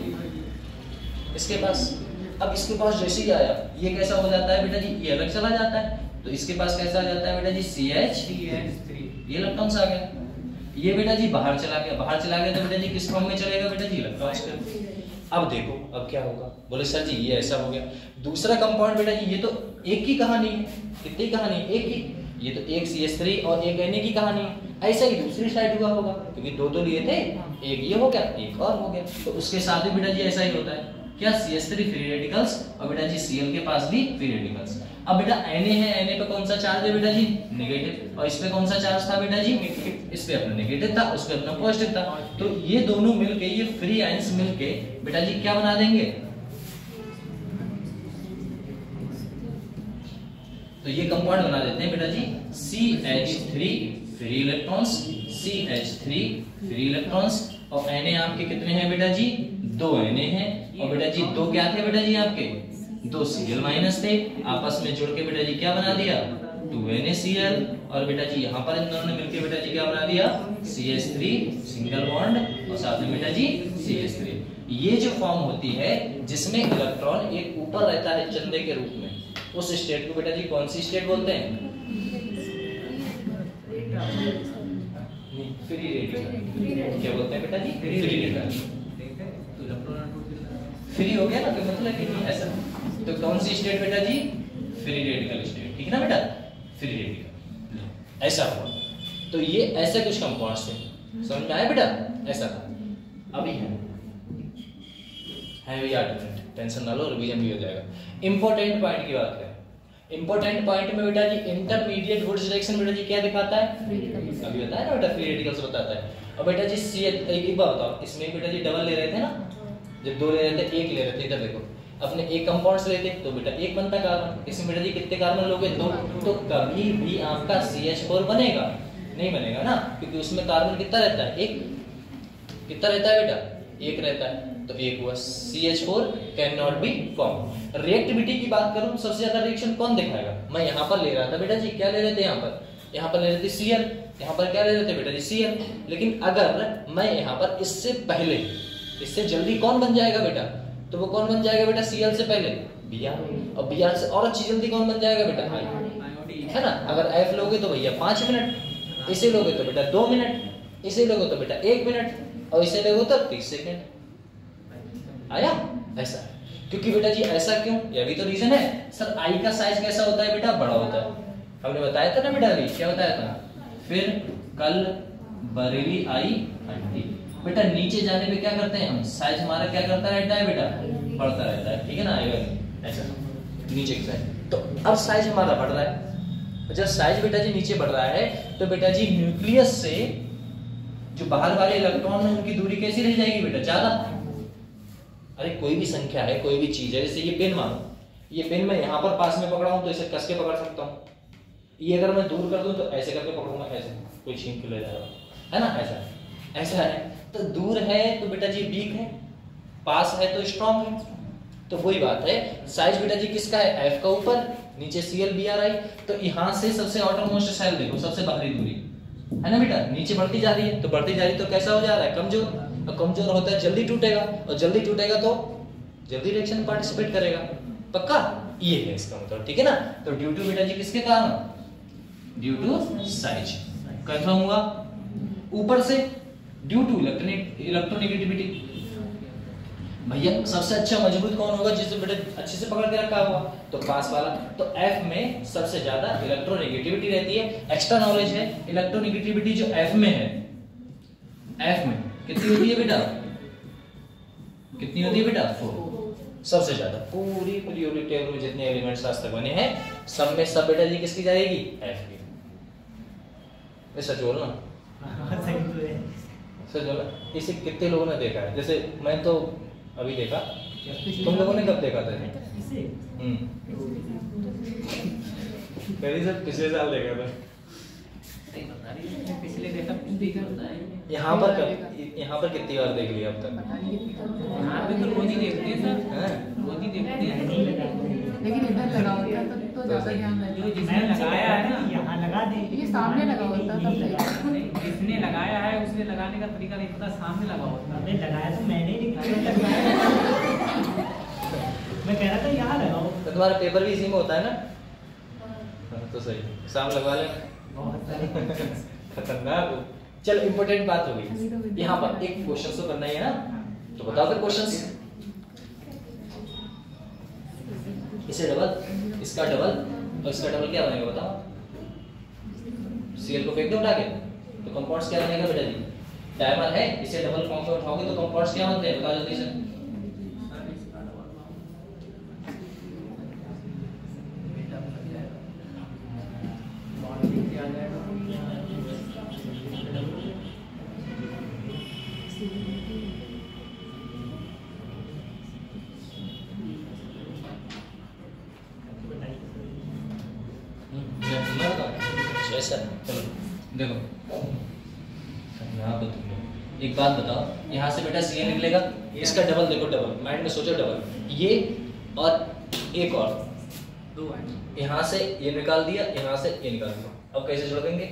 इसके पास। अब इसके पास जैसे ही आया ये कैसा हो जाता है बेटा जी? ये अलग चला जाता है। तो इसके पास कैसा आ जाता है बेटा जी? CH3। ये इलेक्ट्रॉन्स आ गया। ये बेटा जी बाहर चला गया। बाहर चला गया तो बेटा जी किस फॉर्म में चलेगा बेटा जी? इलेक्ट्रॉन्स के। अब देखो अब क्या होगा? बोले सर जी ये ऐसा हो गया। दूसरा कंपाउंड बेटा जी ये तो एक ही कहानी है। कितनी कहानी? एक ही। ये तो एक CH3 और एक Na की कहानी है। ऐसा ही दूसरी साइड हुआ होगा, क्योंकि दो तो लिए थे, एक ये हो गया एक और हो गया। तो उसके साथ भी बेटा जी ऐसा ही होता है। क्या? CH3 फ्री रेडिकल्स, और बेटा जी Cl के पास भी फ्री रेडिकल्स। अब बेटा Na है, Na पे कौन सा चार्ज है बेटा जी? नेगेटिव। और इस पे कौन सा चार्ज था बेटा जी? इस पे अपना नेगेटिव था, उस पे अपना पॉजिटिव था। तो ये दोनों मिलके, ये फ्री आयंस मिलके बेटा जी क्या बना देंगे? तो ये कंपाउंड बना देते हैं बेटा जी CH3 free electrons, CH3 free electrons. और Na आपके कितने हैं बेटा जी? 2 Na हैं। और बेटा जी दो क्या थे बेटा जी आपके? 2 Cl माइनस थे। आपस में जोड़ के बेटा जी क्या बना दिया? 2 NaCl। और बेटा जी यहाँ पर इन दोनों ने मिलकर बेटा जी क्या बना दिया? CH3 सिंगल बॉन्ड, और साथ में बेटा जी CH3। ये जो फॉर्म होती है जिसमें इलेक्ट्रॉन एक ऊपर रहता है चंदे के रूप में, उस स्टेट को बेटा जी कौन सी स्टेट बोलते हैं? Free radical. क्या बोलते हैं बेटा जी? Free radical. फ्री हो गया ना, तो मतलब कि नहीं ऐसा। तो कौन सी स्टेट बेटा जी? Free radical state. ठीक है ना बेटा? फ्री रेडिकल ऐसा हुआ। तो ये ऐसे कुछ कंपाउंड्स थे, समझ में आया बेटा? ऐसा था। अभी है भैया डिफरेंट, टेंशन ना लो, रिवीजन भी हो जाएगा। इंपॉर्टेंट पॉइंट की बात करें, इंपॉर्टेंट पॉइंट में बेटा जी इंटरमीडिएट वुड्स रिएक्शन बेटा जी क्या दिखाता है? अभी बताया ना बेटा, फ्री रेडिकल्स बताता है। और बेटा जी एक बात बताओ, इसमें बेटा जी डबल ले रहे थे ना, जब 2 ले रहे थे, 1 ले रहे थे। इधर देखो अपने एक कंपाउंड्स लेते तो बेटा एक बनता कार्बन, इसमें बेटा जी कितने कार्बन लोगे? 2। तो कभी भी आपका CH4 बनेगा नहीं बनेगा ना, क्योंकि उसमें कार्बन कितना रहता है? एक। कितना रहता है बेटा? एक रहता है, तो एक हुआ। CH4 can not be form. Reactivity की बात करूं सबसे ज्यादा रिएक्शन कौन दिखाएगा? मैं यहाँ पर ले रहा था बेटा जी, क्या ले रहे थे यहाँ पर ले रहे थे Cl, यहाँ पर क्या ले रहे थे बेटा जी? Cl। लेकिन अगर मैं यहाँ पर इससे पहले, इससे जल्दी कौन बन जाएगा बेटा? तो वो कौन बन जाएगा बेटा? Cl से पहले Br, और Br से और अच्छी जल्दी कौन बन जाएगा बेटा? I, है ना। अगर F लोगे तो भैया 5 मिनट, इसे लोगे तो बेटा 2 मिनट, इसे लोगे तो बेटा 1 मिनट, और इसे लोगे तो 30 सेकेंड। आया? ऐसा है। क्योंकि बेटा जी ऐसा क्यों? यह भी तो रीजन है। सर I का साइज कैसा होता है बेटा? बड़ा होता है। हमने बताया था ना बेटा, अभी क्या बताया था? फिर कल बरेली आई आंटी। बेटा नीचे जाने पे क्या करते हैं हम? साइज हमारा क्या करता रहता है बेटा? बढ़ता रहता है, ठीक है ना। आएगा ऐसा नीचे की साइड। तो अब साइज हमारा बढ़ रहा है। जब साइज बेटा जी नीचे बढ़ रहा है तो बेटा जी न्यूक्लियस से जो बाहर वाले इलेक्ट्रॉन है उनकी दूरी कैसी रह जाएगी बेटा? ज्यादा। अरे कोई भी संख्या है, कोई भी चीज है, जैसे ये पेन मानो, ये पेन मैं यहाँ पर पास में पकड़ा हूं तो इसे कस के पकड़ सकता हूँ। ये अगर मैं दूर कर दूं तो ऐसे करके पकड़ूंगा, ऐसे कोई छीन के ले जाएगा, है ना। ऐसा है। तो दूर है तो बेटा जी वीक है, पास है तो स्ट्रॉन्ग है। तो वही बात है, साइज बेटा जी किसका है? F का ऊपर, नीचे Cl Br। तो यहाँ से सबसे आउटरमोस्ट सेल देखो, सबसे बाहरी दूरी है ना बेटा, नीचे बढ़ती जा रही है। तो बढ़ती जा रही तो कैसा हो जा रहा है? कमजोर। और कमजोर होता है जल्दी टूटेगा, और जल्दी टूटेगा तो जल्दी रिएक्शन में पार्टिसिपेट करेगा। पक्का? ये है इसका मतलब, ठीक है ना। तो ड्यू टू बेटा जी किसके कारण? Due to size. कंफर्म हुआ? ऊपर से ड्यू टू इलेक्ट्रोनेगेटिविटी। भैया सबसे अच्छा मजबूत कौन होगा? जिससे बेटा अच्छे से पकड़ के रखा हुआ, तो पास वाला। तो F में सबसे ज्यादा इलेक्ट्रोनेगेटिविटी रहती है। एक्स्ट्रा नॉलेज है, इलेक्ट्रोनेगेटिविटी जो F में है, F में कितनी होती है बेटा? कितनी होती है बेटा? 4। सबसे ज्यादा पूरी पीरियोडिक टेबल में जितने एलिमेंट्स आज तक बने हैं सब में सब बेटा जी किसकी जाएगी? F की। ऐसा जोड़ना सच बोला। इसे कितने लोगों ने देखा है? जैसे मैं तो अभी देखा, तुम लोगों ने कब देखा था? पिछले साल देखा था। पिछले देखा यहाँ पर कितनी बार देख लिया अब तक? यहाँ पे तो रोज ही देखते हैं सर, रोज ही देखते हैं। लेकिन इधर लगा होता तो ज्यादा ध्यान जो देते। जिसने लगाया है ना, यहाँ लगा दे। ये सामने लगा होता तब सही। जिसने लगाया है उसने लगाने का तरीका नहीं पता, सामने लगा होता। अबे लगाया तो मैंने ही लगाया। मैं कह रहा था यहाँ लगाओ। तो तुम्हारा पेपर भी इसी में होता है ना? तो सही, सामने लगवा ले। बहुत सारे खतरनाक। चल इंपॉर्टेंट बात हो गई। यहाँ पर एक क्वेश्चन तो करना ही है ना, तो बताओ फिर क्वेश्चंस। इसे डबल, इसका डबल और इसका डबल क्या बनेगा बताओ? Cl को फेंक दो उठा के, तो कंपाउंड्स क्या बनेगा बेटा जी? डायमर है, इसे डबल फॉर्म में उठाओगे तो कंपाउंड्स क्या बनते हैं? बताओ जल्दी से। चलो देखो, यहाँ पे तुम एक बात बताओ, यहाँ से बेटा Cl निकलेगा, इसका डबल देखो, डबल माइंड में सोचो, डबल ये और एक और, यहाँ से ये निकाल दिया, यहाँ से ये निकाल दिया। अब कैसे जोड़ देंगे?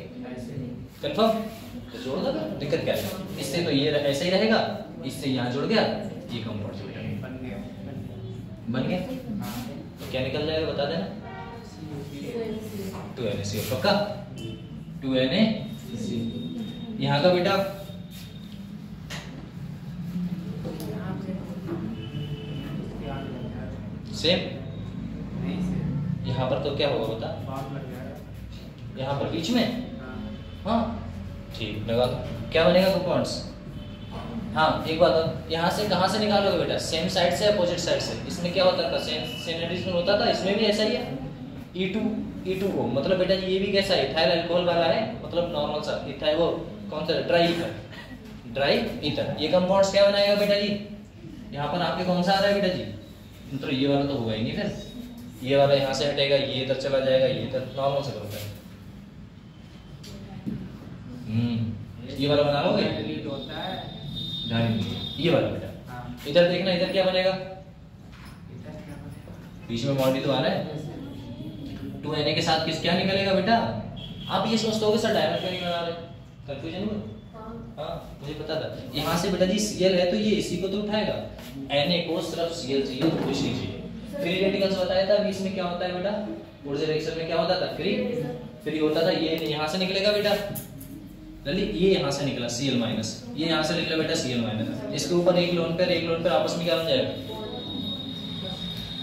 कंफर्म? तो जोड़ दो, दिक्कत क्या है? इससे तो ये ऐसे ही रहेगा, इससे यहाँ जुड़ गया, ये कंपाउंड बन गया। तो क्या निकल जाएगा बता देना? 2NaCl। पक्का? 2NaCl। यहाँ का बेटा सेम। यहाँ पर तो क्या होगा बता? यहाँ पर बीच में, हाँ ठीक, लगा दो। क्या बनेगा कंपाउंड्स? हाँ एक बात, यहाँ से कहाँ से निकालोगे बेटा? सेम साइड से, अपोजिट साइड से। इसमें क्या होता था? सेम एडिशन होता था, इसमें भी ऐसा ही है। E2O मतलब बेटा जी ये भी कैसा है? इथाइल अल्कोहल वाला है, मतलब नॉर्मल सा इथाइल, वो कौन सा? Dry ether. ये कंपाउंड्स क्या बनाएगा बेटा जी? यहाँ पर आपके कौन सा आ रहा है बेटा जी? मतलब ये वाला तो होगा ही नहीं, फिर ये वाला यहाँ से हटेगा, ये इधर चला जाएगा, ये इधर, नॉर्मल से करोगे। ये वाला बना लोगे, डिलीट होता है। ये वाला बेटा हाँ। इधर देखना, इधर क्या बनेगा, इधर क्या बनेगा? बीच में मॉड भी तो आ रहा है। 2na के साथ किस क्या निकलेगा बेटा, आप ये सोचते होगे सर डायमंड क्यों नहीं बना रहे, कंफ्यूजन हुआ। हाँ मुझे पता था। यहाँ से बेटा जी Cl है तो ये इसी को तो उठाएगा, Na को सिर्फ Cl चाहिए, कुछ नहीं चाहिए। फ्री रेडिकल्स बताया था, बीच में क्या होता है बेटा, ऊर्जा रिएक्शन में क्या होता था, फ्री होता था। ये यहाँ से निकलेगा बेटा लली, ये यहाँ से निकला Cl माइनस, ये यहाँ से निकला बेटा Cl माइनस। इसके ऊपर एक लोन पेयर आपस में क्या बन जाएगा,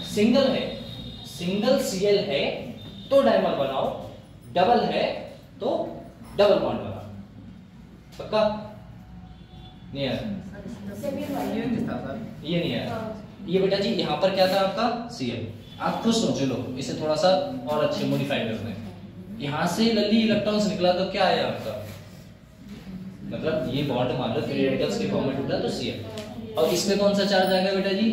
सिंगल है, सिंगल Cl है तो डायमर बनाओ, डबल है तो डबल बॉन्ड बनाओ। पक्का नहीं है, ये नहीं था सर। ये नहीं है। ये बेटा जी यहाँ पर क्या था आपका Cl, आप खुद सोचो लो, इसे थोड़ा सा और अच्छे मॉडिफाई करते हैं। यहाँ से लली इलेक्ट्रॉन्स निकला तो क्या आया आपका, मतलब ये बॉन्ड मान लो फ्री रेडिकल्स के फॉर्म में टूटा तो Cl, और इसमें कौन सा चार्ज आएगा बेटा जी,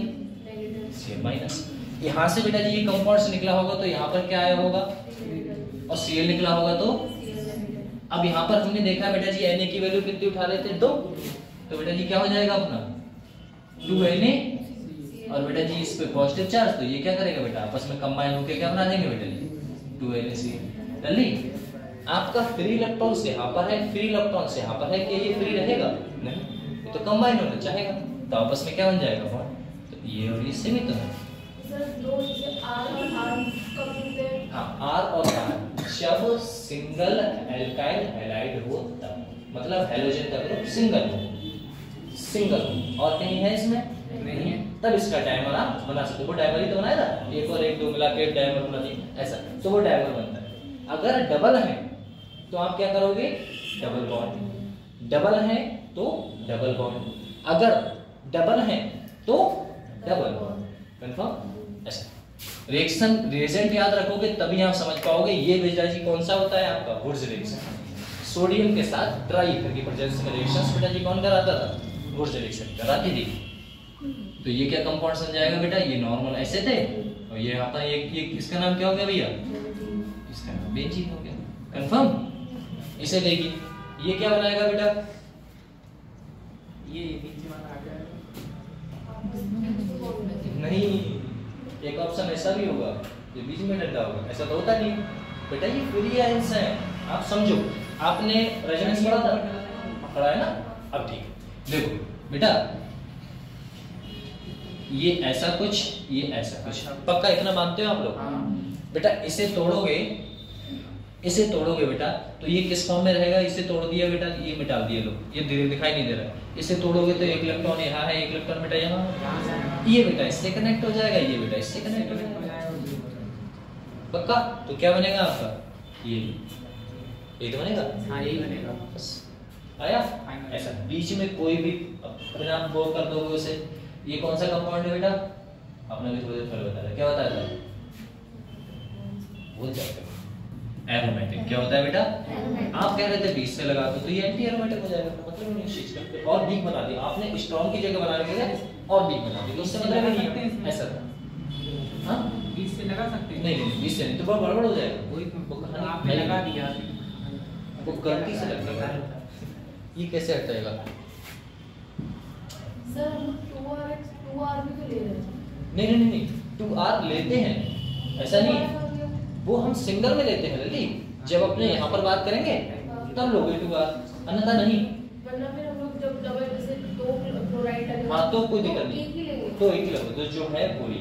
Cl माइनस। यहाँ से बेटा जी ये कंपाउंड से निकला होगा तो यहाँ पर क्या आया होगा, और Cl निकला होगा तो अब यहाँ पर हमने देखा बेटा जी Na की वैल्यू कितनी उठा रहे थे, 2, तो बेटा जी क्या हो जाएगा अपना 2Na, और बेटा जी इस पे पॉजिटिव चार्ज, तो ये क्या करेगा बेटा आपस में कंबाइन होकर क्या बना देंगे बेटा जी 2NaCl। जल्दी आपका फ्री इलेक्ट्रॉन्स यहाँ पर है, फ्री इलेक्ट्रॉन्स यहाँ पर है, कि ये फ्री रहेगा नहीं, ये तो कंबाइन होना चाहेगा, तो आपस में क्या बन जाएगा बॉन्ड, तो ये और ये सीमित तो है। सर दो जैसे R और R कब मिलते हैं? हाँ R और R जब सिंगल एल्काइल हैलाइड हो तब, मतलब हैलोजन का ग्रुप सिंगल हो और कहीं है इसमें नहीं है, तब इसका डायमर आप बना सकते हो। वो डायमर ही तो बनाया था, एक और एक दो मिला के डायमर बना दिया ऐसा, तो वो डायमर बनता है। अगर डबल है तो आप क्या करोगे, डबल बॉन्ड, डबल है तो डबल बॉन्ड, अगर डबल है तो डबल बॉन्ड, कंफर्म। ऐसा रिएक्शन रिएजेंट याद रखोगे तभी आप समझ पाओगे। ये बेटा जी कौन सा होता है आपका वुड्स रिएक्शन, सोडियम के साथ ट्राई ईथर की प्रेजेंस में रिएक्शंस बेटा जी कौन कराता था, वुड्स रिएक्शन कराती थी। तो ये क्या कंपाउंड बन जाएगा बेटा, ये नॉर्मल ऐसे थे और ये यहाँ पर ये इसका नाम क्या हो गया भैया, इसका नाम बेंजीन हो गया, कंफर्म। इसे देखिए ये क्या बनाएगा बेटा, ये बीच वाला आ गया। नहीं एक ऑप्शन ऐसा भी होगा ये बीच में डंडा होगा, ऐसा तो होता नहीं बेटा। ये फ्री आयंस है, आप समझो, आपने रेजोनेंस पढ़ा था, पढ़ा है ना। अब ठीक देखो बेटा, ये ऐसा कुछ, ये ऐसा कुछ, पक्का इतना मानते हो आप लोग। बेटा इसे तोड़ोगे, इसे तोड़ोगे बेटा तो ये किस फॉर्म में रहेगा, इसे तोड़ दिया बेटा, ये मिटा दिया लो, ये धीरे दिखाई नहीं दे रहा। इसे तोड़ोगे तो एक इलेक्ट्रॉन यहाँ है, एक इलेक्ट्रॉन बेटा यहाँ, ये बेटा इससे कनेक्ट हो जाएगा, ये बेटा इससे कनेक्ट हो जाएगा, पक्का। तो क्या बनेगा आपका, ये तो बनेगा, हाँ यही बनेगा। बस आया। ऐसा बीच में कोई भी अपने आप वो कर दोगे उसे। ये कौन सा कंपाउंड है बेटा, आपने भी थोड़ी देर पहले बताया, क्या बताया था, भूल जाते हो। एरोमेटिक क्या होता है बेटा, आप कह रहे थे 20 से लगा दो तो ये एंटी एरोमेटिक हो जाएगा, मतलब नहीं चीज का। और वीक बना दिया आपने, स्ट्रॉन्ग की जगह बनाने के लिए और वीक बना दिया, उससे मतलब नहीं है ऐसा था। हाँ 20 से लगा सकते हैं? नहीं 20 से नहीं तो बहुत गड़बड़ हो जाएगा, वही वो तो कहानी आपने लगा दिया, वो गलती से लगता है, ये कैसे हटाएगा। सर हम 2R भी तो ले रहे हैं। नहीं 2R लेते हैं, ऐसा नहीं है, वो हम सिंगल में लेते हैं लली, जब अपने यहाँ पर बात करेंगे तब लोगे 2R, अन्यथा नहीं। वरना फिर हम लोग जब डबल जैसे 2 क्लोराइड डालेंगे हाँ तो कोई दिक्कत एक ही लेंगे, नहीं, तो एक ही लगो, तो जो है पूरी,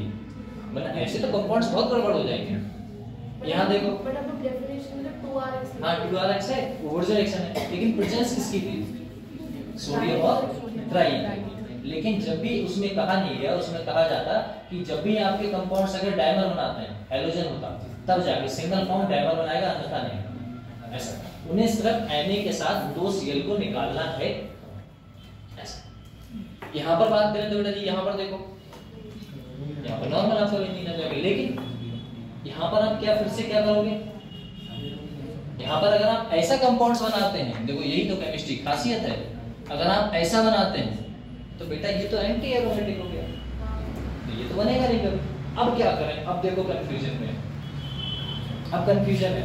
वरना ऐसे तो कंपाउंड्स बहुत गड़बड़ हो जाएंगे। यहाँ देखो, बट हम लोग डेफिनेशन में 2RX हाँ 2RX है, ऊर्जा रिएक्शन है, लेकिन प्रेजेंस किसकी थी, सोडियम और ट्राई। लेकिन जब भी उसमें कहा नहीं गया, उसमें कहा जाता कि जब भी आपके कंपाउंड्स अगर डायमर बनाते हैं, हैलोजन होता तब जाके सिंगल फॉर्म डायमर बनाएगा, अन्यथा नहीं। ऐसा उन्हें सिर्फ Na के साथ 2 Cl को निकालना है। ऐसा यहाँ पर बात करें तो बेटा जी यहाँ पर देखो, यहाँ पर नॉर्मल आपको नहीं नजर आएगा, लेकिन यहाँ पर आप क्या फिर से क्या करोगे, यहाँ पर अगर आप ऐसा कंपाउंड्स बनाते हैं, देखो यही तो केमिस्ट्री खासियत है, अगर आप ऐसा बनाते हैं तो बेटा ये तो एंटी एरोमेटिक हो गया, तो ये तो बनेगा नहीं कभी। अब क्या करें, अब देखो कंफ्यूजन में, अब कंफ्यूजन है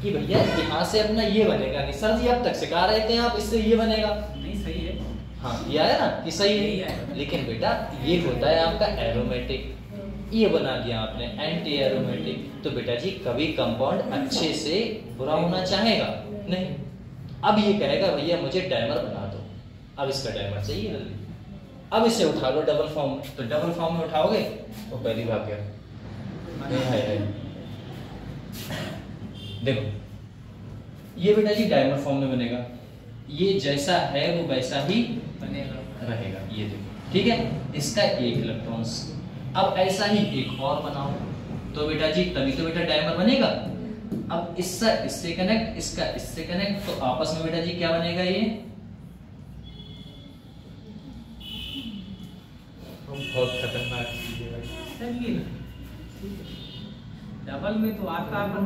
कि भैया यहाँ से अपना ये बनेगा नहीं। सर जी अब तक सिखा रहे थे आप, इससे ये बनेगा। नहीं सही है। हाँ ये आया ना कि सही यही है, आया। लेकिन बेटा ये होता है आपका एरोमेटिक, ये बना दिया आपने एंटी एरोमेटिक। तो बेटा जी कभी कंपाउंड अच्छे से बुरा होना चाहेगा नहीं। अब ये कहेगा भैया मुझे डाइमर बना दो, अब इसका डाइमर चाहिए जल्दी। अब इसे उठा लो डबल फॉर्म में, तो डबल फॉर्म में उठाओगे तो पहली भाग गया। है। देखो ये बेटा जी डाइमर फॉर्म में बनेगा, ये जैसा है वो वैसा ही बनेगा रहेगा। ये देखो ठीक है, इसका एक इलेक्ट्रॉन्स। अब ऐसा ही एक और बनाओ तो बेटा जी तभी तो बेटा डाइमर बनेगा। अब इससे इससे कनेक्ट, इसका इससे कनेक्ट, तो आपस में बेटा जी क्या बनेगा ये बहुत खतरनाक चीज है भाई। चलिए डबल में तो आता अपन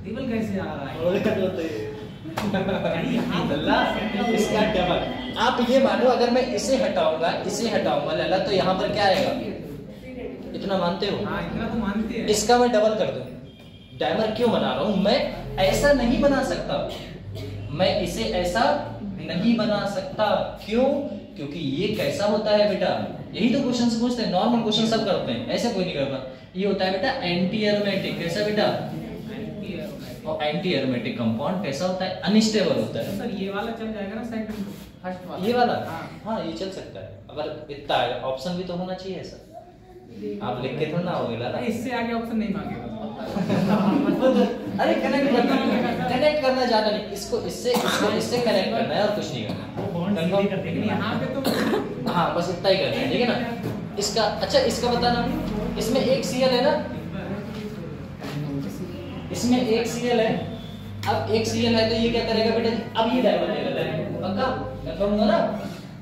डबल कैसे आ रहा है? इसका डबल। आप ये मानो अगर मैं इसे हटाऊंगा लाला तो यहाँ पर क्या आएगा, इतना मानते हो? हाँ इतना तो मानते हैं। इसका मैं डबल कर दूं, डाइमर क्यों बना रहा हूं मैं? ऐसा नहीं बना सकता मैं, इसे ऐसा नहीं बना सकता। क्यों? क्योंकि ये कैसा होता है बेटा, यही तो क्वेश्चन से पूछते हैं, नॉर्मल क्वेश्चन सब करते हैं, ऐसा कोई नहीं करता। ये होता है बेटा एंटी एरोमेटिक। कैसा बेटा? और एंटी एरोमेटिक कंपाउंड कैसा होता है? अनस्टेबल होता है। सर ये वाला चल जाएगा ना सेकंड फर्स्ट वाला? ये वाला हाँ। हाँ ये चल सकता है, अगर इतना है ऑप्शन भी तो होना चाहिए ऐसा। आप लिख के थोड़ा ना होगे लाला। इससे आगे ऑप्शन नहीं मांगेगा। अरे कनेक्ट करना ज्यादा नहीं, इसको इससे कनेक्ट करना है और कुछ नहीं करना। लेकिन यहाँ पे तो हाँ बस इतना ही करना है, ठीक है ना? इसका अच्छा इसका बताना, इसमें एक सीएल है ना, इसमें एक सीएल है। अब एक सीएल है तो ये क्या करेगा बेटा? अब ये डाइमर लेगा, पक्का कंफर्म हुआ ना?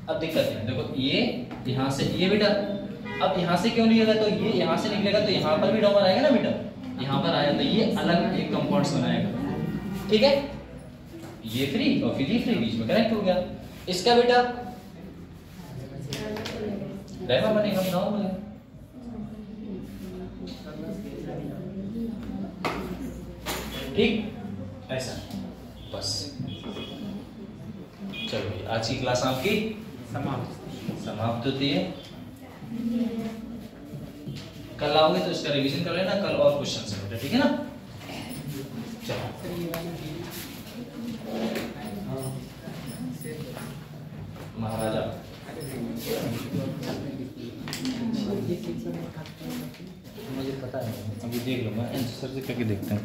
अब दिक्कत है, देखो ये यहाँ से ये बेटा, अब यहाँ से क्यों निकलेगा? तो ये यहाँ से निकलेगा तो यहाँ पर भी डॉमर आएगा ना बेटा, यहाँ पर आया तो ये अलग एक कंपाउंड्स बनाएगा, ठीक है? ये फ्री और फिर ये फ्री बीच में कनेक्ट हो गया। इसका बेटा डाइमर बनेगा, नॉर्मल है। ठीक ऐसा बस। चलो आज की क्लास आपकी समाप्त होती है। कल आओगे तो इसका रिवीजन कर लेना, कल और क्वेश्चन से बेटा, ठीक है ना? चलो महाराजा मुझे पता है, अभी देख लो, मैं आंसर से करके देखता हूँ।